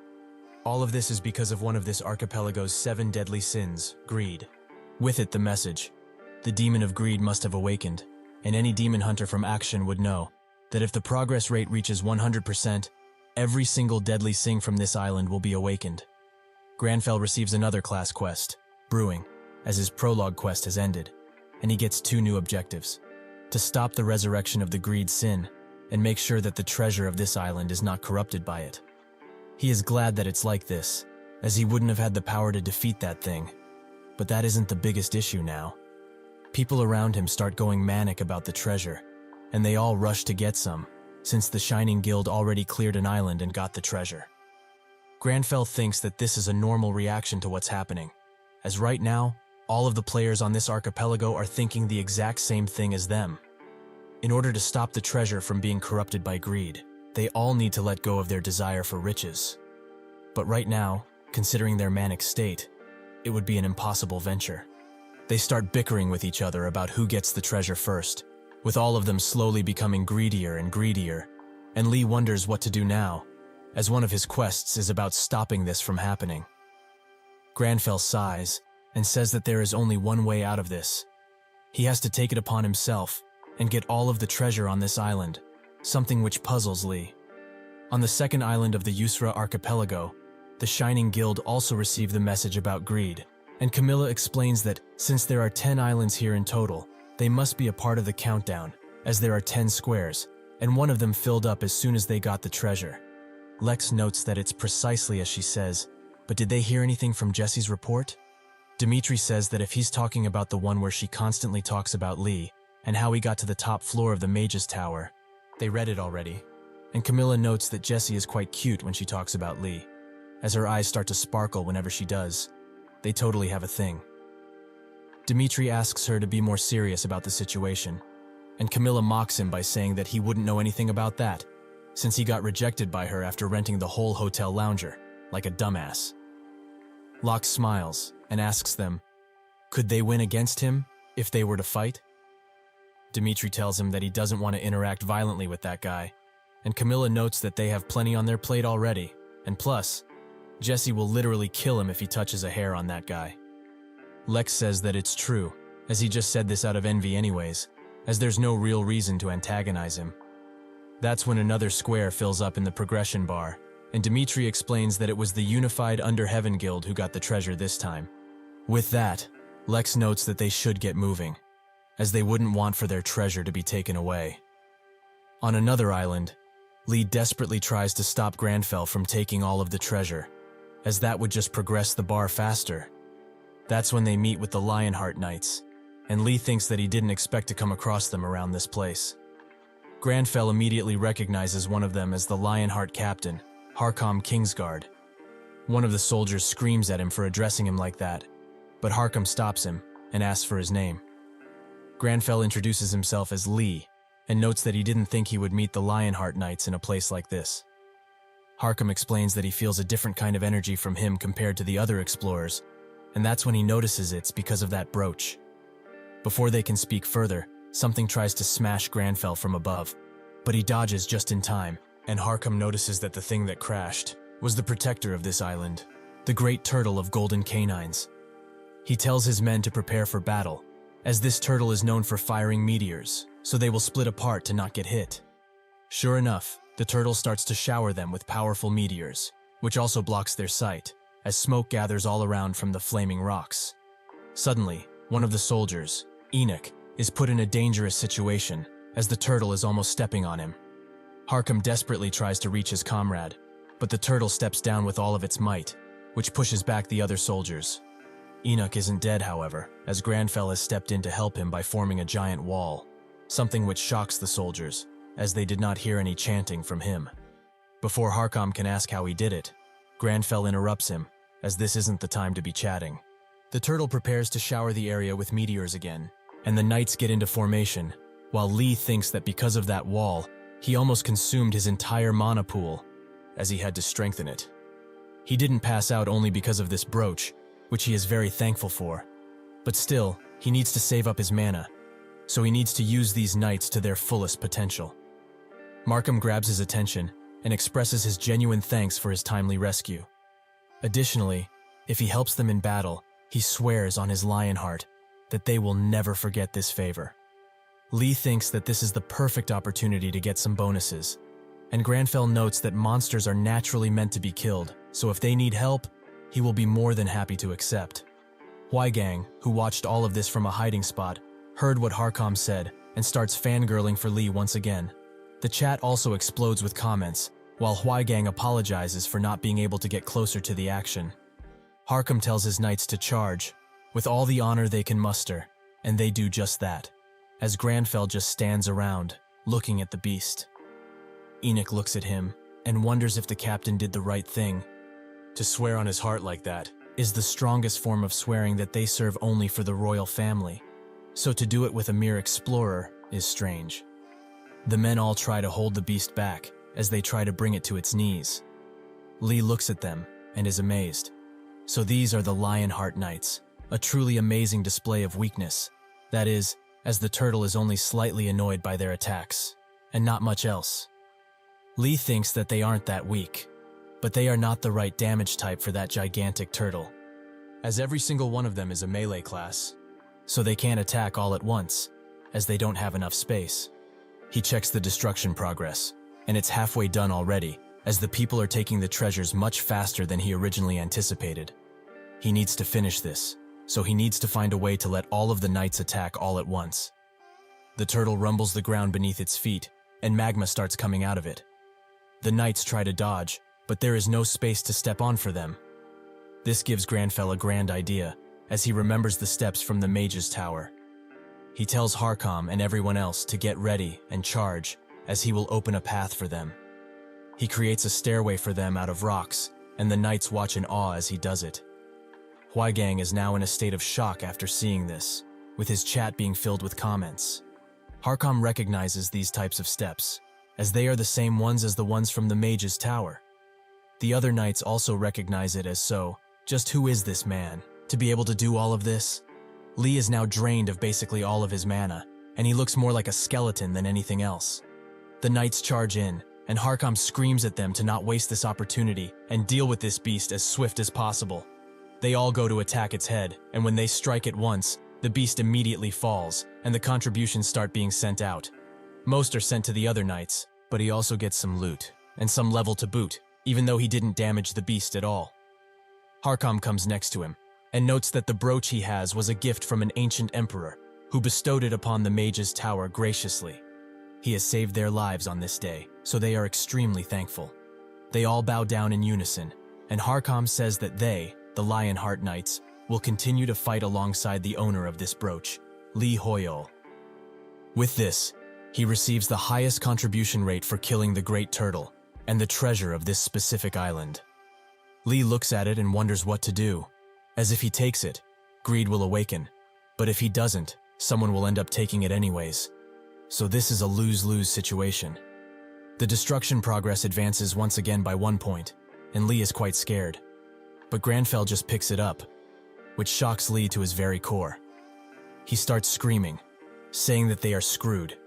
All of this is because of one of this archipelago's 7 deadly sins, greed. With it, the message. The demon of greed must have awakened, and any demon hunter from Action would know that if the progress rate reaches 100%, every single deadly sin from this island will be awakened. Grandfell receives another class quest, Brewing, as his prologue quest has ended, and he gets 2 new objectives. To stop the resurrection of the greed sin, and make sure that the treasure of this island is not corrupted by it. He is glad that it's like this, as he wouldn't have had the power to defeat that thing. But that isn't the biggest issue now. People around him start going manic about the treasure, and they all rush to get some, since the Shining Guild already cleared an island and got the treasure. Grandfell thinks that this is a normal reaction to what's happening, as right now, all of the players on this archipelago are thinking the exact same thing as them. In order to stop the treasure from being corrupted by greed, they all need to let go of their desire for riches. But right now, considering their manic state, it would be an impossible venture. They start bickering with each other about who gets the treasure first, with all of them slowly becoming greedier and greedier, and Li wonders what to do now, as one of his quests is about stopping this from happening. Grandfell sighs and says that there is only one way out of this. He has to take it upon himself and get all of the treasure on this island, something which puzzles Lee. On the second island of the Yusra archipelago, the Shining Guild also received the message about greed, and Camilla explains that since there are 10 islands here in total, they must be a part of the countdown, as there are 10 squares, and one of them filled up as soon as they got the treasure. Lex notes that it's precisely as she says, but did they hear anything from Jesse's report? Dimitri says that if he's talking about the one where she constantly talks about Lee, and how he got to the top floor of the Mage's Tower, they read it already. And Camilla notes that Jessie is quite cute when she talks about Lee, as her eyes start to sparkle whenever she does. They totally have a thing. Dimitri asks her to be more serious about the situation, and Camilla mocks him by saying that he wouldn't know anything about that, since he got rejected by her after renting the whole hotel lounger, like a dumbass. Locke smiles and asks them, could they win against him if they were to fight? Dimitri tells him that he doesn't want to interact violently with that guy, and Camilla notes that they have plenty on their plate already, and plus, Jesse will literally kill him if he touches a hair on that guy. Lex says that it's true, as he just said this out of envy anyways, as there's no real reason to antagonize him. That's when another square fills up in the progression bar, and Dimitri explains that it was the Unified Under Heaven Guild who got the treasure this time. With that, Lex notes that they should get moving, as they wouldn't want for their treasure to be taken away. On another island, Lee desperately tries to stop Grandfell from taking all of the treasure, as that would just progress the bar faster. That's when they meet with the Lionheart Knights, and Lee thinks that he didn't expect to come across them around this place. Grandfell immediately recognizes one of them as the Lionheart captain, Harcom Kingsguard. One of the soldiers screams at him for addressing him like that, but Harcom stops him and asks for his name. Grandfell introduces himself as Lee, and notes that he didn't think he would meet the Lionheart Knights in a place like this. Harcom explains that he feels a different kind of energy from him compared to the other explorers, and that's when he notices it's because of that brooch. Before they can speak further, something tries to smash Grandfell from above, but he dodges just in time, and Harcom notices that the thing that crashed was the protector of this island, the great turtle of golden canines. He tells his men to prepare for battle, as this turtle is known for firing meteors, so they will split apart to not get hit. Sure enough, the turtle starts to shower them with powerful meteors, which also blocks their sight, as smoke gathers all around from the flaming rocks. Suddenly, one of the soldiers, Enoch, is put in a dangerous situation, as the turtle is almost stepping on him. Harcom desperately tries to reach his comrade, but the turtle steps down with all of its might, which pushes back the other soldiers. Enoch isn't dead, however, as Grandfell has stepped in to help him by forming a giant wall, something which shocks the soldiers, as they did not hear any chanting from him. Before Harcom can ask how he did it, Grandfell interrupts him, as this isn't the time to be chatting. The turtle prepares to shower the area with meteors again, and the knights get into formation, while Lee thinks that because of that wall, he almost consumed his entire mana pool, as he had to strengthen it. He didn't pass out only because of this brooch, which he is very thankful for, but still, he needs to save up his mana, so he needs to use these knights to their fullest potential. Markham grabs his attention and expresses his genuine thanks for his timely rescue. Additionally, if he helps them in battle, he swears on his Lionheart that they will never forget this favor. Lee thinks that this is the perfect opportunity to get some bonuses, and Grandfell notes that monsters are naturally meant to be killed, so if they need help, he will be more than happy to accept. Huaigang, who watched all of this from a hiding spot, heard what Harcom said and starts fangirling for Lee once again. The chat also explodes with comments, while Huaigang apologizes for not being able to get closer to the action. Harcom tells his knights to charge, with all the honor they can muster, and they do just that, as Grandfell just stands around, looking at the beast. Enoch looks at him and wonders if the captain did the right thing. To swear on his heart like that is the strongest form of swearing that they serve only for the royal family, so to do it with a mere explorer is strange. The men all try to hold the beast back as they try to bring it to its knees. Lee looks at them and is amazed. So these are the Lionheart Knights, a truly amazing display of weakness. That is, as the turtle is only slightly annoyed by their attacks, and not much else. Lee thinks that they aren't that weak, but they are not the right damage type for that gigantic turtle, as every single one of them is a melee class, so they can't attack all at once, as they don't have enough space. He checks the destruction progress, and it's halfway done already, as the people are taking the treasures much faster than he originally anticipated. He needs to finish this, so he needs to find a way to let all of the knights attack all at once. The turtle rumbles the ground beneath its feet, and magma starts coming out of it. The knights try to dodge, but there is no space to step on for them. This gives Grandfell a grand idea, as he remembers the steps from the Mage's Tower. He tells Harkam and everyone else to get ready and charge, as he will open a path for them. He creates a stairway for them out of rocks, and the knights watch in awe as he does it. Huaigang is now in a state of shock after seeing this, with his chat being filled with comments. Harkam recognizes these types of steps, as they are the same ones as the ones from the Mage's Tower. The other knights also recognize it as so. Just who is this man, to be able to do all of this? Lee is now drained of basically all of his mana, and he looks more like a skeleton than anything else. The knights charge in, and Harkam screams at them to not waste this opportunity and deal with this beast as swift as possible. They all go to attack its head, and when they strike it once, the beast immediately falls, and the contributions start being sent out. Most are sent to the other knights, but he also gets some loot, and some level to boot, even though he didn't damage the beast at all. Harkam comes next to him, and notes that the brooch he has was a gift from an ancient emperor, who bestowed it upon the Mage's Tower graciously. He has saved their lives on this day, so they are extremely thankful. They all bow down in unison, and Harkam says that they, the Lionheart Knights, will continue to fight alongside the owner of this brooch, Lee Hoyeol. With this, he receives the highest contribution rate for killing the Great Turtle and the treasure of this specific island. Lee looks at it and wonders what to do. As if he takes it, greed will awaken, but if he doesn't, someone will end up taking it anyways. So this is a lose-lose situation. The destruction progress advances once again by 1 point, and Lee is quite scared. But Grandfell just picks it up, which shocks Lee to his very core. He starts screaming, saying that they are screwed,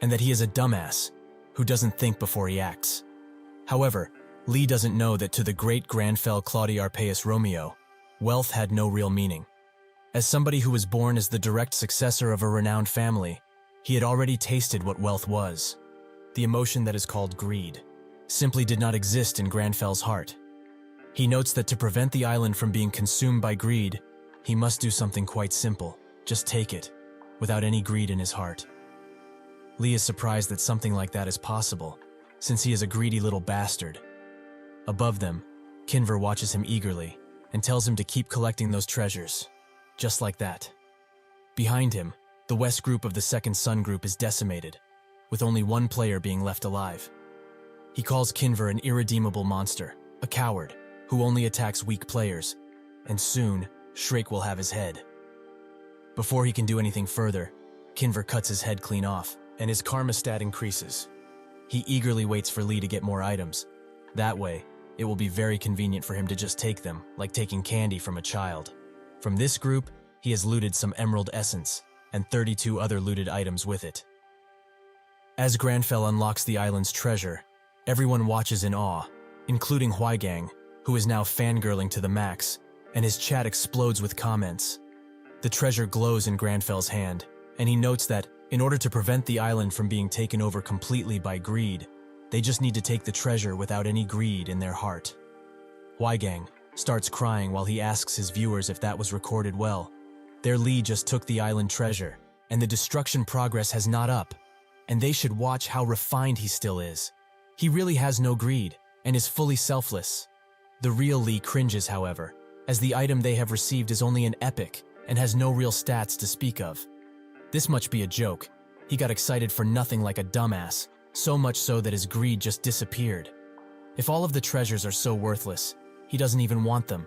and that he is a dumbass who doesn't think before he acts. However, Lee doesn't know that to the great Grandfell Claudi Arpeus Romeo, wealth had no real meaning. As somebody who was born as the direct successor of a renowned family, he had already tasted what wealth was. The emotion that is called greed simply did not exist in Grandfell's heart. He notes that to prevent the island from being consumed by greed, he must do something quite simple, just take it, without any greed in his heart. Lee is surprised that something like that is possible, since he is a greedy little bastard. Above them, Kinver watches him eagerly and tells him to keep collecting those treasures, just like that. Behind him, the West group of the Second Sun group is decimated, with only one player being left alive. He calls Kinver an irredeemable monster, a coward, who only attacks weak players, and soon, Shrake will have his head. Before he can do anything further, Kinver cuts his head clean off, and his karma stat increases. He eagerly waits for Lee to get more items. That way, it will be very convenient for him to just take them, like taking candy from a child. From this group, he has looted some Emerald Essence, and 32 other looted items with it. As Grandfell unlocks the island's treasure, everyone watches in awe, including Huaigang, who is now fangirling to the max, and his chat explodes with comments. The treasure glows in Grandfell's hand, and he notes that, in order to prevent the island from being taken over completely by greed, they just need to take the treasure without any greed in their heart. Huaigang starts crying while he asks his viewers if that was recorded well. Their Lee just took the island treasure, and the destruction progress has not up, and they should watch how refined he still is. He really has no greed, and is fully selfless. The real Lee cringes, however, as the item they have received is only an epic and has no real stats to speak of. This must be a joke. He got excited for nothing like a dumbass, so much so that his greed just disappeared. If all of the treasures are so worthless, he doesn't even want them.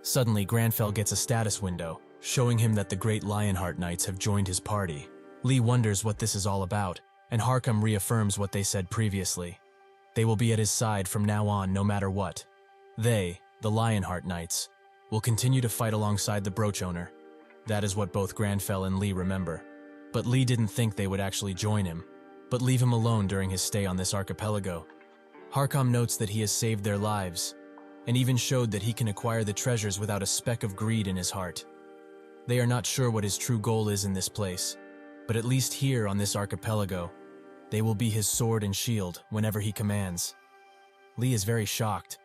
Suddenly, Grandfell gets a status window, showing him that the great Lionheart Knights have joined his party. Lee wonders what this is all about, and Harkam reaffirms what they said previously. They will be at his side from now on no matter what. They, the Lionheart Knights, will continue to fight alongside the brooch owner. That is what both Grandfell and Lee remember. But Lee didn't think they would actually join him, but leave him alone during his stay on this archipelago. Harkam notes that he has saved their lives, and even showed that he can acquire the treasures without a speck of greed in his heart. They are not sure what his true goal is in this place, But at least here on this archipelago, they will be his sword and shield whenever he commands. Lee is very shocked,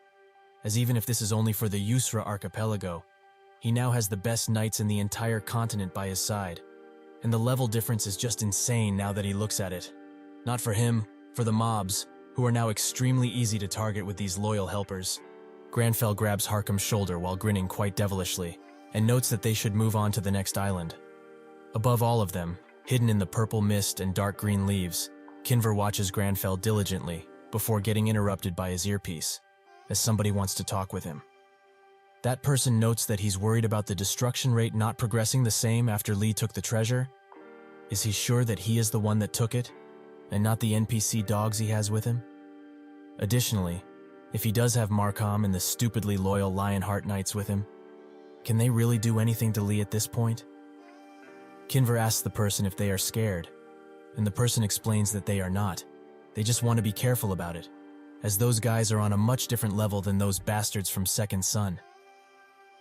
as even if this is only for the Yusra archipelago, he now has the best knights in the entire continent by his side. And the level difference is just insane now that he looks at it. Not for him, for the mobs, who are now extremely easy to target with these loyal helpers. Grandfell grabs Harkham's shoulder while grinning quite devilishly, and notes that they should move on to the next island. Above all of them, hidden in the purple mist and dark green leaves, Kinver watches Grandfell diligently before getting interrupted by his earpiece, as somebody wants to talk with him. That person notes that he's worried about the destruction rate not progressing the same after Lee took the treasure. Is he sure that he is the one that took it, and not the NPC dogs he has with him? Additionally, if he does have Markham and the stupidly loyal Lionheart Knights with him, can they really do anything to Lee at this point? Kinver asks the person if they are scared, and the person explains that they are not. They just want to be careful about it, as those guys are on a much different level than those bastards from Second Son.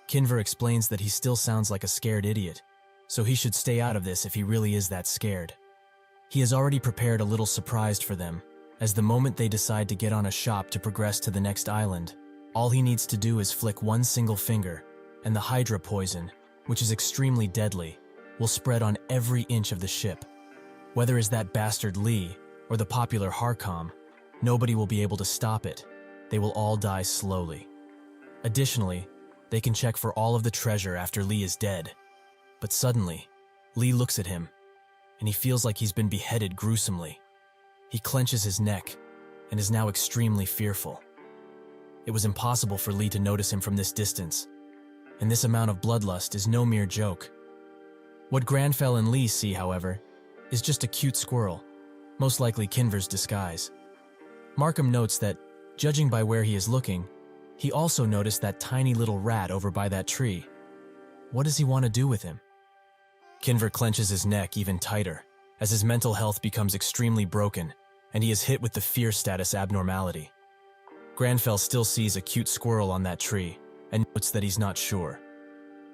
Kinver explains that he still sounds like a scared idiot, so he should stay out of this if he really is that scared. He has already prepared a little surprise for them, as the moment they decide to get on a shop to progress to the next island, all he needs to do is flick one single finger, and the Hydra poison, which is extremely deadly, will spread on every inch of the ship. Whether it's that bastard Lee or the popular Harkam, nobody will be able to stop it. They will all die slowly. Additionally, they can check for all of the treasure after Lee is dead. But suddenly, Lee looks at him, and he feels like he's been beheaded gruesomely. He clenches his neck and is now extremely fearful. It was impossible for Lee to notice him from this distance, and this amount of bloodlust is no mere joke. What Grandfell and Lee see, however, is just a cute squirrel, most likely Kinver's disguise. Markham notes that, judging by where he is looking, he also noticed that tiny little rat over by that tree. What does he want to do with him? Kinver clenches his neck even tighter, as his mental health becomes extremely broken, and he is hit with the fear status abnormality. Grandfell still sees a cute squirrel on that tree, and notes that he's not sure.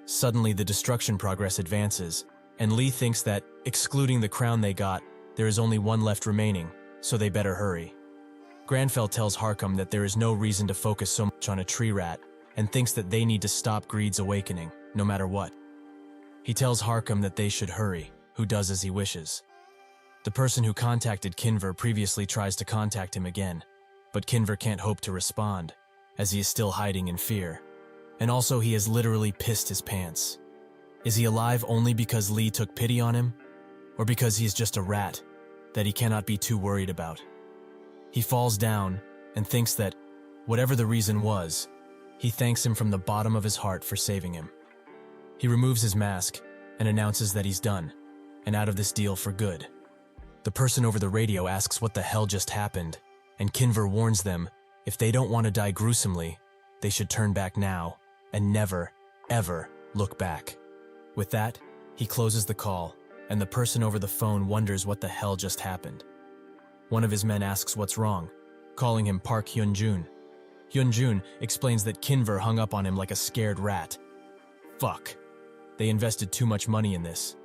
Suddenly, the destruction progress advances, and Lee thinks that, excluding the crown they got, there is only one left remaining, so they better hurry. Grandfell tells Harkham that there is no reason to focus so much on a tree rat, and thinks that they need to stop Greed's awakening, no matter what. He tells Harkham that they should hurry, who does as he wishes. The person who contacted Kinver previously tries to contact him again, but Kinver can't hope to respond, as he is still hiding in fear. And also he has literally pissed his pants. Is he alive only because Lee took pity on him? Or because he is just a rat that he cannot be too worried about? He falls down and thinks that, whatever the reason was, he thanks him from the bottom of his heart for saving him. He removes his mask and announces that he's done, and out of this deal for good. The person over the radio asks what the hell just happened, and Kinver warns them, if they don't want to die gruesomely, they should turn back now, and never, ever look back. With that, he closes the call, and the person over the phone wonders what the hell just happened. One of his men asks what's wrong, calling him Park Hyunjun. Hyunjun explains that Kinver hung up on him like a scared rat. Fuck. They invested too much money in this.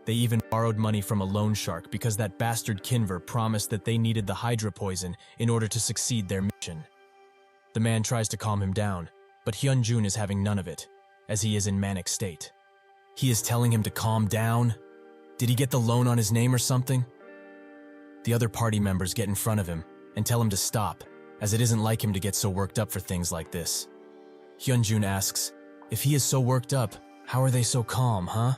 They even borrowed money from a loan shark because that bastard Kinver promised that they needed the Hydra poison in order to succeed their mission. The man tries to calm him down, but Hyunjun is having none of it, as he is in manic state. He is telling him to calm down? Did he get the loan on his name or something? The other party members get in front of him and tell him to stop, as it isn't like him to get so worked up for things like this. Hyunjun asks, if he is so worked up, how are they so calm, huh?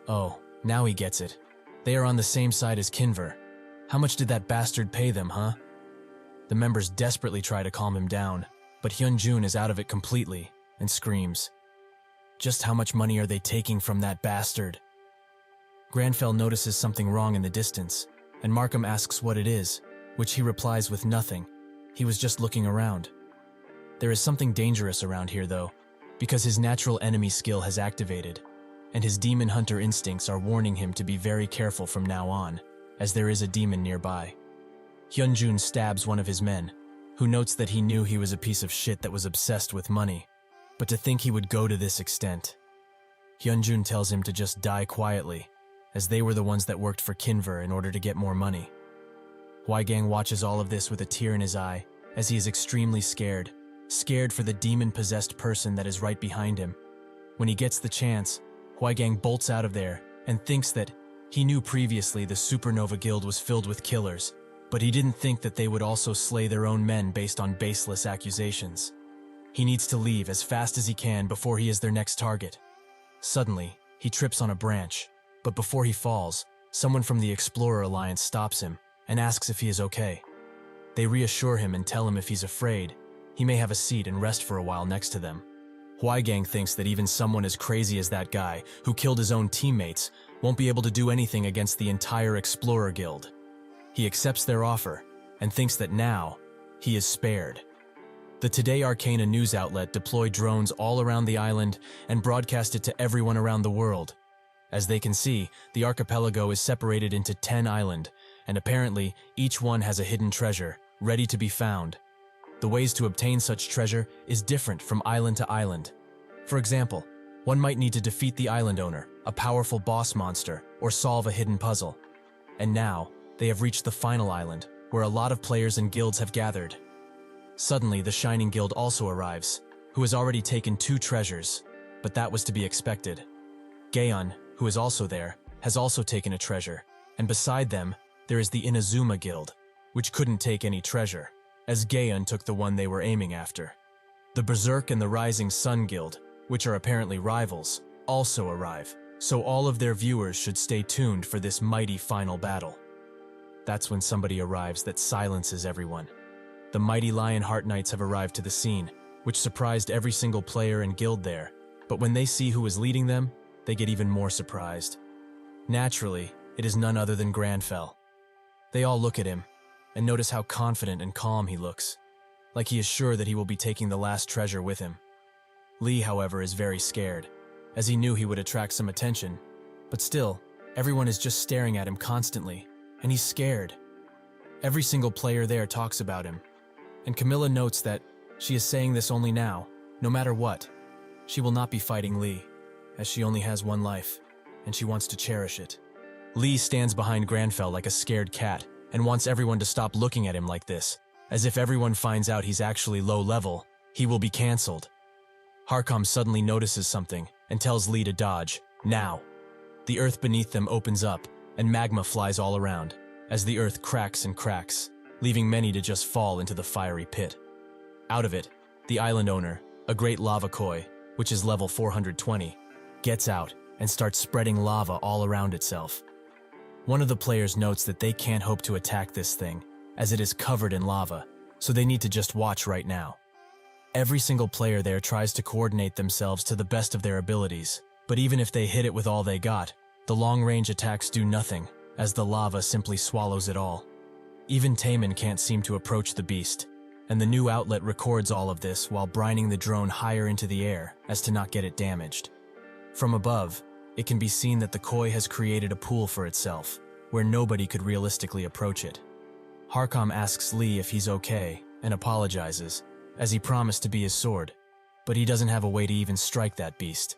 Oh, now he gets it. They are on the same side as Kinver. How much did that bastard pay them, huh? The members desperately try to calm him down, but Hyunjun is out of it completely and screams, just how much money are they taking from that bastard? Grandfell notices something wrong in the distance, and Markham asks what it is, which he replies with nothing. He was just looking around. There is something dangerous around here, though, because his natural enemy skill has activated, and his demon hunter instincts are warning him to be very careful from now on, as there is a demon nearby. Hyunjun stabs one of his men, who notes that he knew he was a piece of shit that was obsessed with money, but to think he would go to this extent. Hyunjun tells him to just die quietly, as they were the ones that worked for Kinver in order to get more money. Huaigang watches all of this with a tear in his eye, as he is extremely scared for the demon-possessed person that is right behind him. When he gets the chance, Huaigang bolts out of there and thinks that he knew previously the Supernova Guild was filled with killers, but he didn't think that they would also slay their own men based on baseless accusations. He needs to leave as fast as he can before he is their next target. Suddenly, he trips on a branch, but before he falls, someone from the Explorer Alliance stops him and asks if he is okay. They reassure him and tell him if he's afraid, he may have a seat and rest for a while next to them. Huaigang thinks that even someone as crazy as that guy, who killed his own teammates, won't be able to do anything against the entire Explorer Guild. He accepts their offer and thinks that now he is spared. The Today Arcana news outlet deployed drones all around the island and broadcast it to everyone around the world. As they can see, the archipelago is separated into 10 islands, and apparently each one has a hidden treasure, ready to be found. The ways to obtain such treasure is different from island to island. For example, one might need to defeat the island owner, a powerful boss monster, or solve a hidden puzzle. And now, they have reached the final island, where a lot of players and guilds have gathered. Suddenly, the Shining Guild also arrives, who has already taken 2 treasures, but that was to be expected. Gaeon, who is also there, has also taken a treasure, and beside them, there is the Inazuma Guild, which couldn't take any treasure, as Gaeon took the one they were aiming after. The Berserk and the Rising Sun Guild, which are apparently rivals, also arrive, so all of their viewers should stay tuned for this mighty final battle. That's when somebody arrives that silences everyone. The mighty Lionheart Knights have arrived to the scene, which surprised every single player and guild there, but when they see who is leading them, they get even more surprised. Naturally, it is none other than Grandfell. They all look at him, and notice how confident and calm he looks, like he is sure that he will be taking the last treasure with him. Lee, however, is very scared, as he knew he would attract some attention, but still, everyone is just staring at him constantly, and he's scared. Every single player there talks about him, and Camilla notes that she is saying this only now, no matter what. She will not be fighting Lee, as she only has one life, and she wants to cherish it. Lee stands behind Grandfell like a scared cat, and wants everyone to stop looking at him like this, as if everyone finds out he's actually low level, he will be cancelled. Harcom suddenly notices something and tells Lee to dodge, now. The earth beneath them opens up, and magma flies all around, as the earth cracks and cracks, leaving many to just fall into the fiery pit. Out of it, the island owner, a great lava koi, which is level 420, gets out and starts spreading lava all around itself. One of the players notes that they can't hope to attack this thing, as it is covered in lava, so they need to just watch right now. Every single player there tries to coordinate themselves to the best of their abilities, but even if they hit it with all they got, the long-range attacks do nothing, as the lava simply swallows it all. Even Taemin can't seem to approach the beast, and the new outlet records all of this while brining the drone higher into the air as to not get it damaged. From above, it can be seen that the koi has created a pool for itself, where nobody could realistically approach it. Harcom asks Lee if he's okay, and apologizes, as he promised to be his sword, but he doesn't have a way to even strike that beast.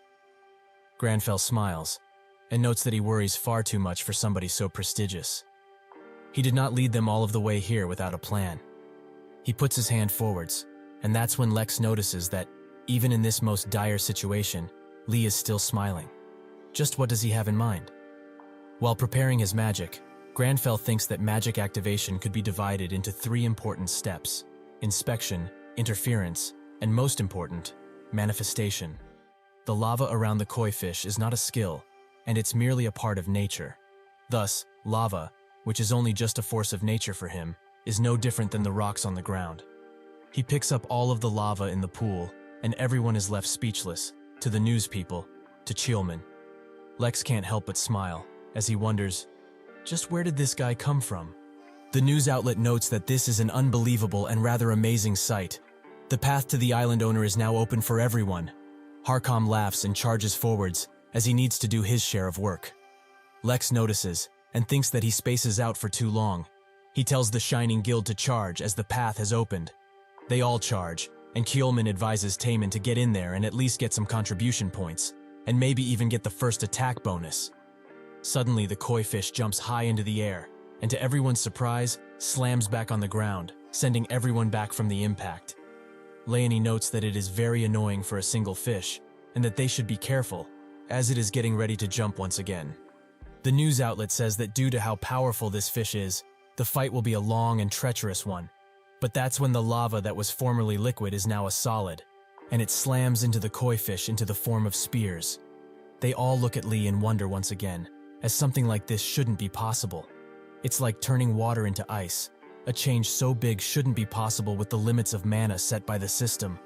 Grandfell smiles, and notes that he worries far too much for somebody so prestigious. He did not lead them all of the way here without a plan. He puts his hand forwards, and that's when Lex notices that, even in this most dire situation, Lee is still smiling. Just what does he have in mind? While preparing his magic, Grandfell thinks that magic activation could be divided into 3 important steps: inspection, interference, and most important, manifestation. The lava around the koi fish is not a skill, and it's merely a part of nature. Thus, lava, which is only just a force of nature for him, is no different than the rocks on the ground. He picks up all of the lava in the pool, and everyone is left speechless, to the news people, to Chiolman. Lex can't help but smile, as he wonders, just where did this guy come from? The news outlet notes that this is an unbelievable and rather amazing sight. The path to the island owner is now open for everyone. Harcom laughs and charges forwards, as he needs to do his share of work. Lex notices, and thinks that he spaces out for too long. He tells the Shining Guild to charge as the path has opened. They all charge, and Kiolman advises Taemin to get in there and at least get some contribution points, and maybe even get the first attack bonus. Suddenly, the koi fish jumps high into the air, and to everyone's surprise, slams back on the ground, sending everyone back from the impact. Leonie notes that it is very annoying for a single fish, and that they should be careful, as it is getting ready to jump once again. The news outlet says that due to how powerful this fish is, the fight will be a long and treacherous one. But that's when the lava that was formerly liquid is now a solid, and it slams into the koi fish into the form of spears. They all look at Lee in wonder once again, as something like this shouldn't be possible. It's like turning water into ice. A change so big shouldn't be possible with the limits of mana set by the system.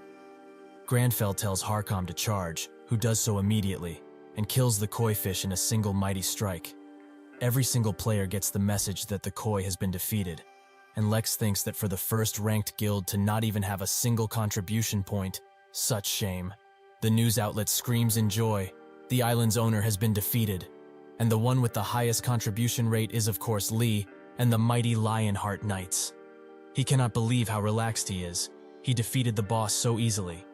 Grandfell tells Harcom to charge, who does so immediately, and kills the koi fish in a single mighty strike. Every single player gets the message that the koi has been defeated, and Lex thinks that for the first ranked guild to not even have a single contribution point, such shame. The news outlet screams in joy. The island's owner has been defeated, and the one with the highest contribution rate is of course Lee and the mighty Lionheart Knights. He cannot believe how relaxed he is. He defeated the boss so easily.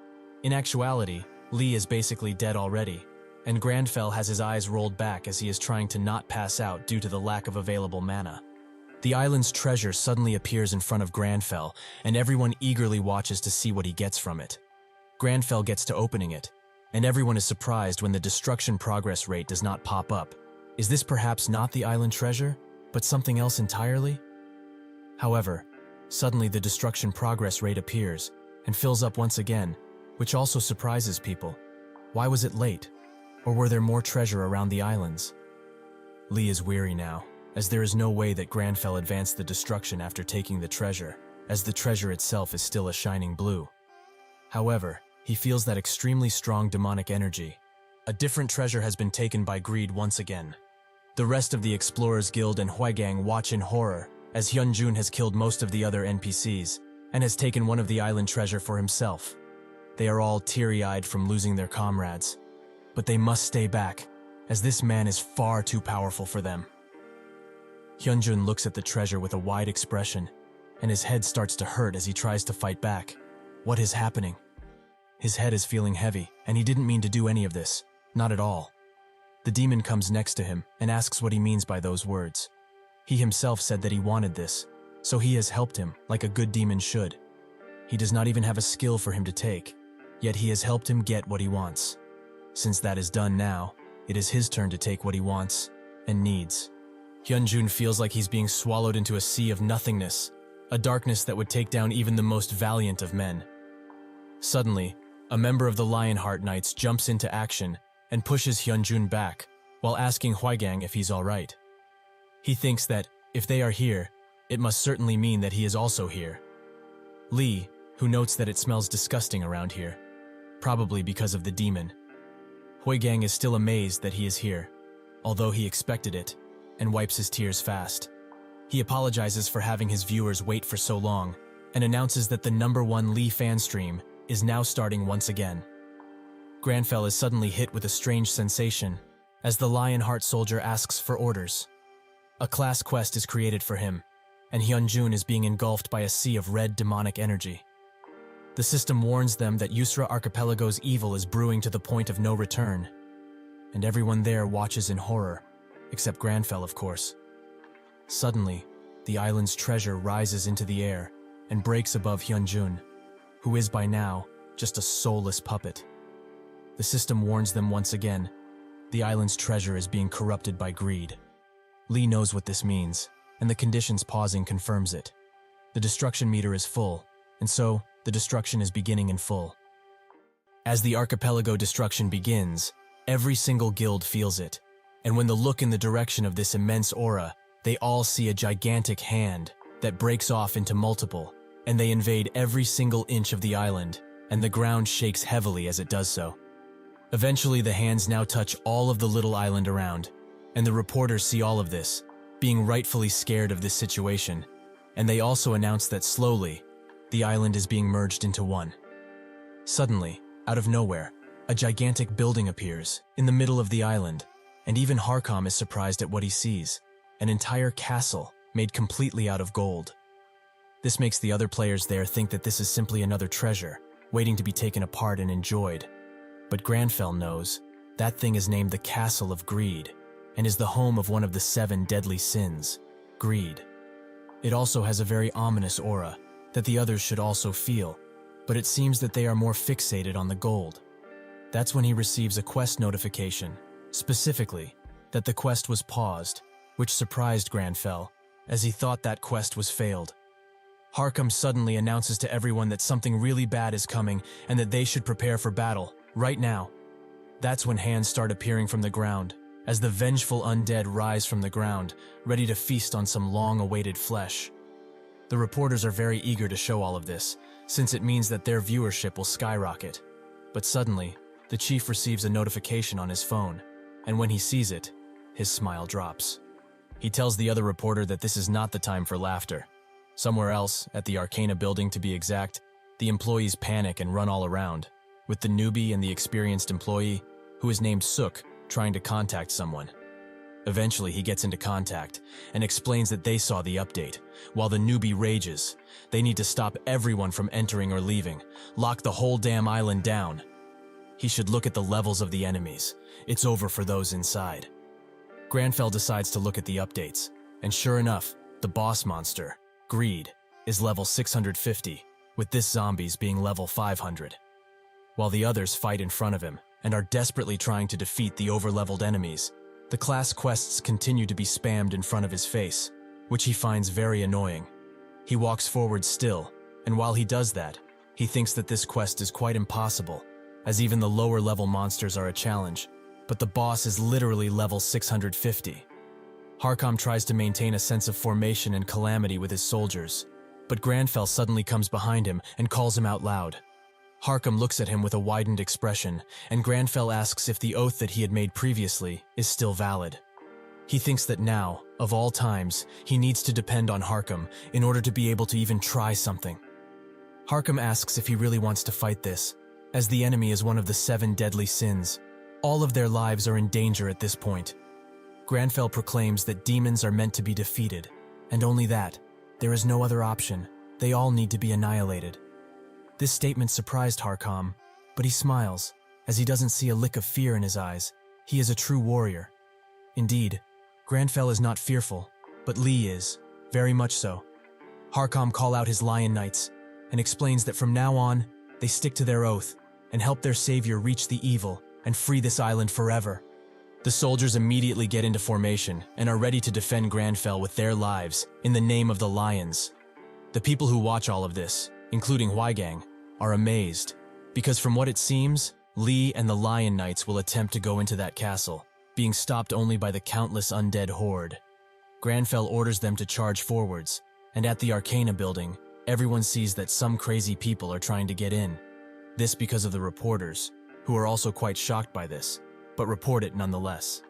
In actuality, Lee is basically dead already, and Grandfell has his eyes rolled back as he is trying to not pass out due to the lack of available mana. The island's treasure suddenly appears in front of Grandfell, and everyone eagerly watches to see what he gets from it. Grandfell gets to opening it, and everyone is surprised when the destruction progress rate does not pop up. Is this perhaps not the island treasure, but something else entirely? However, suddenly the destruction progress rate appears and fills up once again, which also surprises people. Why was it late? Or were there more treasure around the islands? Lee is weary now, as there is no way that Grandfell advanced the destruction after taking the treasure, as the treasure itself is still a shining blue. However, he feels that extremely strong demonic energy. A different treasure has been taken by greed once again. The rest of the Explorers Guild and Huigang watch in horror, as Hyunjun has killed most of the other NPCs, and has taken one of the island treasure for himself. They are all teary-eyed from losing their comrades. But they must stay back, as this man is far too powerful for them. Hyunjun looks at the treasure with a wide expression, and his head starts to hurt as he tries to fight back. What is happening? His head is feeling heavy, and he didn't mean to do any of this, not at all. The demon comes next to him and asks what he means by those words. He himself said that he wanted this, so he has helped him like a good demon should. He does not even have a skill for him to take, yet he has helped him get what he wants. Since that is done now, it is his turn to take what he wants and needs. Hyunjun feels like he's being swallowed into a sea of nothingness, a darkness that would take down even the most valiant of men. Suddenly, a member of the Lionheart Knights jumps into action and pushes Hyunjun back while asking Huigang if he's alright. He thinks that, if they are here, it must certainly mean that he is also here. Lee, who notes that it smells disgusting around here, probably because of the demon. Huigang is still amazed that he is here, although he expected it, and wipes his tears fast. He apologizes for having his viewers wait for so long, and announces that the #1 Lee fan stream is now starting once again. Grandfell is suddenly hit with a strange sensation, as the Lionheart soldier asks for orders. A class quest is created for him, and Hyunjun is being engulfed by a sea of red demonic energy. The system warns them that Yusra Archipelago's evil is brewing to the point of no return, and everyone there watches in horror, except Grandfell, of course. Suddenly, the island's treasure rises into the air and breaks above Hyunjun, who is by now just a soulless puppet. The system warns them once again, the island's treasure is being corrupted by greed. Lee knows what this means, and the conditions pausing confirms it. The destruction meter is full, and so the destruction is beginning in full. As the archipelago destruction begins, every single guild feels it, and when they look in the direction of this immense aura, they all see a gigantic hand that breaks off into multiple, and they invade every single inch of the island, and the ground shakes heavily as it does so. Eventually, the hands now touch all of the little island around, and the reporters see all of this, being rightfully scared of this situation, and they also announce that slowly, the island is being merged into one. Suddenly, out of nowhere, a gigantic building appears in the middle of the island, and even Harcom is surprised at what he sees, an entire castle made completely out of gold. This makes the other players there think that this is simply another treasure, waiting to be taken apart and enjoyed. But Grandfell knows that thing is named the Castle of Greed, and is the home of one of the 7 deadly sins, greed. It also has a very ominous aura that the others should also feel, but it seems that they are more fixated on the gold. That's when he receives a quest notification, specifically that the quest was paused, which surprised Grandfell, as he thought that quest was failed. Harkham suddenly announces to everyone that something really bad is coming and that they should prepare for battle, right now. That's when hands start appearing from the ground, as the vengeful undead rise from the ground, ready to feast on some long-awaited flesh. The reporters are very eager to show all of this, since it means that their viewership will skyrocket. But suddenly, the chief receives a notification on his phone, and when he sees it, his smile drops. He tells the other reporter that this is not the time for laughter. Somewhere else, at the Arcana building to be exact, the employees panic and run all around, with the newbie and the experienced employee, who is named Suk, trying to contact someone. Eventually, he gets into contact and explains that they saw the update, while the newbie rages. They need to stop everyone from entering or leaving, lock the whole damn island down. He should look at the levels of the enemies. It's over for those inside. Grandfell decides to look at the updates, and sure enough, the boss monster, Greed, is level 650, with this zombies being level 500. While the others fight in front of him and are desperately trying to defeat the over-leveled enemies, the class quests continue to be spammed in front of his face, which he finds very annoying. He walks forward still, and while he does that, he thinks that this quest is quite impossible, as even the lower-level monsters are a challenge, but the boss is literally level 650. Harkham tries to maintain a sense of formation and calamity with his soldiers, but Grandfell suddenly comes behind him and calls him out loud. Harkham looks at him with a widened expression, and Grandfell asks if the oath that he had made previously is still valid. He thinks that now, of all times, he needs to depend on Harkham in order to be able to even try something. Harkham asks if he really wants to fight this, as the enemy is one of the 7 deadly sins. All of their lives are in danger at this point. Grandfell proclaims that demons are meant to be defeated, and only that. There is no other option. They all need to be annihilated. This statement surprised Harkham, but he smiles, as he doesn't see a lick of fear in his eyes. He is a true warrior. Indeed, Grandfell is not fearful, but Lee is, very much so. Harkham calls out his Lion Knights, and explains that from now on, they stick to their oath, and help their savior reach the evil, and free this island forever. The soldiers immediately get into formation, and are ready to defend Grandfell with their lives, in the name of the Lions. The people who watch all of this, including Huaigang, are amazed, because from what it seems, Lee and the Lion Knights will attempt to go into that castle, being stopped only by the countless undead horde. Grandfell orders them to charge forwards, and at the Arcana building, everyone sees that some crazy people are trying to get in. This because of the reporters, who are also quite shocked by this, but report it nonetheless.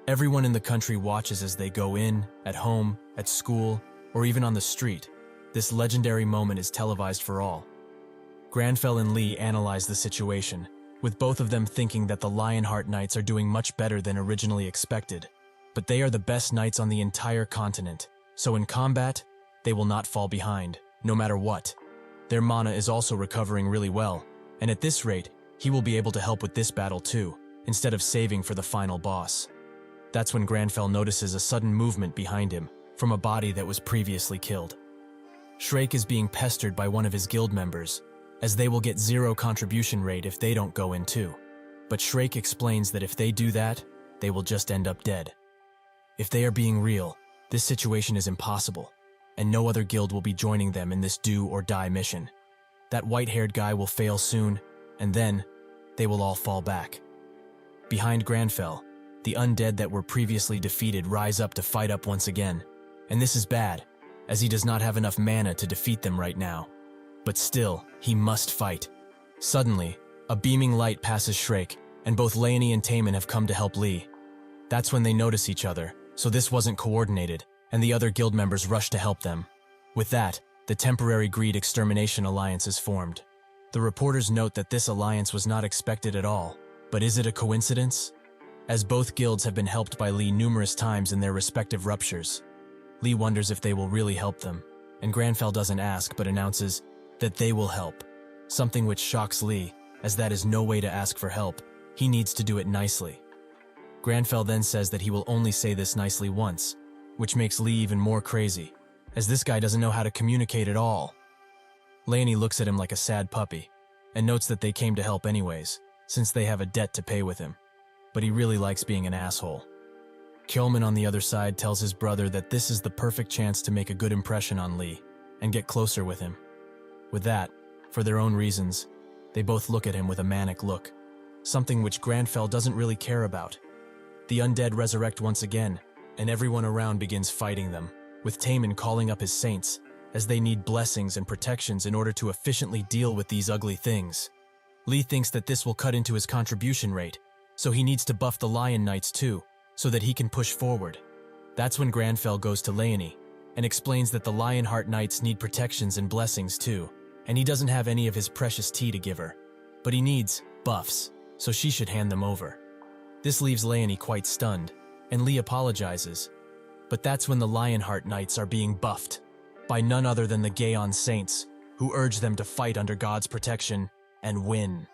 Everyone in the country watches as they go in, at home, at school, or even on the street. This legendary moment is televised for all. Grandfell and Lee analyze the situation, with both of them thinking that the Lionheart Knights are doing much better than originally expected. But they are the best knights on the entire continent, so in combat, they will not fall behind, no matter what. Their mana is also recovering really well, and at this rate, he will be able to help with this battle too, instead of saving for the final boss. That's when Grandfell notices a sudden movement behind him, from a body that was previously killed. Shrake is being pestered by one of his guild members, as they will get 0 contribution rate if they don't go in too. But Shrake explains that if they do that, they will just end up dead. If they are being real, this situation is impossible, and no other guild will be joining them in this do or die mission. That white-haired guy will fail soon, and then they will all fall back. Behind Grandfell, the undead that were previously defeated rise up to fight up once again, and this is bad, as he does not have enough mana to defeat them right now. But still, he must fight. Suddenly, a beaming light passes Shrake, and both Leonie and Taemin have come to help Lee. That's when they notice each other, so this wasn't coordinated, and the other guild members rush to help them. With that, the temporary Greed Extermination Alliance is formed. The reporters note that this alliance was not expected at all, but is it a coincidence? As both guilds have been helped by Lee numerous times in their respective ruptures, Lee wonders if they will really help them, and Grandfell doesn't ask but announces that they will help, something which shocks Lee, as that is no way to ask for help. He needs to do it nicely. Grandfell then says that he will only say this nicely once, which makes Lee even more crazy, as this guy doesn't know how to communicate at all. Leonie looks at him like a sad puppy, and notes that they came to help anyways, since they have a debt to pay with him, but he really likes being an asshole. Kjolman on the other side tells his brother that this is the perfect chance to make a good impression on Lee, and get closer with him. With that, for their own reasons, they both look at him with a manic look, something which Grandfell doesn't really care about. The undead resurrect once again, and everyone around begins fighting them, with Taemin calling up his saints, as they need blessings and protections in order to efficiently deal with these ugly things. Lee thinks that this will cut into his contribution rate, so he needs to buff the Lion Knights too, so that he can push forward. That's when Grandfell goes to Leonie, and explains that the Lionheart Knights need protections and blessings too, and he doesn't have any of his precious tea to give her. But he needs buffs, so she should hand them over. This leaves Leonie quite stunned, and Lee apologizes. But that's when the Lionheart Knights are being buffed, by none other than the Gaon Saints, who urge them to fight under God's protection and win.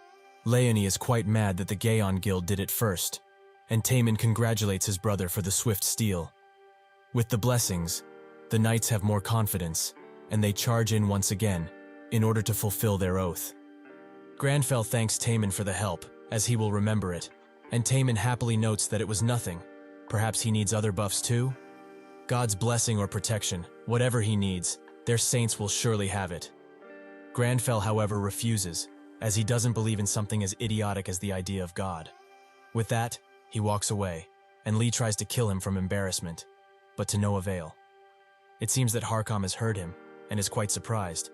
Leonie is quite mad that the Gaon Guild did it first, and Taemin congratulates his brother for the swift steal. With the blessings, the knights have more confidence, and they charge in once again, in order to fulfill their oath. Grandfell thanks Taemin for the help, as he will remember it, and Taemin happily notes that it was nothing. Perhaps he needs other buffs too? God's blessing or protection, whatever he needs, their saints will surely have it. Grandfell, however, refuses, as he doesn't believe in something as idiotic as the idea of God. With that, he walks away, and Lee tries to kill him from embarrassment, but to no avail. It seems that Harkam has heard him, and is quite surprised,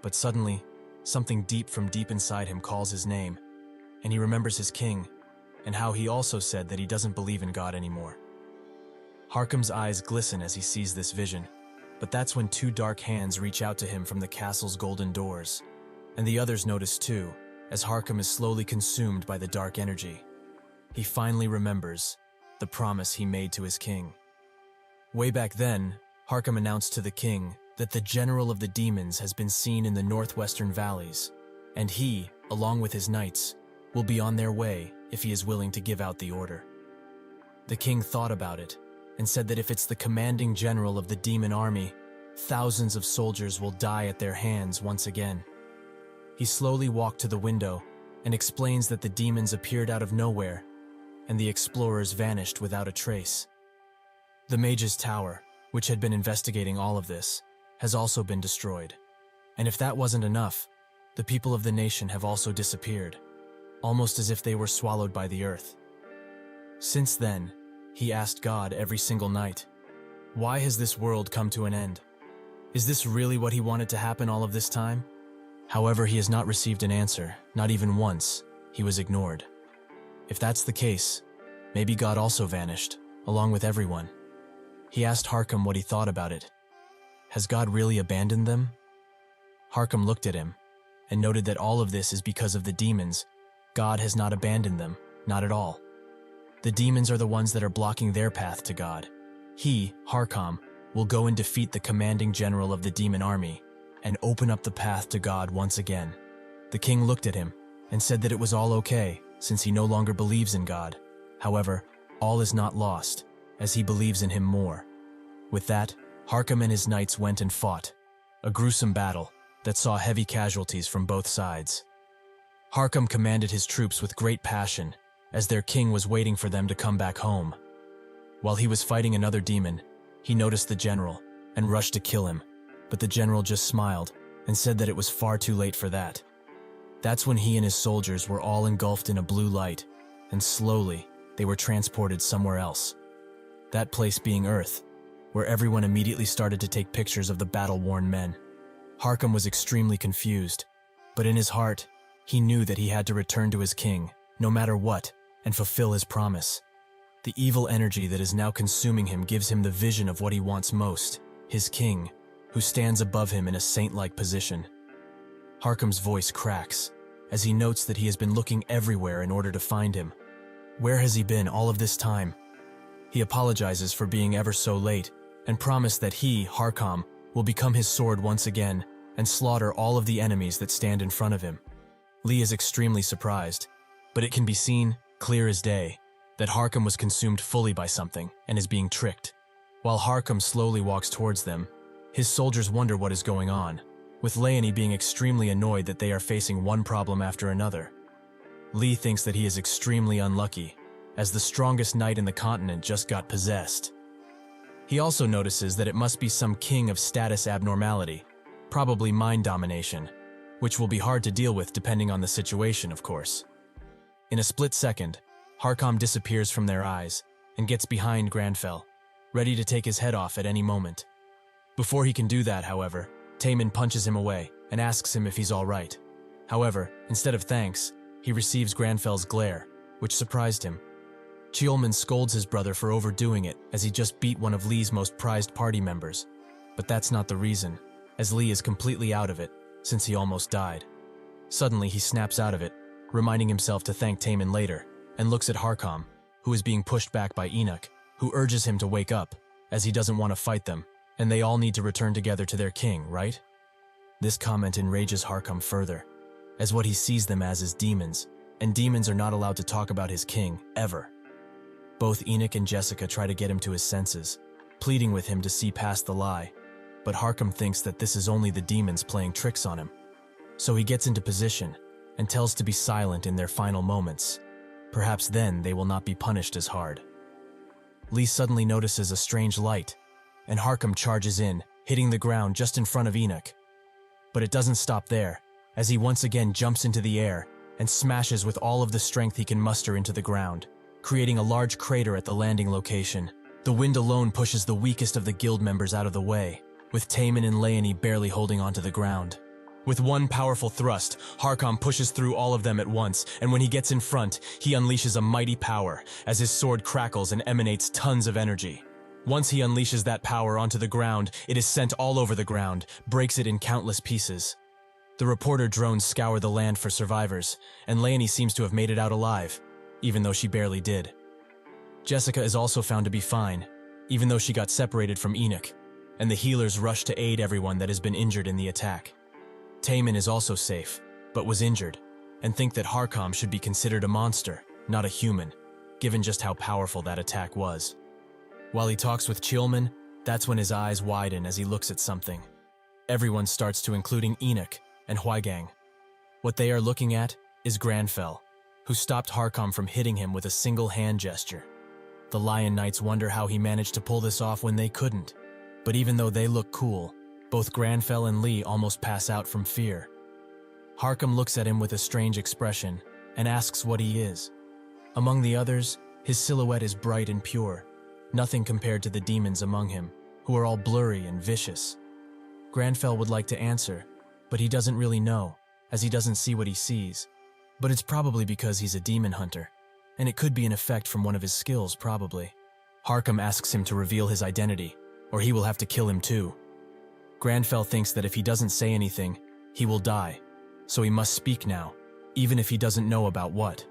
but suddenly, something deep from deep inside him calls his name, and he remembers his king, and how he also said that he doesn't believe in God anymore. Harkam's eyes glisten as he sees this vision, but that's when two dark hands reach out to him from the castle's golden doors, and the others notice too, as Harkam is slowly consumed by the dark energy. He finally remembers the promise he made to his king. Way back then, Harkam announced to the king that the general of the demons has been seen in the northwestern valleys, and he, along with his knights, will be on their way if he is willing to give out the order. The king thought about it, and said that if it's the commanding general of the demon army, thousands of soldiers will die at their hands once again. He slowly walked to the window and explains that the demons appeared out of nowhere, and the explorers vanished without a trace. The mage's tower, which had been investigating all of this, has also been destroyed. And if that wasn't enough, the people of the nation have also disappeared, almost as if they were swallowed by the earth. Since then, he asked God every single night, why has this world come to an end? Is this really what he wanted to happen all of this time? However, he has not received an answer, not even once. He was ignored. If that's the case, maybe God also vanished, along with everyone. He asked Harkam what he thought about it. Has God really abandoned them? Harkam looked at him, and noted that all of this is because of the demons. God has not abandoned them, not at all. The demons are the ones that are blocking their path to God. He, Harkam, will go and defeat the commanding general of the demon army, and open up the path to God once again. The king looked at him, and said that it was all okay, since he no longer believes in God. However, all is not lost, as he believes in him more. With that, Harkam and his knights went and fought, a gruesome battle that saw heavy casualties from both sides. Harkam commanded his troops with great passion, as their king was waiting for them to come back home. While he was fighting another demon, he noticed the general and rushed to kill him, but the general just smiled and said that it was far too late for that. That's when he and his soldiers were all engulfed in a blue light, and slowly they were transported somewhere else. That place being Earth, where everyone immediately started to take pictures of the battle-worn men. Harkam was extremely confused, but in his heart, he knew that he had to return to his king, no matter what, and fulfill his promise. The evil energy that is now consuming him gives him the vision of what he wants most, his king, who stands above him in a saint-like position. Harkam's voice cracks, as he notes that he has been looking everywhere in order to find him. Where has he been all of this time? He apologizes for being ever so late, and promised that he, Harkam, will become his sword once again, and slaughter all of the enemies that stand in front of him. Lee is extremely surprised, but it can be seen, clear as day, that Harkham was consumed fully by something and is being tricked. While Harkham slowly walks towards them, his soldiers wonder what is going on, with Leonie being extremely annoyed that they are facing one problem after another. Lee thinks that he is extremely unlucky, as the strongest knight in the continent just got possessed. He also notices that it must be some king of status abnormality, probably mind domination, which will be hard to deal with depending on the situation, of course. In a split second, Harkham disappears from their eyes and gets behind Grandfell, ready to take his head off at any moment. Before he can do that, however, Taemin punches him away and asks him if he's all right. However, instead of thanks, he receives Grandfell's glare, which surprised him. Cheolman scolds his brother for overdoing it as he just beat one of Lee's most prized party members. But that's not the reason, as Lee is completely out of it since he almost died. Suddenly he snaps out of it, reminding himself to thank Taemin later, and looks at Harkham, who is being pushed back by Enoch, who urges him to wake up, as he doesn't want to fight them, and they all need to return together to their king, right? This comment enrages Harkham further, as what he sees them as is demons, and demons are not allowed to talk about his king, ever. Both Enoch and Jessica try to get him to his senses, pleading with him to see past the lie, but Harkham thinks that this is only the demons playing tricks on him. So he gets into position, and tells to be silent in their final moments. Perhaps then they will not be punished as hard. Lee suddenly notices a strange light, and Harkham charges in, hitting the ground just in front of Enoch. But it doesn't stop there, as he once again jumps into the air and smashes with all of the strength he can muster into the ground, creating a large crater at the landing location. The wind alone pushes the weakest of the guild members out of the way, with Taemin and Leonie barely holding onto the ground. With one powerful thrust, Harkham pushes through all of them at once, and when he gets in front, he unleashes a mighty power, as his sword crackles and emanates tons of energy. Once he unleashes that power onto the ground, it is sent all over the ground, breaks it in countless pieces. The reporter drones scour the land for survivors, and Leonie seems to have made it out alive, even though she barely did. Jessica is also found to be fine, even though she got separated from Enoch, and the healers rush to aid everyone that has been injured in the attack. Taemin is also safe, but was injured, and think that Harkham should be considered a monster, not a human, given just how powerful that attack was. While he talks with Cheolman, that's when his eyes widen as he looks at something. Everyone starts to, including Enoch and Hwaigang. What they are looking at is Grandfell, who stopped Harkham from hitting him with a single hand gesture. The Lion Knights wonder how he managed to pull this off when they couldn't, but even though they look cool, both Grandfell and Lee almost pass out from fear. Harkham looks at him with a strange expression and asks what he is. Among the others, his silhouette is bright and pure, nothing compared to the demons among him, who are all blurry and vicious. Grandfell would like to answer, but he doesn't really know, as he doesn't see what he sees. But it's probably because he's a demon hunter, and it could be an effect from one of his skills, probably. Harkham asks him to reveal his identity, or he will have to kill him too. Grandfell thinks that if he doesn't say anything, he will die, so he must speak now, even if he doesn't know about what.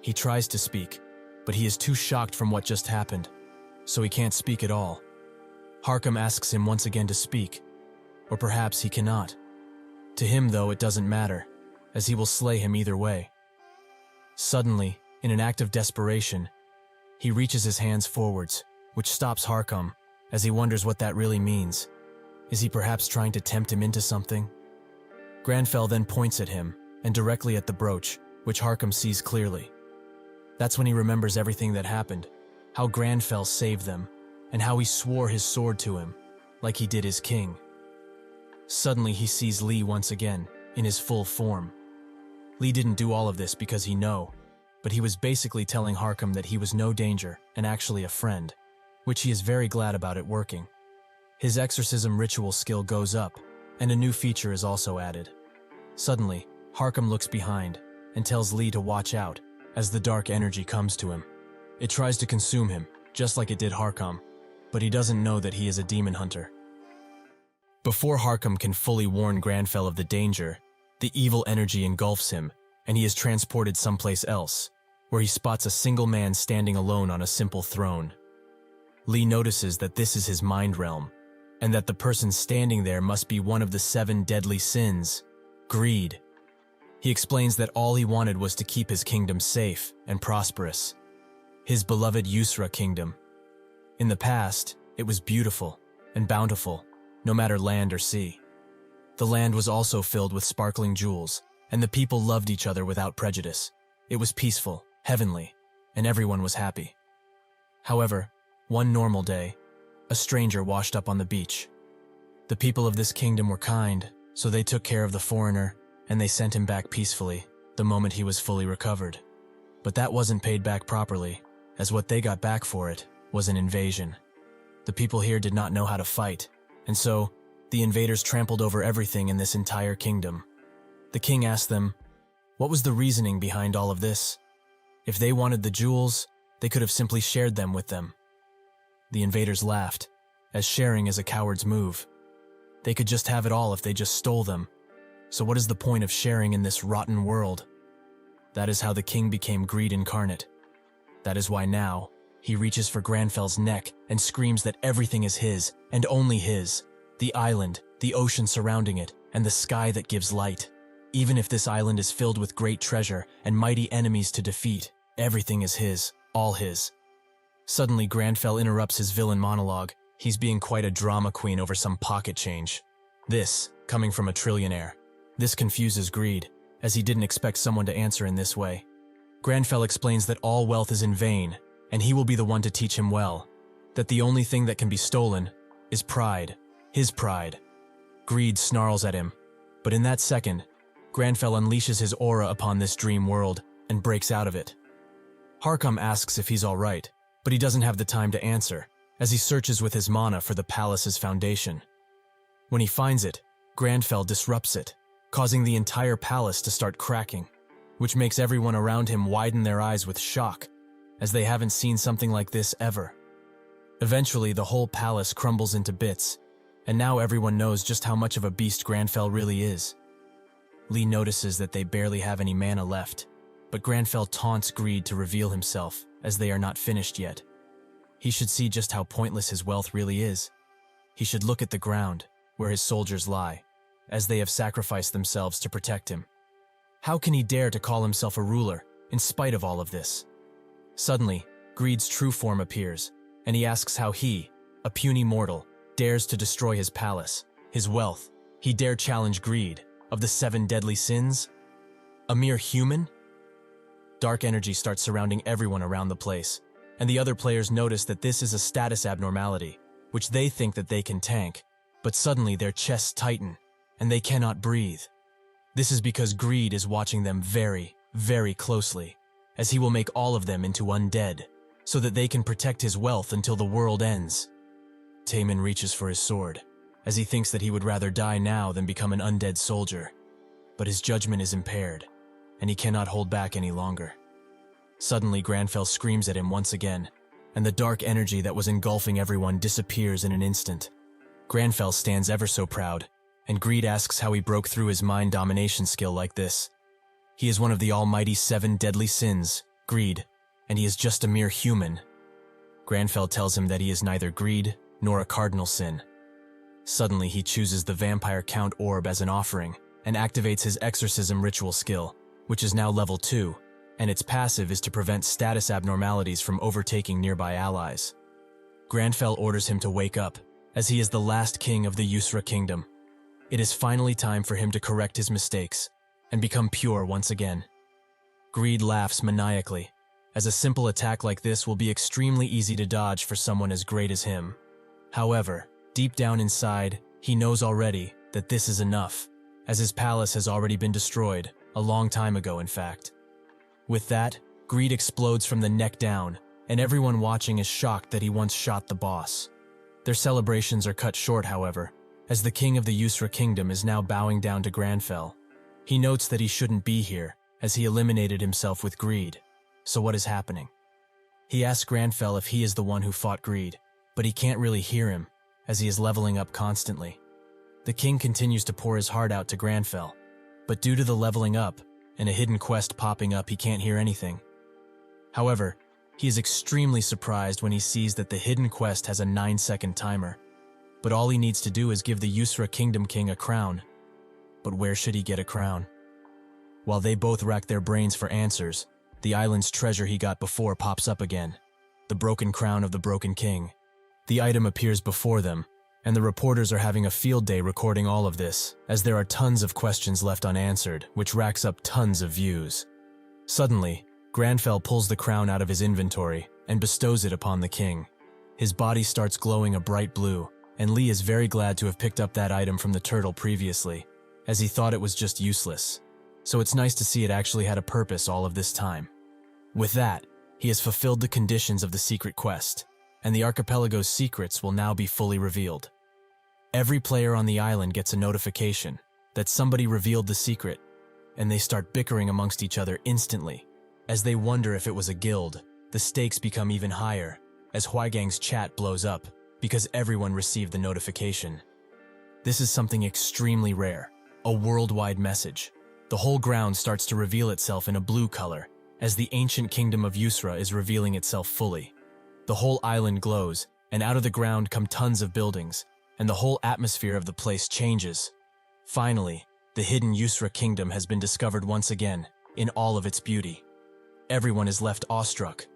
He tries to speak, but he is too shocked from what just happened, so he can't speak at all. Harkham asks him once again to speak, or perhaps he cannot. To him, though, it doesn't matter, as he will slay him either way. Suddenly, in an act of desperation, he reaches his hands forwards, which stops Harkham, as he wonders what that really means. Is he perhaps trying to tempt him into something? Grandfell then points at him, and directly at the brooch, which Harkham sees clearly. That's when he remembers everything that happened, how Grandfell saved them, and how he swore his sword to him, like he did his king. Suddenly he sees Lee once again, in his full form. Lee didn't do all of this because he know, but he was basically telling Harkham that he was no danger and actually a friend, which he is very glad about it working. His exorcism ritual skill goes up, and a new feature is also added. Suddenly, Harkham looks behind and tells Lee to watch out as the dark energy comes to him. It tries to consume him, just like it did Harkham, but he doesn't know that he is a demon hunter. Before Harkham can fully warn Grandfell of the danger, the evil energy engulfs him, and he is transported someplace else, where he spots a single man standing alone on a simple throne. Lee notices that this is his mind realm, and that the person standing there must be one of the 7 deadly sins, greed. He explains that all he wanted was to keep his kingdom safe and prosperous. his beloved Yusra kingdom. In the past, it was beautiful and bountiful, no matter land or sea. The land was also filled with sparkling jewels, and the people loved each other without prejudice. It was peaceful, heavenly, and everyone was happy. However, one normal day, a stranger washed up on the beach. The people of this kingdom were kind, so they took care of the foreigner, and they sent him back peacefully the moment he was fully recovered. But that wasn't paid back properly, as what they got back for it was an invasion. The people here did not know how to fight, and so the invaders trampled over everything in this entire kingdom. The king asked them, what was the reasoning behind all of this? If they wanted the jewels, they could have simply shared them with them. The invaders laughed, as sharing is a coward's move. They could just have it all if they just stole them. So what is the point of sharing in this rotten world? That is how the king became greed incarnate. That is why now, he reaches for Grandfell's neck and screams that everything is his, and only his. The island, the ocean surrounding it, and the sky that gives light. Even if this island is filled with great treasure and mighty enemies to defeat, everything is his, all his. Suddenly, Grandfell interrupts his villain monologue. He's being quite a drama queen over some pocket change. This, coming from a trillionaire. This confuses Greed, as he didn't expect someone to answer in this way. Grandfell explains that all wealth is in vain, and he will be the one to teach him well. That the only thing that can be stolen is pride, his pride. Greed snarls at him, but in that second, Grandfell unleashes his aura upon this dream world and breaks out of it. Harkam asks if he's all right, but he doesn't have the time to answer, as he searches with his mana for the palace's foundation. When he finds it, Grandfell disrupts it, causing the entire palace to start cracking, which makes everyone around him widen their eyes with shock, as they haven't seen something like this ever. Eventually, the whole palace crumbles into bits, and now everyone knows just how much of a beast Grandfell really is. Lee notices that they barely have any mana left, but Grandfell taunts Greed to reveal himself, as they are not finished yet. He should see just how pointless his wealth really is. He should look at the ground, where his soldiers lie, as they have sacrificed themselves to protect him. How can he dare to call himself a ruler, in spite of all of this? Suddenly, Greed's true form appears, and he asks how he, a puny mortal, dares to destroy his palace, his wealth. He dare challenge Greed, of the 7 deadly sins? A mere human? Dark energy starts surrounding everyone around the place, and the other players notice that this is a status abnormality, which they think that they can tank, but suddenly their chests tighten, and they cannot breathe. This is because Greed is watching them very, very closely, as he will make all of them into undead, so that they can protect his wealth until the world ends. Taemin reaches for his sword, as he thinks that he would rather die now than become an undead soldier. But his judgment is impaired, and he cannot hold back any longer. Suddenly, Grandfell screams at him once again, and the dark energy that was engulfing everyone disappears in an instant. Grandfell stands ever so proud, and Greed asks how he broke through his mind domination skill like this. He is one of the almighty 7 deadly sins, Greed, and he is just a mere human. Grandfell tells him that he is neither greed nor a cardinal sin. Suddenly, he chooses the Vampire Count Orb as an offering and activates his exorcism ritual skill, which is now level 2, and its passive is to prevent status abnormalities from overtaking nearby allies. Grandfell orders him to wake up, as he is the last king of the Yusra kingdom. It is finally time for him to correct his mistakes and become pure once again. Greed laughs maniacally, as a simple attack like this will be extremely easy to dodge for someone as great as him. However, deep down inside, he knows already that this is enough, as his palace has already been destroyed, a long time ago in fact. With that, Greed explodes from the neck down, and everyone watching is shocked that he once shot the boss. Their celebrations are cut short, however, as the king of the Yusra kingdom is now bowing down to Grandfell. He notes that he shouldn't be here, as he eliminated himself with Greed. So what is happening? He asks Grandfell if he is the one who fought Greed, but he can't really hear him, as he is leveling up constantly. The king continues to pour his heart out to Grandfell, but due to the leveling up and a hidden quest popping up, he can't hear anything. However, he is extremely surprised when he sees that the hidden quest has a 9-second timer, but all he needs to do is give the Yusra Kingdom King a crown. But where should he get a crown? While they both rack their brains for answers, the island's treasure he got before pops up again. The broken crown of the broken king. The item appears before them, and the reporters are having a field day recording all of this, as there are tons of questions left unanswered, which racks up tons of views. Suddenly, Grandfell pulls the crown out of his inventory and bestows it upon the king. His body starts glowing a bright blue, and Lee is very glad to have picked up that item from the turtle previously, as he thought it was just useless. So it's nice to see it actually had a purpose all of this time. With that, he has fulfilled the conditions of the secret quest, and the archipelago's secrets will now be fully revealed. Every player on the island gets a notification that somebody revealed the secret, and they start bickering amongst each other instantly. As they wonder if it was a guild, the stakes become even higher, as Huaigang's chat blows up, because everyone received the notification. This is something extremely rare, a worldwide message. The whole ground starts to reveal itself in a blue color, as the ancient kingdom of Yusra is revealing itself fully. The whole island glows, and out of the ground come tons of buildings, and the whole atmosphere of the place changes. Finally, the hidden Yusra kingdom has been discovered once again, in all of its beauty. Everyone is left awestruck,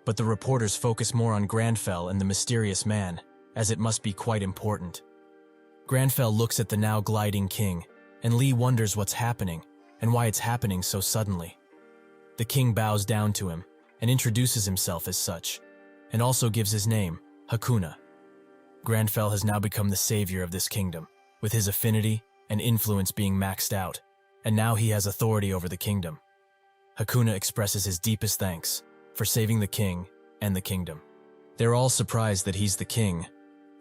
but the reporters focus more on Grandfell and the mysterious man, as it must be quite important. Grandfell looks at the now gliding king, and Lee wonders what's happening, and why it's happening so suddenly. The king bows down to him, and introduces himself as such, and also gives his name, Hakuna. Grandfell has now become the savior of this kingdom, with his affinity and influence being maxed out, and now he has authority over the kingdom. Hakuna expresses his deepest thanks for saving the king and the kingdom. They're all surprised that he's the king,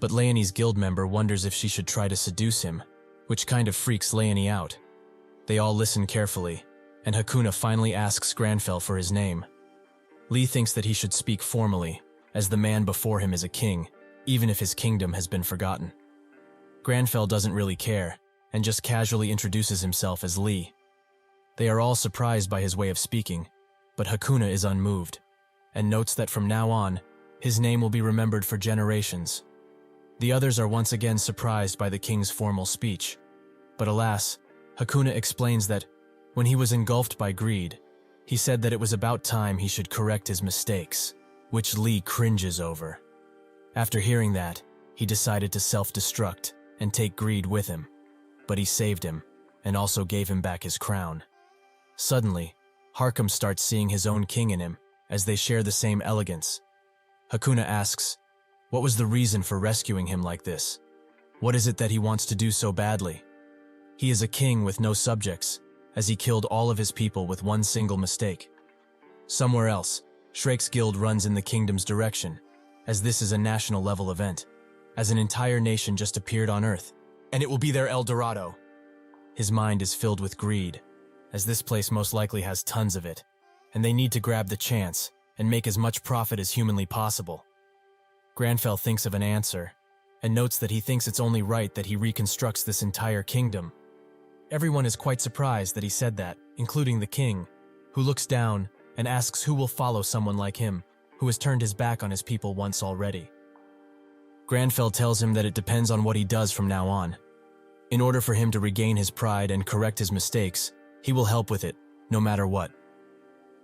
but Leonie's guild member wonders if she should try to seduce him, which kind of freaks Leonie out. They all listen carefully, and Hakuna finally asks Grandfell for his name. Lee thinks that he should speak formally, as the man before him is a king, even if his kingdom has been forgotten. Grandfell doesn't really care, and just casually introduces himself as Lee. They are all surprised by his way of speaking, but Hakuna is unmoved, and notes that from now on, his name will be remembered for generations. The others are once again surprised by the king's formal speech, but alas, Hakuna explains that when he was engulfed by greed, he said that it was about time he should correct his mistakes, which Lee cringes over. After hearing that, he decided to self-destruct and take greed with him, but he saved him and also gave him back his crown. Suddenly, Harkham starts seeing his own king in him, as they share the same elegance. Hakuna asks, what was the reason for rescuing him like this? What is it that he wants to do so badly? He is a king with no subjects, as he killed all of his people with one single mistake. Somewhere else, Shrek's guild runs in the kingdom's direction, as this is a national level event, as an entire nation just appeared on Earth, and it will be their El Dorado. His mind is filled with greed, as this place most likely has tons of it, and they need to grab the chance and make as much profit as humanly possible. Grandfell thinks of an answer, and notes that he thinks it's only right that he reconstructs this entire kingdom. Everyone is quite surprised that he said that, including the king, who looks down and asks who will follow someone like him, who has turned his back on his people once already. Grandfell tells him that it depends on what he does from now on. In order for him to regain his pride and correct his mistakes, he will help with it, no matter what.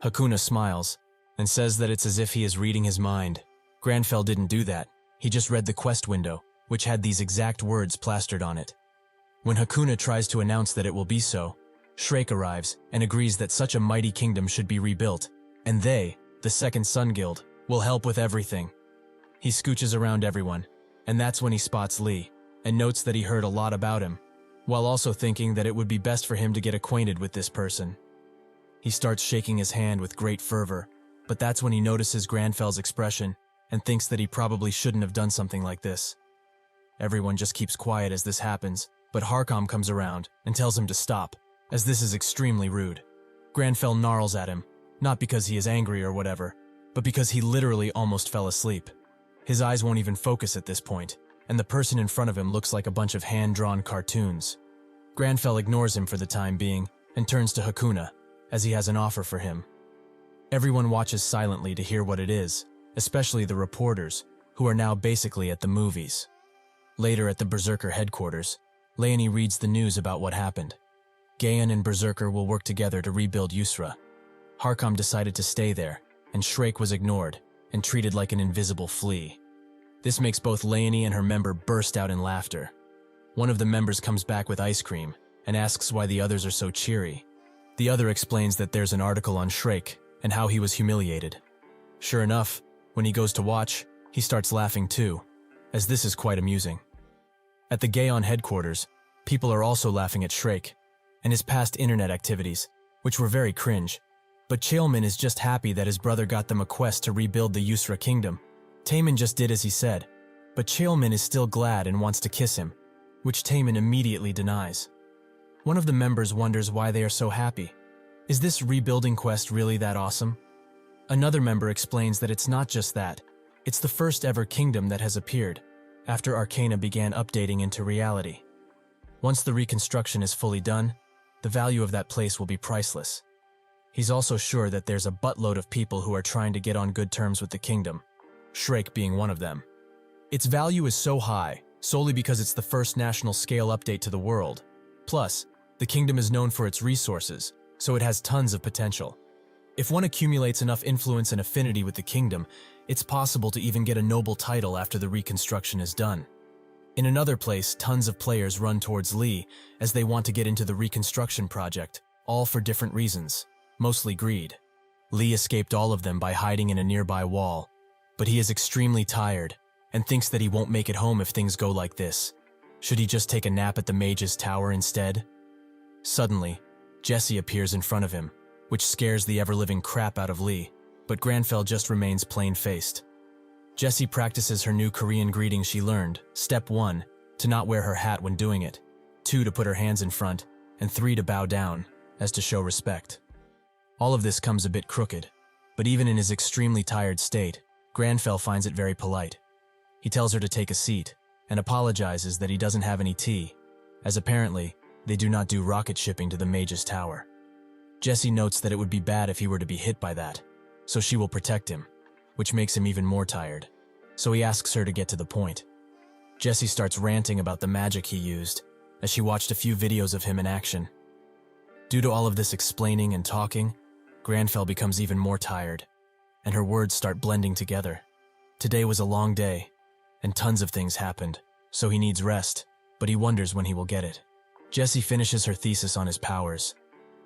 Hakuna smiles, and says that it's as if he is reading his mind. Grandfell didn't do that, he just read the quest window, which had these exact words plastered on it. When Hakuna tries to announce that it will be so, Shrek arrives and agrees that such a mighty kingdom should be rebuilt, and they, the Second Sun Guild, will help with everything. He scooches around everyone, and that's when he spots Lee, and notes that he heard a lot about him, while also thinking that it would be best for him to get acquainted with this person. He starts shaking his hand with great fervor, but that's when he notices Grandfell's expression and thinks that he probably shouldn't have done something like this. Everyone just keeps quiet as this happens, but Harkham comes around and tells him to stop, as this is extremely rude. Grandfell gnarls at him, not because he is angry or whatever, but because he literally almost fell asleep. His eyes won't even focus at this point, and the person in front of him looks like a bunch of hand-drawn cartoons. Grandfell ignores him for the time being and turns to Hakuna, as he has an offer for him. Everyone watches silently to hear what it is, especially the reporters, who are now basically at the movies. Later at the Berserker headquarters, Leonie reads the news about what happened. Gaon and Berserker will work together to rebuild Yusra. Harkam decided to stay there, and Shrek was ignored and treated like an invisible flea. This makes both Leonie and her member burst out in laughter. One of the members comes back with ice cream and asks why the others are so cheery. The other explains that there's an article on Shrek and how he was humiliated. Sure enough, when he goes to watch, he starts laughing too, as this is quite amusing. At the Gaon headquarters, people are also laughing at Shrek and his past internet activities, which were very cringe. But Cheolman is just happy that his brother got them a quest to rebuild the Yusra kingdom. Taemin just did as he said, but Cheolman is still glad and wants to kiss him, which Taemin immediately denies. One of the members wonders why they are so happy. Is this rebuilding quest really that awesome? Another member explains that it's not just that, it's the first ever kingdom that has appeared, after Arcana began updating into reality. Once the reconstruction is fully done, the value of that place will be priceless. He's also sure that there's a buttload of people who are trying to get on good terms with the kingdom, Shrek being one of them. Its value is so high, solely because it's the first national scale update to the world. Plus, the kingdom is known for its resources, so it has tons of potential. If one accumulates enough influence and affinity with the kingdom, it's possible to even get a noble title after the reconstruction is done. In another place, tons of players run towards Lee as they want to get into the reconstruction project, all for different reasons. Mostly greed. Lee escaped all of them by hiding in a nearby wall, but he is extremely tired and thinks that he won't make it home if things go like this. Should he just take a nap at the Mage's Tower instead? Suddenly, Jessie appears in front of him, which scares the ever-living crap out of Lee, but Grandfell just remains plain-faced. Jessie practices her new Korean greeting she learned. Step 1, to not wear her hat when doing it. 2, to put her hands in front, and 3, to bow down, as to show respect. All of this comes a bit crooked, but even in his extremely tired state, Grandfell finds it very polite. He tells her to take a seat, and apologizes that he doesn't have any tea, as apparently, they do not do rocket shipping to the Mage's Tower. Jessie notes that it would be bad if he were to be hit by that, so she will protect him, which makes him even more tired, so he asks her to get to the point. Jessie starts ranting about the magic he used, as she watched a few videos of him in action. Due to all of this explaining and talking, Grandfell becomes even more tired, and her words start blending together. Today was a long day, and tons of things happened, so he needs rest, but he wonders when he will get it. Jessie finishes her thesis on his powers,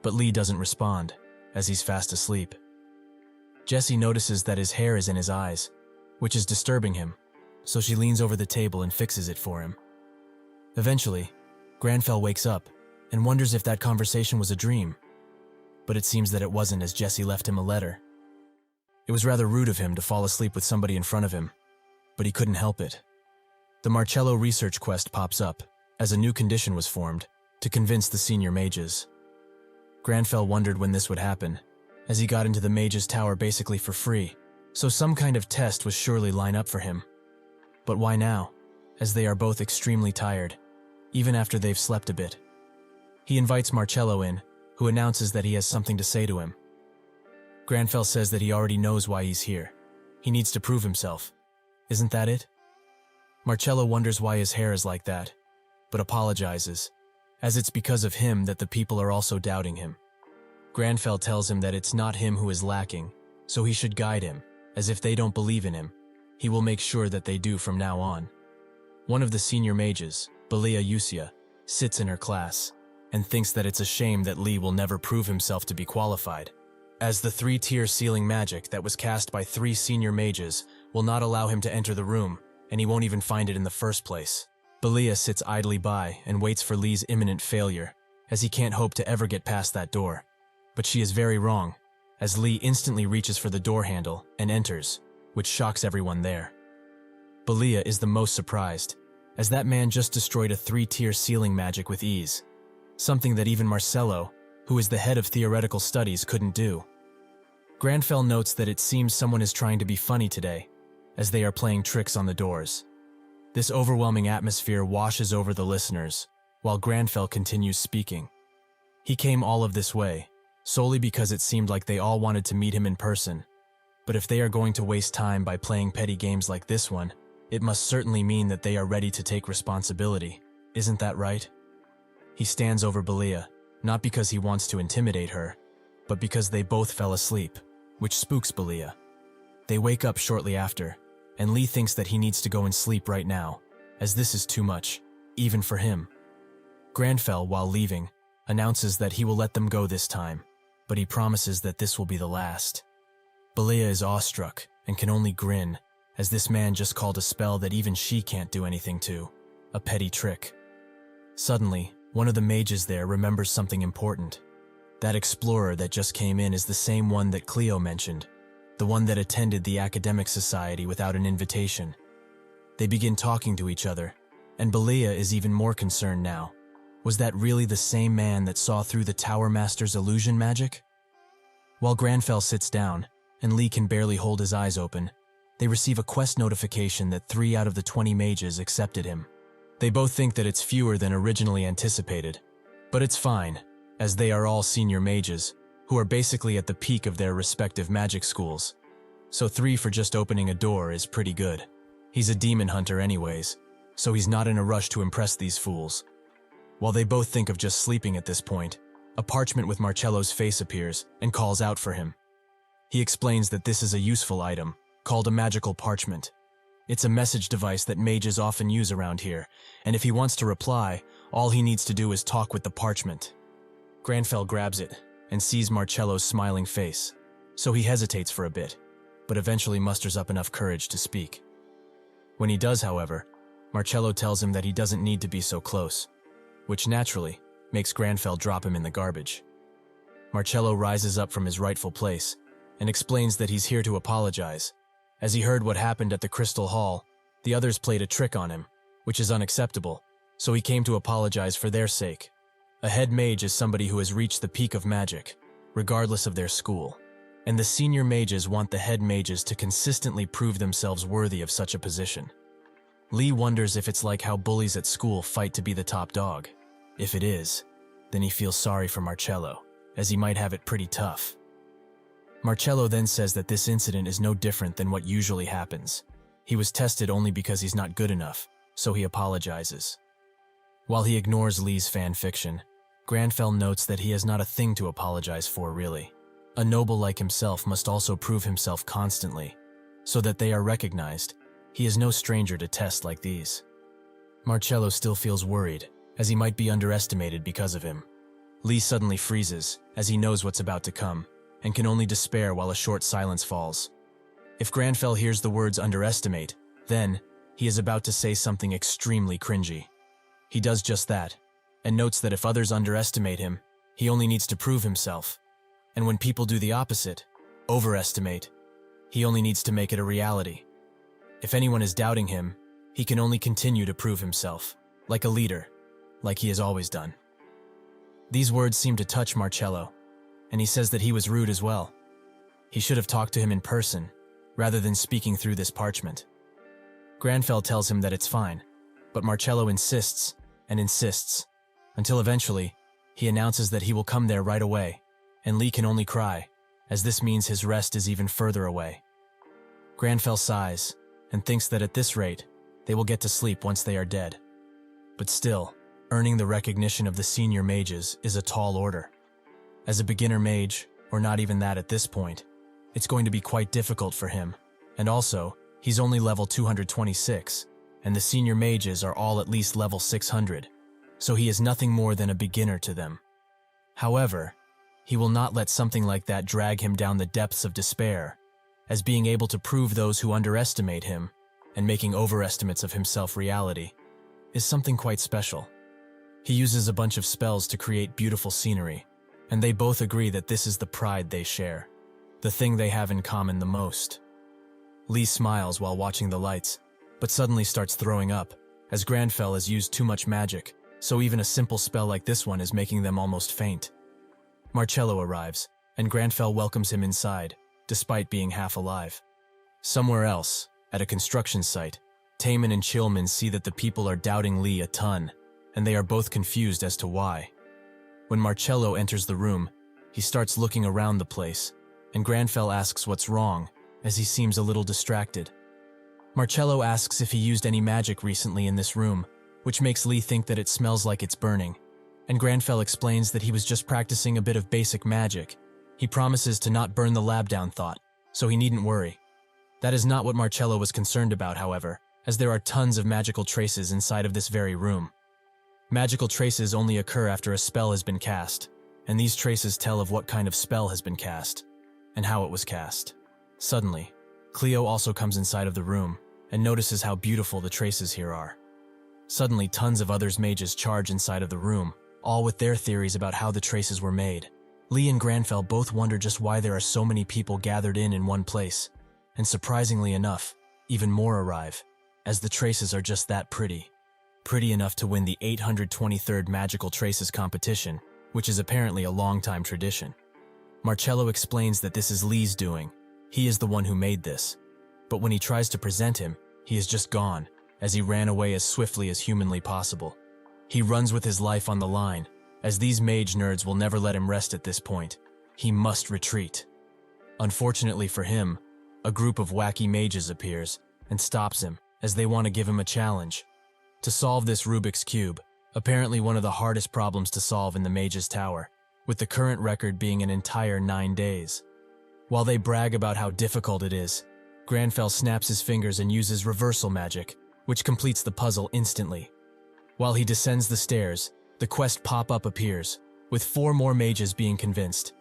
but Lee doesn't respond, as he's fast asleep. Jessie notices that his hair is in his eyes, which is disturbing him, so she leans over the table and fixes it for him. Eventually, Grandfell wakes up and wonders if that conversation was a dream, but it seems that it wasn't, as Jessie left him a letter. It was rather rude of him to fall asleep with somebody in front of him, but he couldn't help it. The Marcello research quest pops up, as a new condition was formed, to convince the senior mages. Grandfell wondered when this would happen, as he got into the Mage's Tower basically for free, so some kind of test was surely line up for him. But why now, as they are both extremely tired, even after they've slept a bit? He invites Marcello in, who announces that he has something to say to him. Grandfell says that he already knows why he's here. He needs to prove himself. Isn't that it? Marcello wonders why his hair is like that, but apologizes, as it's because of him that the people are also doubting him. Grandfell tells him that it's not him who is lacking, so he should guide him, as if they don't believe in him, he will make sure that they do from now on. One of the senior mages, Belia Yusia, sits in her class, and thinks that it's a shame that Lee will never prove himself to be qualified, as the 3-tier ceiling magic that was cast by 3 senior mages will not allow him to enter the room, and he won't even find it in the first place. Belia sits idly by and waits for Lee's imminent failure, as he can't hope to ever get past that door. But she is very wrong, as Lee instantly reaches for the door handle and enters, which shocks everyone there. Belia is the most surprised, as that man just destroyed a 3-tier ceiling magic with ease, something that even Marcello, who is the head of theoretical studies, couldn't do. Grandfell notes that it seems someone is trying to be funny today, as they are playing tricks on the doors. This overwhelming atmosphere washes over the listeners, while Grandfell continues speaking. He came all of this way, solely because it seemed like they all wanted to meet him in person. But if they are going to waste time by playing petty games like this one, it must certainly mean that they are ready to take responsibility. Isn't that right? He stands over Belia, not because he wants to intimidate her, but because they both fell asleep, which spooks Belia. They wake up shortly after, and Lee thinks that he needs to go and sleep right now, as this is too much, even for him. Grandfell, while leaving, announces that he will let them go this time, but he promises that this will be the last. Belia is awestruck and can only grin, as this man just called a spell that even she can't do anything to, a petty trick. Suddenly, one of the mages there remembers something important. That explorer that just came in is the same one that Cleo mentioned, the one that attended the academic society without an invitation. They begin talking to each other, and Belia is even more concerned now. Was that really the same man that saw through the Tower Master's illusion magic? While Grandfell sits down, and Lee can barely hold his eyes open, they receive a quest notification that 3 out of the 20 mages accepted him. They both think that it's fewer than originally anticipated, but it's fine, as they are all senior mages, who are basically at the peak of their respective magic schools. So 3 for just opening a door is pretty good. He's a demon hunter anyways, so he's not in a rush to impress these fools. While they both think of just sleeping at this point, a parchment with Marcello's face appears and calls out for him. He explains that this is a useful item, called a magical parchment. It's a message device that mages often use around here, and if he wants to reply, all he needs to do is talk with the parchment. Grandfell grabs it and sees Marcello's smiling face, so he hesitates for a bit, but eventually musters up enough courage to speak. When he does, however, Marcello tells him that he doesn't need to be so close, which naturally makes Grandfell drop him in the garbage. Marcello rises up from his rightful place and explains that he's here to apologize. As he heard what happened at the Crystal Hall, the others played a trick on him, which is unacceptable, so he came to apologize for their sake. A head mage is somebody who has reached the peak of magic, regardless of their school, and the senior mages want the head mages to consistently prove themselves worthy of such a position. Lee wonders if it's like how bullies at school fight to be the top dog. If it is, then he feels sorry for Marcello, as he might have it pretty tough. Marcello then says that this incident is no different than what usually happens. He was tested only because he's not good enough, so he apologizes. While he ignores Lee's fan fiction, Grandfell notes that he has not a thing to apologize for, really. A noble like himself must also prove himself constantly, so that they are recognized. He is no stranger to tests like these. Marcello still feels worried, as he might be underestimated because of him. Lee suddenly freezes, as he knows what's about to come, and can only despair while a short silence falls. If Grandfell hears the words underestimate, then he is about to say something extremely cringy. He does just that, and notes that if others underestimate him, he only needs to prove himself. And when people do the opposite, overestimate, he only needs to make it a reality. If anyone is doubting him, he can only continue to prove himself, like a leader, like he has always done. These words seem to touch Marcello, and he says that he was rude as well. He should have talked to him in person, rather than speaking through this parchment. Grandfell tells him that it's fine, but Marcello insists and insists, until eventually, he announces that he will come there right away, and Lee can only cry, as this means his rest is even further away. Grandfell sighs, and thinks that at this rate, they will get to sleep once they are dead. But still, earning the recognition of the senior mages is a tall order. As a beginner mage, or not even that at this point, it's going to be quite difficult for him, and also, he's only level 226, and the senior mages are all at least level 600, so he is nothing more than a beginner to them. However, he will not let something like that drag him down the depths of despair, as being able to prove those who underestimate him, and making overestimates of himself reality, is something quite special. He uses a bunch of spells to create beautiful scenery, and they both agree that this is the pride they share, the thing they have in common the most. Lee smiles while watching the lights, but suddenly starts throwing up, as Grandfell has used too much magic, so even a simple spell like this one is making them almost faint. Marcello arrives, and Grandfell welcomes him inside, despite being half alive. Somewhere else, at a construction site, Taemin and Chilmin see that the people are doubting Lee a ton, and they are both confused as to why. When Marcello enters the room, he starts looking around the place, and Grandfell asks what's wrong, as he seems a little distracted. Marcello asks if he used any magic recently in this room, which makes Lee think that it smells like it's burning, and Grandfell explains that he was just practicing a bit of basic magic. He promises to not burn the lab down thought, so he needn't worry. That is not what Marcello was concerned about, however, as there are tons of magical traces inside of this very room. Magical traces only occur after a spell has been cast, and these traces tell of what kind of spell has been cast, and how it was cast. Suddenly, Cleo also comes inside of the room and notices how beautiful the traces here are. Suddenly, tons of others mages charge inside of the room, all with their theories about how the traces were made. Lee and Grandfell both wonder just why there are so many people gathered in one place, and surprisingly enough, even more arrive, as the traces are just that pretty. Pretty enough to win the 823rd Magical Traces competition, which is apparently a long-time tradition. Marcello explains that this is Lee's doing. He is the one who made this. But when he tries to present him, he is just gone, as he ran away as swiftly as humanly possible. He runs with his life on the line, as these mage nerds will never let him rest at this point. He must retreat. Unfortunately for him, a group of wacky mages appears and stops him, as they want to give him a challenge. To solve this Rubik's Cube, apparently one of the hardest problems to solve in the Mage's Tower, with the current record being an entire 9 days. While they brag about how difficult it is, Grandfell snaps his fingers and uses reversal magic, which completes the puzzle instantly. While he descends the stairs, the quest pop-up appears, with 4 more mages being convinced.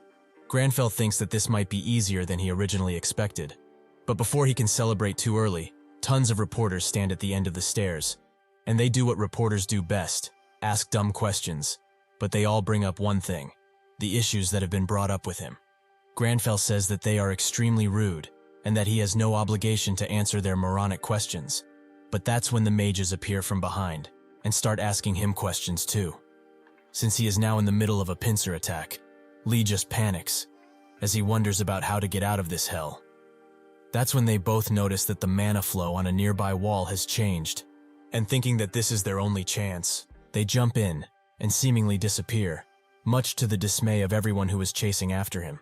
Grandfell thinks that this might be easier than he originally expected. But before he can celebrate too early, tons of reporters stand at the end of the stairs, and they do what reporters do best, ask dumb questions, but they all bring up one thing, the issues that have been brought up with him. Grandfell says that they are extremely rude, and that he has no obligation to answer their moronic questions. But that's when the mages appear from behind, and start asking him questions too. Since he is now in the middle of a pincer attack, Lee just panics, as he wonders about how to get out of this hell. That's when they both notice that the mana flow on a nearby wall has changed, and thinking that this is their only chance, they jump in and seemingly disappear, much to the dismay of everyone who is chasing after him.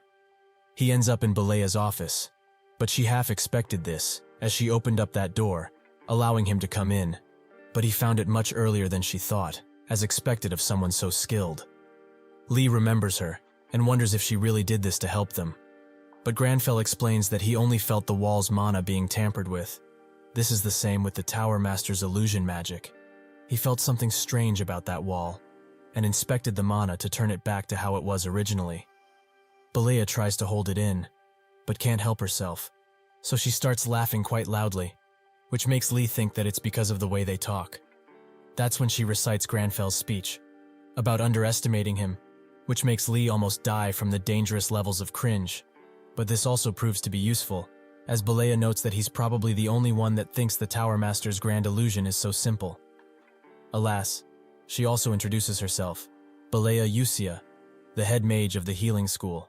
He ends up in Belea's office, but she half expected this, as she opened up that door, allowing him to come in, but he found it much earlier than she thought, as expected of someone so skilled. Lee remembers her, and wonders if she really did this to help them. But Grandfell explains that he only felt the wall's mana being tampered with. This is the same with the Tower Master's illusion magic. He felt something strange about that wall, and inspected the mana to turn it back to how it was originally. Belea tries to hold it in, but can't help herself, so she starts laughing quite loudly, which makes Lee think that it's because of the way they talk. That's when she recites Grandfell's speech, about underestimating him, which makes Lee almost die from the dangerous levels of cringe. But this also proves to be useful, as Belea notes that he's probably the only one that thinks the Tower Master's grand illusion is so simple. Alas, she also introduces herself, Belea Yusia, the head mage of the healing school.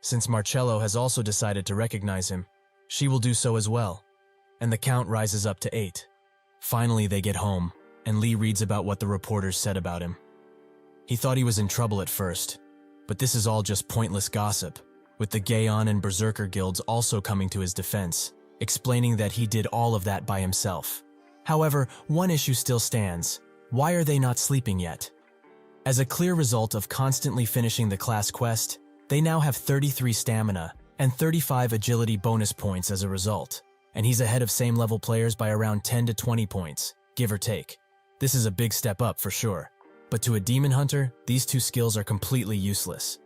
Since Marcello has also decided to recognize him, she will do so as well, and the count rises up to 8. Finally, they get home, and Lee reads about what the reporters said about him. He thought he was in trouble at first, but this is all just pointless gossip, with the Gaon and Berserker guilds also coming to his defense, explaining that he did all of that by himself. However, one issue still stands. Why are they not sleeping yet? As a clear result of constantly finishing the class quest, they now have 33 stamina and 35 agility bonus points as a result, and he's ahead of same-level players by around 10 to 20 points, give or take. This is a big step up for sure, but to a demon hunter, these two skills are completely useless.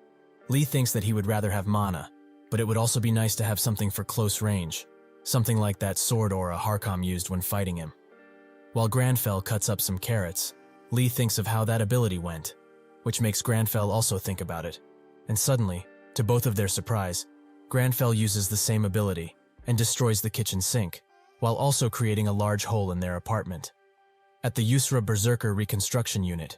Lee thinks that he would rather have mana, but it would also be nice to have something for close range, something like that sword aura Harkam used when fighting him. While Grandfell cuts up some carrots, Lee thinks of how that ability went, which makes Grandfell also think about it. And suddenly, to both of their surprise, Grandfell uses the same ability and destroys the kitchen sink, while also creating a large hole in their apartment. At the Yusra Berserker reconstruction unit,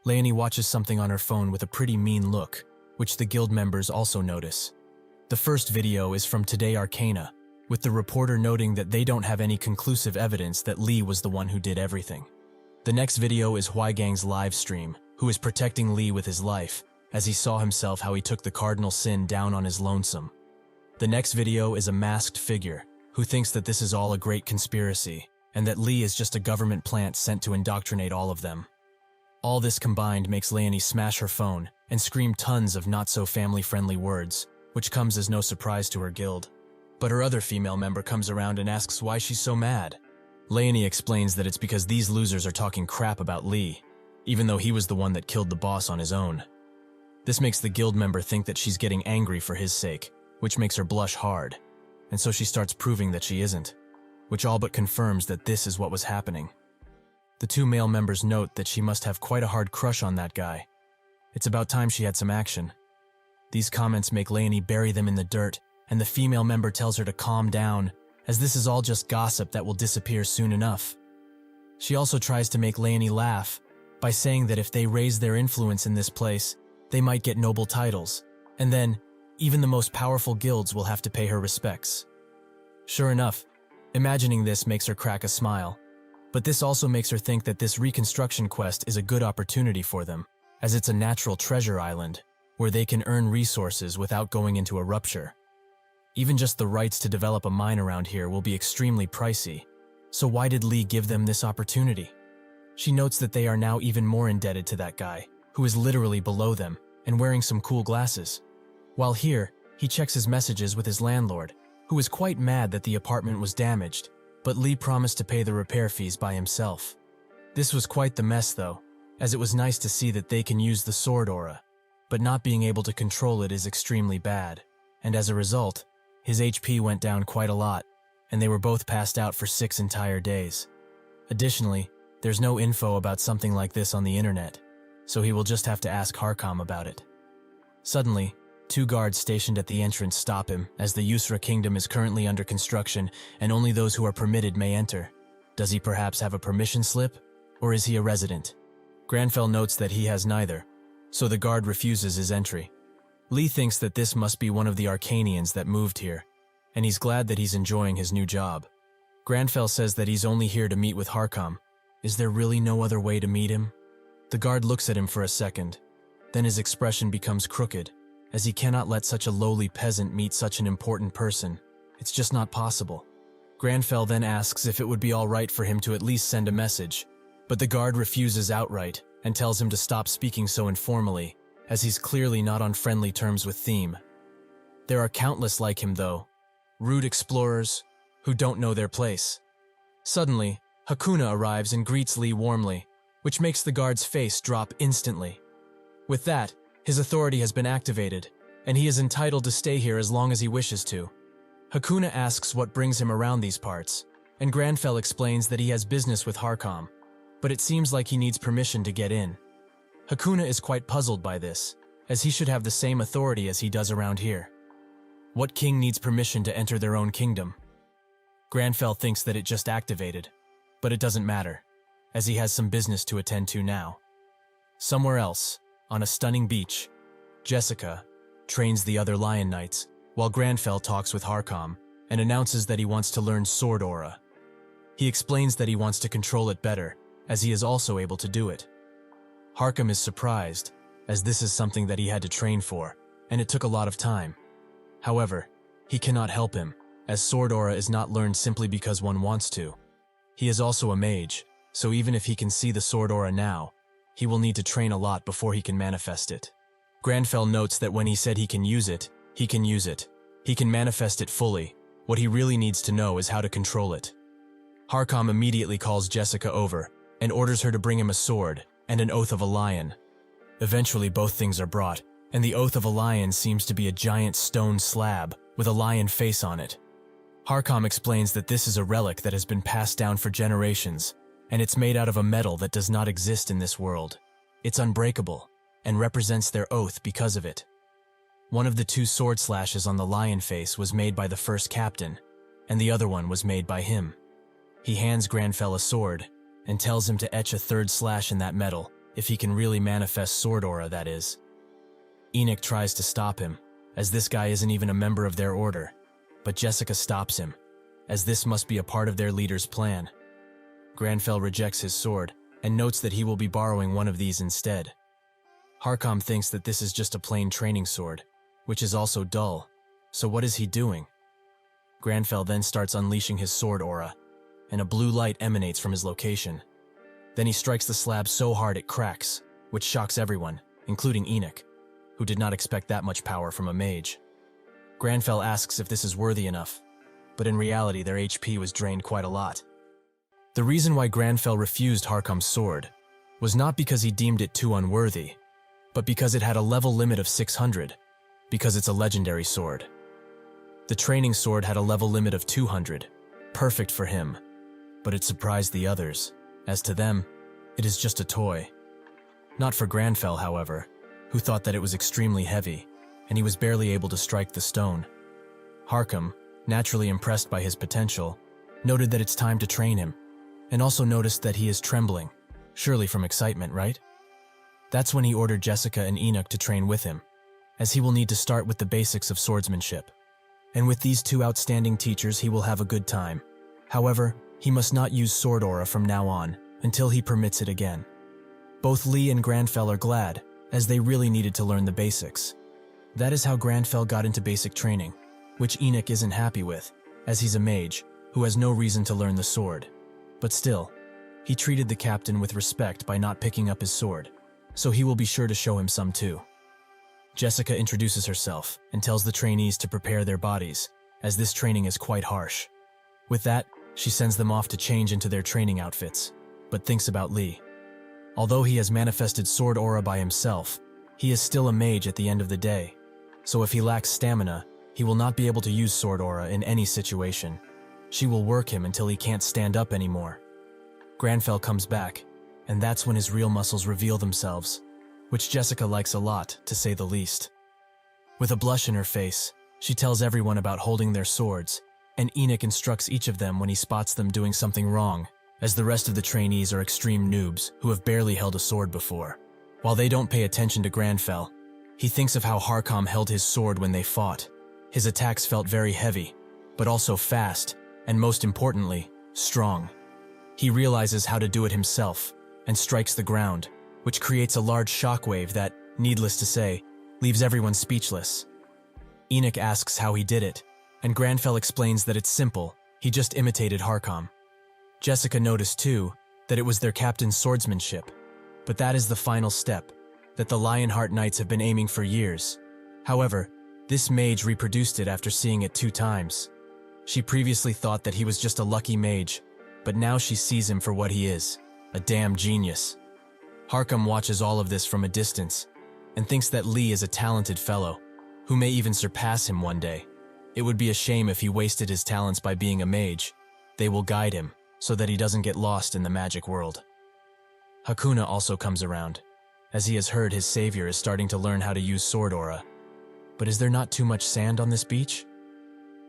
Leonie watches something on her phone with a pretty mean look, which the guild members also notice. The first video is from Today Arcana, with the reporter noting that they don't have any conclusive evidence that Lee was the one who did everything. The next video is Huaigang's live stream, who is protecting Lee with his life, as he saw himself how he took the cardinal sin down on his lonesome. The next video is a masked figure, who thinks that this is all a great conspiracy, and that Lee is just a government plant sent to indoctrinate all of them. All this combined makes Leonie smash her phone and scream tons of not-so-family-friendly words, which comes as no surprise to her guild. But her other female member comes around and asks why she's so mad. Leonie explains that it's because these losers are talking crap about Lee, even though he was the one that killed the boss on his own. This makes the guild member think that she's getting angry for his sake, which makes her blush hard, and so she starts proving that she isn't, which all but confirms that this is what was happening. The two male members note that she must have quite a hard crush on that guy. It's about time she had some action. These comments make Leonie bury them in the dirt, and the female member tells her to calm down, as this is all just gossip that will disappear soon enough. She also tries to make Leonie laugh by saying that if they raise their influence in this place, they might get noble titles, and then even the most powerful guilds will have to pay her respects. Sure enough, imagining this makes her crack a smile, but this also makes her think that this reconstruction quest is a good opportunity for them, as it's a natural treasure island where they can earn resources without going into a rupture. Even just the rights to develop a mine around here will be extremely pricey, so why did Lee give them this opportunity? She notes that they are now even more indebted to that guy, who is literally below them and wearing some cool glasses. While here, he checks his messages with his landlord, who is quite mad that the apartment was damaged, but Lee promised to pay the repair fees by himself. This was quite the mess though, as it was nice to see that they can use the sword aura, but not being able to control it is extremely bad, and as a result, his HP went down quite a lot, and they were both passed out for 6 entire days. Additionally, there's no info about something like this on the internet, so he will just have to ask Harkam about it. Suddenly, 2 guards stationed at the entrance stop him, as the Yusra kingdom is currently under construction and only those who are permitted may enter. Does he perhaps have a permission slip, or is he a resident? Grandfell notes that he has neither, so the guard refuses his entry. Lee thinks that this must be one of the Arcanians that moved here, and he's glad that he's enjoying his new job. Grandfell says that he's only here to meet with Harkam. Is there really no other way to meet him? The guard looks at him for a second, then his expression becomes crooked, as he cannot let such a lowly peasant meet such an important person. It's just not possible. Grandfell then asks if it would be all right for him to at least send a message, but the guard refuses outright and tells him to stop speaking so informally, as he's clearly not on friendly terms with Theme. There are countless like him though, rude explorers who don't know their place. Suddenly, Hakuna arrives and greets Lee warmly, which makes the guard's face drop instantly. With that, his authority has been activated, and he is entitled to stay here as long as he wishes to. Hakuna asks what brings him around these parts, and Grandfell explains that he has business with Harkam, but it seems like he needs permission to get in. Hakuna is quite puzzled by this, as he should have the same authority as he does around here. What king needs permission to enter their own kingdom? Grandfell thinks that it just activated, but it doesn't matter, as he has some business to attend to now. Somewhere else, on a stunning beach, Jessica trains the other Lion Knights, while Grandfell talks with Harkam and announces that he wants to learn Sword Aura. He explains that he wants to control it better, as he is also able to do it. Harkam is surprised, as this is something that he had to train for, and it took a lot of time. However, he cannot help him, as Sword Aura is not learned simply because one wants to. He is also a mage, so even if he can see the Sword Aura now, he will need to train a lot before he can manifest it. Grandfell notes that when he said he can use it, he can use it. He can manifest it fully. What he really needs to know is how to control it. Harkam immediately calls Jessica over and orders her to bring him a sword and an Oath of a Lion. Eventually both things are brought, and the Oath of a Lion seems to be a giant stone slab with a lion face on it. Harkam explains that this is a relic that has been passed down for generations, and it's made out of a metal that does not exist in this world. It's unbreakable, and represents their oath because of it. One of the 2 sword slashes on the lion face was made by the first captain, and the other one was made by him. He hands Grandfell a sword, and tells him to etch a 3rd slash in that metal, if he can really manifest Sword Aura, that is. Enoch tries to stop him, as this guy isn't even a member of their order, but Jessica stops him, as this must be a part of their leader's plan. Grandfell rejects his sword, and notes that he will be borrowing one of these instead. Harkam thinks that this is just a plain training sword, which is also dull, so what is he doing? Grandfell then starts unleashing his Sword Aura, and a blue light emanates from his location. Then he strikes the slab so hard it cracks, which shocks everyone, including Enoch, who did not expect that much power from a mage. Grandfell asks if this is worthy enough, but in reality their HP was drained quite a lot. The reason why Grandfell refused Harkam's sword was not because he deemed it too unworthy, but because it had a level limit of 600, because it's a legendary sword. The training sword had a level limit of 200, perfect for him, but it surprised the others. As to them, it is just a toy. Not for Grandfell, however, who thought that it was extremely heavy, and he was barely able to strike the stone. Harkam, naturally impressed by his potential, noted that it's time to train him, and also noticed that he is trembling, surely from excitement, right? That's when he ordered Jessica and Enoch to train with him, as he will need to start with the basics of swordsmanship. And with these two outstanding teachers, he will have a good time. However, he must not use sword aura from now on, until he permits it again. Both Lee and Grandfell are glad, as they really needed to learn the basics. That is how Grandfell got into basic training, which Enoch isn't happy with, as he's a mage, who has no reason to learn the sword. But still, he treated the captain with respect by not picking up his sword, so he will be sure to show him some too. Jessica introduces herself and tells the trainees to prepare their bodies, as this training is quite harsh. With that, she sends them off to change into their training outfits, but thinks about Lee. Although he has manifested sword aura by himself, he is still a mage at the end of the day, so if he lacks stamina, he will not be able to use sword aura in any situation. She will work him until he can't stand up anymore. Grandfell comes back, and that's when his real muscles reveal themselves, which Jessica likes a lot, to say the least. With a blush in her face, she tells everyone about holding their swords, and Enoch instructs each of them when he spots them doing something wrong, as the rest of the trainees are extreme noobs who have barely held a sword before. While they don't pay attention to Grandfell, he thinks of how Harkam held his sword when they fought. His attacks felt very heavy, but also fast, and most importantly, strong. He realizes how to do it himself, and strikes the ground, which creates a large shockwave that, needless to say, leaves everyone speechless. Enoch asks how he did it, and Grandfell explains that it's simple, he just imitated Harkam. Jessica noticed too that it was their captain's swordsmanship, but that is the final step, that the Lionheart Knights have been aiming for years. However, this mage reproduced it after seeing it 2 times. She previously thought that he was just a lucky mage, but now she sees him for what he is, a damn genius. Harkam watches all of this from a distance, and thinks that Lee is a talented fellow, who may even surpass him one day. It would be a shame if he wasted his talents by being a mage. They will guide him, so that he doesn't get lost in the magic world. Hakuna also comes around, as he has heard his savior is starting to learn how to use sword aura. But is there not too much sand on this beach?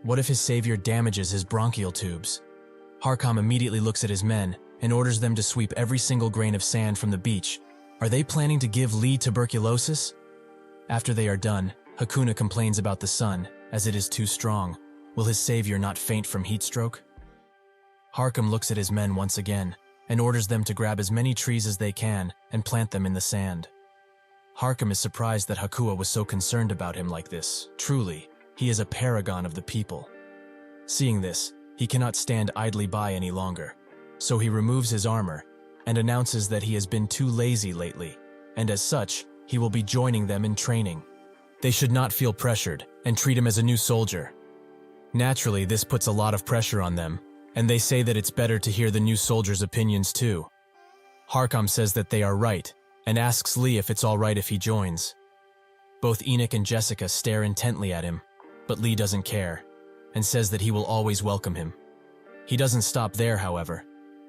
What if his savior damages his bronchial tubes? Harkam immediately looks at his men and orders them to sweep every single grain of sand from the beach. Are they planning to give Lee tuberculosis? After they are done, Hakuna complains about the sun, as it is too strong. Will his savior not faint from heat stroke? Harkam looks at his men once again and orders them to grab as many trees as they can and plant them in the sand. Harkam is surprised that Hakua was so concerned about him like this. Truly, he is a paragon of the people. Seeing this, he cannot stand idly by any longer, so he removes his armor and announces that he has been too lazy lately, and as such, he will be joining them in training. They should not feel pressured and treat him as a new soldier. Naturally, this puts a lot of pressure on them, and they say that it's better to hear the new soldiers' opinions too. Harkam says that they are right, and asks Lee if it's alright if he joins. Both Enoch and Jessica stare intently at him, but Lee doesn't care, and says that he will always welcome him. He doesn't stop there, however,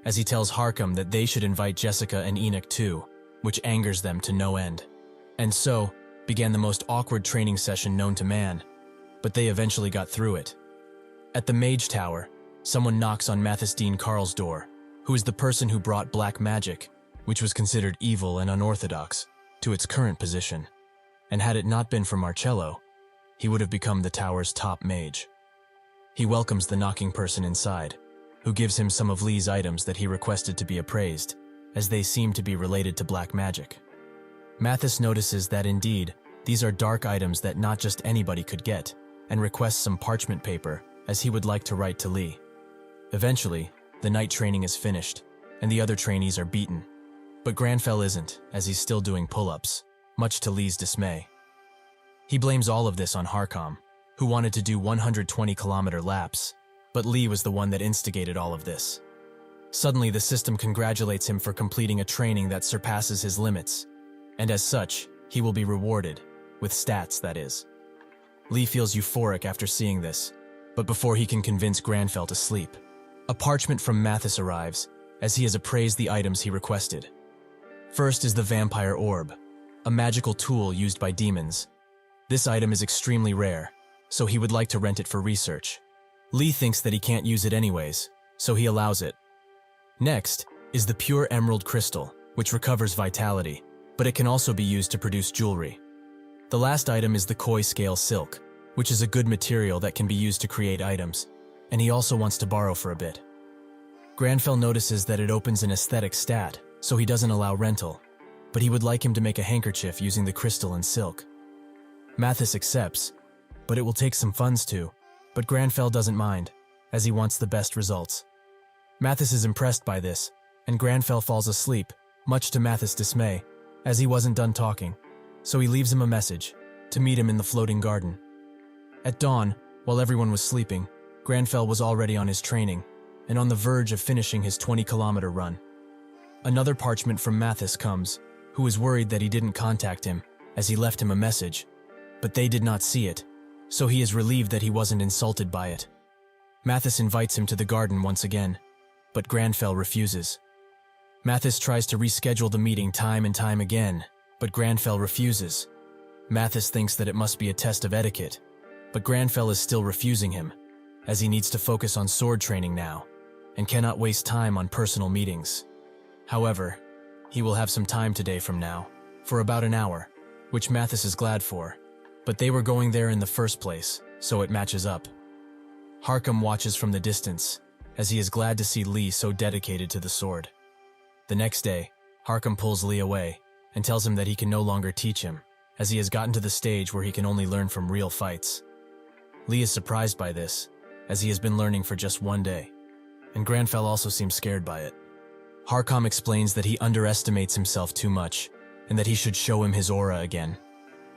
as he tells Harkam that they should invite Jessica and Enoch too, which angers them to no end. And so, began the most awkward training session known to man, but they eventually got through it. At the Mage Tower, someone knocks on Mathis Dean Carl's door, who is the person who brought black magic, which was considered evil and unorthodox, to its current position. And had it not been for Marcello, he would have become the tower's top mage. He welcomes the knocking person inside, who gives him some of Lee's items that he requested to be appraised, as they seem to be related to black magic. Mathis notices that indeed, these are dark items that not just anybody could get, and requests some parchment paper, as he would like to write to Lee. Eventually, the night training is finished, and the other trainees are beaten. But Grandfell isn't, as he's still doing pull-ups, much to Lee's dismay. He blames all of this on Harkam, who wanted to do 120-kilometer laps, but Lee was the one that instigated all of this. Suddenly, the system congratulates him for completing a training that surpasses his limits, and as such, he will be rewarded, with stats, that is. Lee feels euphoric after seeing this, but before he can convince Grandfell to sleep, a parchment from Mathis arrives, as he has appraised the items he requested. First is the Vampire Orb, a magical tool used by demons. This item is extremely rare, so he would like to rent it for research. Lee thinks that he can't use it anyways, so he allows it. Next is the Pure Emerald Crystal, which recovers vitality, but it can also be used to produce jewelry. The last item is the Koi Scale Silk, which is a good material that can be used to create items, and he also wants to borrow for a bit. Grandfell notices that it opens an aesthetic stat, so he doesn't allow rental, but he would like him to make a handkerchief using the crystal and silk. Mathis accepts, but it will take some funds too, but Grandfell doesn't mind, as he wants the best results. Mathis is impressed by this, and Grandfell falls asleep, much to Mathis' dismay, as he wasn't done talking, so he leaves him a message, to meet him in the floating garden. At dawn, while everyone was sleeping, Grandfell was already on his training, and on the verge of finishing his 20-kilometer run. Another parchment from Mathis comes, who is worried that he didn't contact him, as he left him a message, but they did not see it, so he is relieved that he wasn't insulted by it. Mathis invites him to the garden once again, but Grandfell refuses. Mathis tries to reschedule the meeting time and time again, but Grandfell refuses. Mathis thinks that it must be a test of etiquette, but Grandfell is still refusing him, as he needs to focus on sword training now, and cannot waste time on personal meetings. However, he will have some time today from now, for about an hour, which Mathis is glad for, but they were going there in the first place, so it matches up. Harkham watches from the distance, as he is glad to see Lee so dedicated to the sword. The next day, Harkham pulls Lee away, and tells him that he can no longer teach him, as he has gotten to the stage where he can only learn from real fights. Lee is surprised by this, as he has been learning for just one day, and Grandfell also seems scared by it. Harkham explains that he underestimates himself too much, and that he should show him his aura again.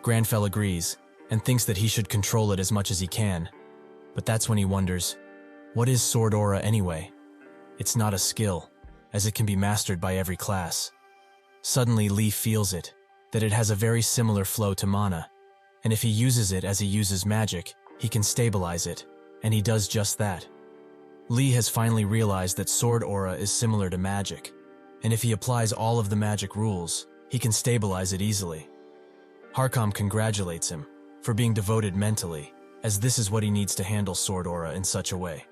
Grandfell agrees, and thinks that he should control it as much as he can, but that's when he wonders, what is sword aura anyway? It's not a skill, as it can be mastered by every class. Suddenly Lee feels it, that it has a very similar flow to mana, and if he uses it as he uses magic, he can stabilize it, and he does just that. Lee has finally realized that sword aura is similar to magic, and if he applies all of the magic rules, he can stabilize it easily. Harkham congratulates him for being devoted mentally, as this is what he needs to handle sword aura in such a way.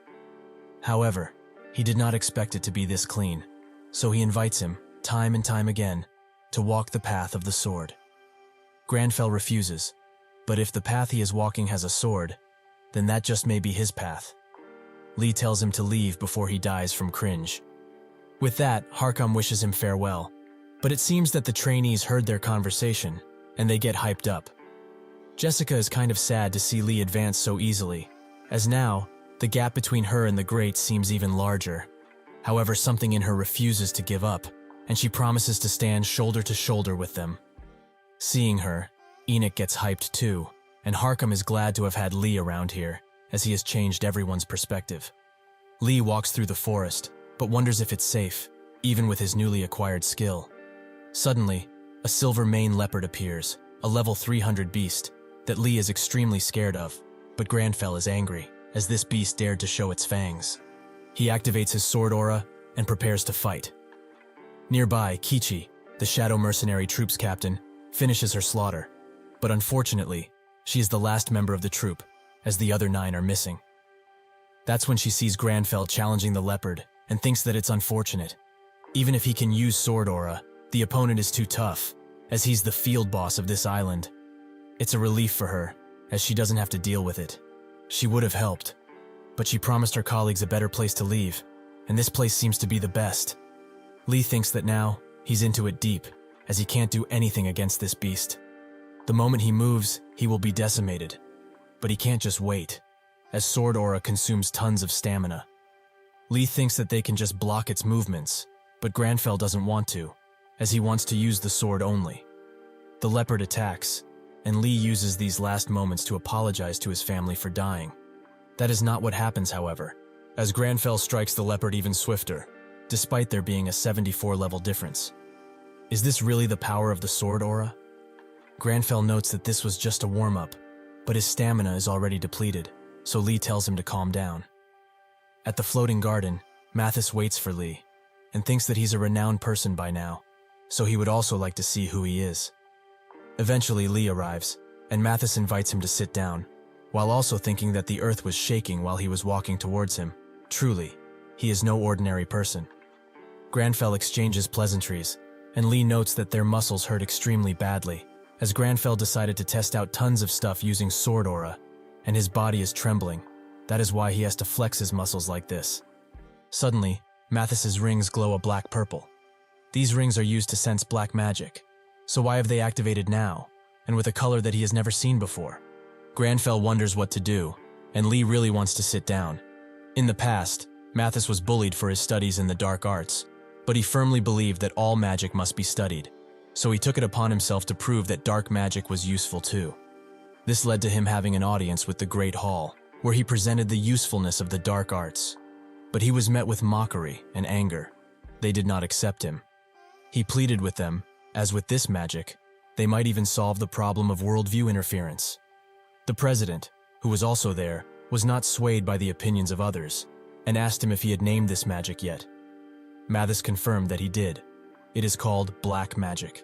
However, he did not expect it to be this clean, so he invites him, time and time again, to walk the path of the sword. Grandfell refuses, but if the path he is walking has a sword, then that just may be his path. Lee tells him to leave before he dies from cringe. With that, Harkham wishes him farewell, but it seems that the trainees heard their conversation, and they get hyped up. Jessica is kind of sad to see Lee advance so easily, as now, the gap between her and the greats seems even larger. However, something in her refuses to give up, and she promises to stand shoulder to shoulder with them. Seeing her, Enoch gets hyped too, and Harkham is glad to have had Lee around here, as he has changed everyone's perspective. Lee walks through the forest, but wonders if it's safe, even with his newly acquired skill. Suddenly, a silver mane leopard appears, a level 300 beast, that Lee is extremely scared of, but Grandfell is angry, as this beast dared to show its fangs. He activates his sword aura and prepares to fight. Nearby, Kichi, the Shadow Mercenary Troops captain, finishes her slaughter, but unfortunately, she is the last member of the troop, as the other 9 are missing. That's when she sees Grandfell challenging the leopard and thinks that it's unfortunate. Even if he can use sword aura, the opponent is too tough, as he's the field boss of this island. It's a relief for her, as she doesn't have to deal with it. She would have helped, but she promised her colleagues a better place to leave, and this place seems to be the best. Lee thinks that now, he's into it deep, as he can't do anything against this beast. The moment he moves, he will be decimated. But he can't just wait, as sword aura consumes tons of stamina. Lee thinks that they can just block its movements, but Grandfell doesn't want to, as he wants to use the sword only. The leopard attacks, and Lee uses these last moments to apologize to his family for dying. That is not what happens, however, as Grandfell strikes the leopard even swifter, despite there being a 74-level difference. Is this really the power of the sword aura? Grandfell notes that this was just a warm-up, but his stamina is already depleted, so Lee tells him to calm down. At the floating garden, Mathis waits for Lee, and thinks that he's a renowned person by now, so he would also like to see who he is. Eventually, Lee arrives, and Mathis invites him to sit down, while also thinking that the earth was shaking while he was walking towards him. Truly, he is no ordinary person. Grandfell exchanges pleasantries, and Lee notes that their muscles hurt extremely badly, as Grandfell decided to test out tons of stuff using sword aura, and his body is trembling. That is why he has to flex his muscles like this. Suddenly, Mathis's rings glow a black purple. These rings are used to sense black magic, so why have they activated now, and with a color that he has never seen before? Grandfell wonders what to do, and Lee really wants to sit down. In the past, Mathis was bullied for his studies in the dark arts, but he firmly believed that all magic must be studied, so he took it upon himself to prove that dark magic was useful too. This led to him having an audience with the Great Hall, where he presented the usefulness of the dark arts. But he was met with mockery and anger. They did not accept him. He pleaded with them, as with this magic, they might even solve the problem of worldview interference. The president, who was also there, was not swayed by the opinions of others, and asked him if he had named this magic yet. Mathis confirmed that he did. It is called black magic.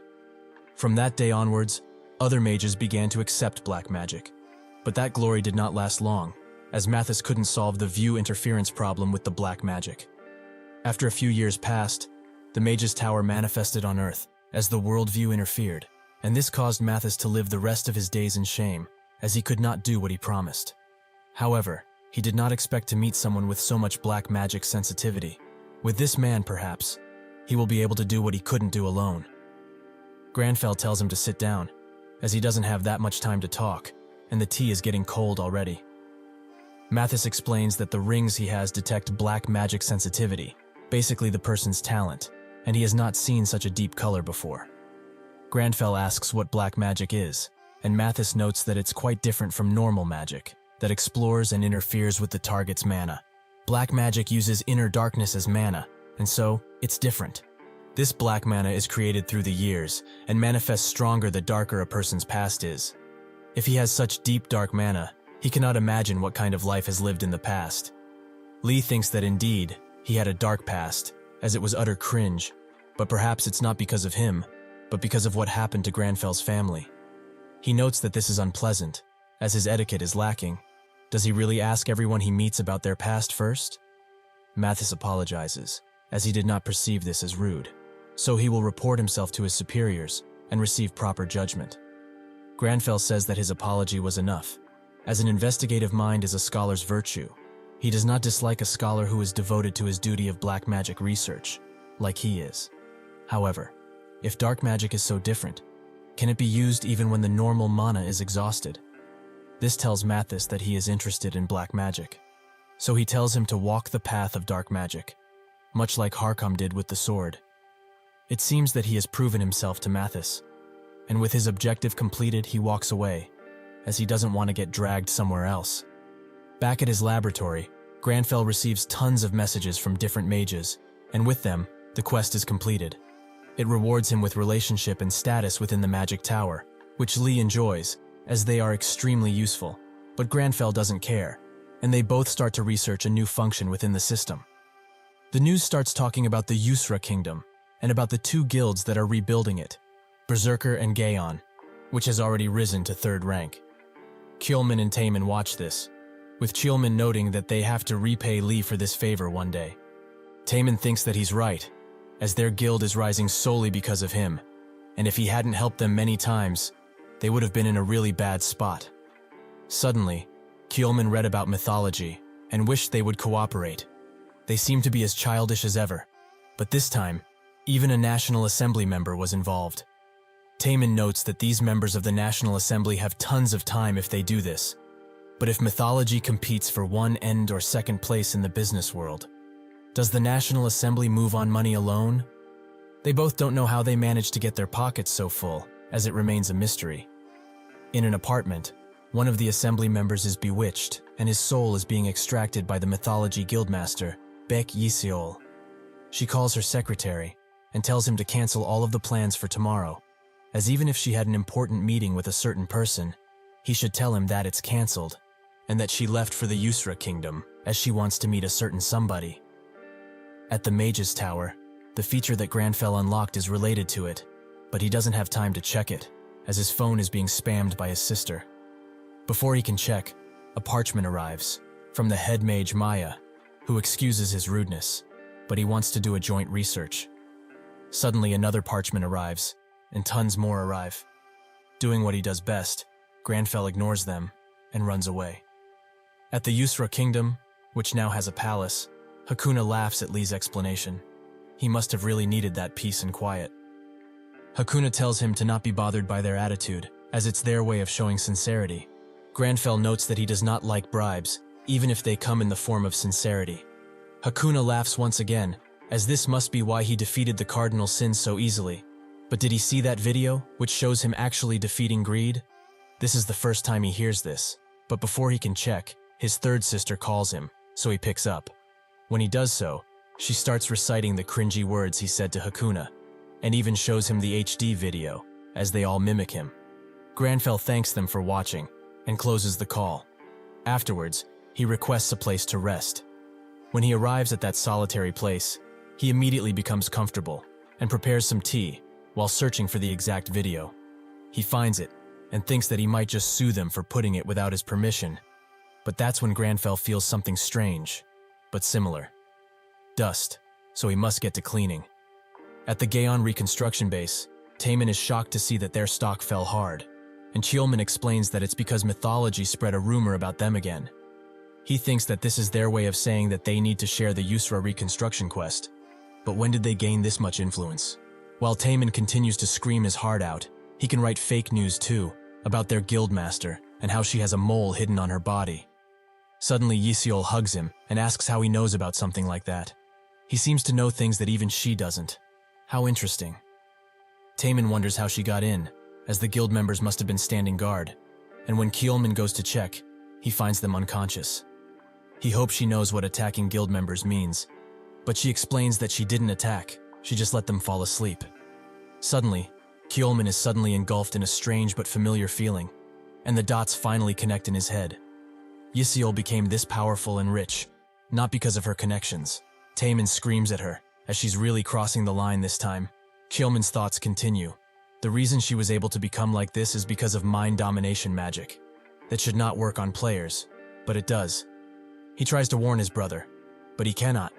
From that day onwards, other mages began to accept black magic, but that glory did not last long, as Mathis couldn't solve the view interference problem with the black magic. After a few years passed, the Mage's Tower manifested on Earth as the worldview interfered, and this caused Mathis to live the rest of his days in shame, as he could not do what he promised. However, he did not expect to meet someone with so much black magic sensitivity. With this man, perhaps, he will be able to do what he couldn't do alone. Grandfell tells him to sit down, as he doesn't have that much time to talk, and the tea is getting cold already. Mathis explains that the rings he has detect black magic sensitivity, basically the person's talent, and he has not seen such a deep color before. Grandfell asks what black magic is, and Mathis notes that it's quite different from normal magic, that explores and interferes with the target's mana. Black magic uses inner darkness as mana, and so, it's different. This black mana is created through the years, and manifests stronger the darker a person's past is. If he has such deep dark mana, he cannot imagine what kind of life has lived in the past. Lee thinks that indeed, he had a dark past, as it was utter cringe, but perhaps it's not because of him, but because of what happened to Grandfell's family. He notes that this is unpleasant, as his etiquette is lacking. Does he really ask everyone he meets about their past first? Mathis apologizes, as he did not perceive this as rude, so he will report himself to his superiors and receive proper judgment. Grandfell says that his apology was enough, as an investigative mind is a scholar's virtue. He does not dislike a scholar who is devoted to his duty of black magic research, like he is. However, if dark magic is so different, can it be used even when the normal mana is exhausted? This tells Mathis that he is interested in black magic, so he tells him to walk the path of dark magic, much like Harkam did with the sword. It seems that he has proven himself to Mathis, and with his objective completed, he walks away, as he doesn't want to get dragged somewhere else. Back at his laboratory, Grandfell receives tons of messages from different mages, and with them, the quest is completed. It rewards him with relationship and status within the Magic Tower, which Lee enjoys, as they are extremely useful, but Grandfell doesn't care, and they both start to research a new function within the system. The news starts talking about the Yusra Kingdom, and about the two guilds that are rebuilding it, Berserker and Gaon, which has already risen to 3rd rank. Kjolman and Taemin watch this, with Kjolman noting that they have to repay Lee for this favor one day. Taemin thinks that he's right, as their guild is rising solely because of him, and if he hadn't helped them many times, they would have been in a really bad spot. Suddenly, Kjolman read about mythology and wished they would cooperate. They seemed to be as childish as ever, but this time, even a National Assembly member was involved. Taemin notes that these members of the National Assembly have tons of time if they do this, but if mythology competes for 1 end or 2nd place in the business world, does the National Assembly move on money alone? They both don't know how they manage to get their pockets so full, as it remains a mystery. In an apartment, one of the assembly members is bewitched, and his soul is being extracted by the mythology guildmaster, Baek Yiseol. She calls her secretary and tells him to cancel all of the plans for tomorrow, as even if she had an important meeting with a certain person, he should tell him that it's cancelled, and that she left for the Yusra Kingdom as she wants to meet a certain somebody. At the Mage's Tower, the feature that Grandfell unlocked is related to it, but he doesn't have time to check it, as his phone is being spammed by his sister. Before he can check, a parchment arrives from the head mage Maya, who excuses his rudeness, but he wants to do a joint research. Suddenly another parchment arrives, and tons more arrive. Doing what he does best, Grandfell ignores them and runs away. At the Yusra Kingdom, which now has a palace, Hakuna laughs at Lee's explanation. He must have really needed that peace and quiet. Hakuna tells him to not be bothered by their attitude, as it's their way of showing sincerity. Grandfell notes that he does not like bribes, even if they come in the form of sincerity. Hakuna laughs once again, as this must be why he defeated the cardinal sins so easily. But did he see that video, which shows him actually defeating greed? This is the first time he hears this, but before he can check, his third sister calls him, so he picks up. When he does so, she starts reciting the cringy words he said to Hakuna, and even shows him the HD video, as they all mimic him. Grandfell thanks them for watching, and closes the call. Afterwards, he requests a place to rest. When he arrives at that solitary place, he immediately becomes comfortable, and prepares some tea, while searching for the exact video. He finds it, and thinks that he might just sue them for putting it without his permission. But that's when Grandfell feels something strange, but similar. Dust, so he must get to cleaning. At the Gaon reconstruction base, Taemin is shocked to see that their stock fell hard, and Cheolman explains that it's because mythology spread a rumor about them again. He thinks that this is their way of saying that they need to share the Yusra reconstruction quest. But when did they gain this much influence? While Taemin continues to scream his heart out, he can write fake news too, about their guildmaster and how she has a mole hidden on her body. Suddenly Yiseol hugs him and asks how he knows about something like that. He seems to know things that even she doesn't. How interesting. Taemin wonders how she got in, as the guild members must have been standing guard, and when Cheolman goes to check, he finds them unconscious. He hopes she knows what attacking guild members means, but she explains that she didn't attack, she just let them fall asleep. Suddenly, Cheolman is suddenly engulfed in a strange but familiar feeling, and the dots finally connect in his head. Yiseol became this powerful and rich, not because of her connections. Taemin screams at her, as she's really crossing the line this time. Cheolman's thoughts continue. The reason she was able to become like this is because of mind domination magic. That should not work on players, but it does. He tries to warn his brother, but he cannot,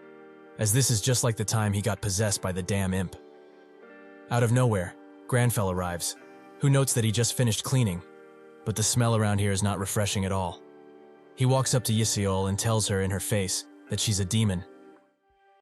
as this is just like the time he got possessed by the damn imp. Out of nowhere, Grandfell arrives, who notes that he just finished cleaning, but the smell around here is not refreshing at all. He walks up to Yiseol and tells her in her face that she's a demon,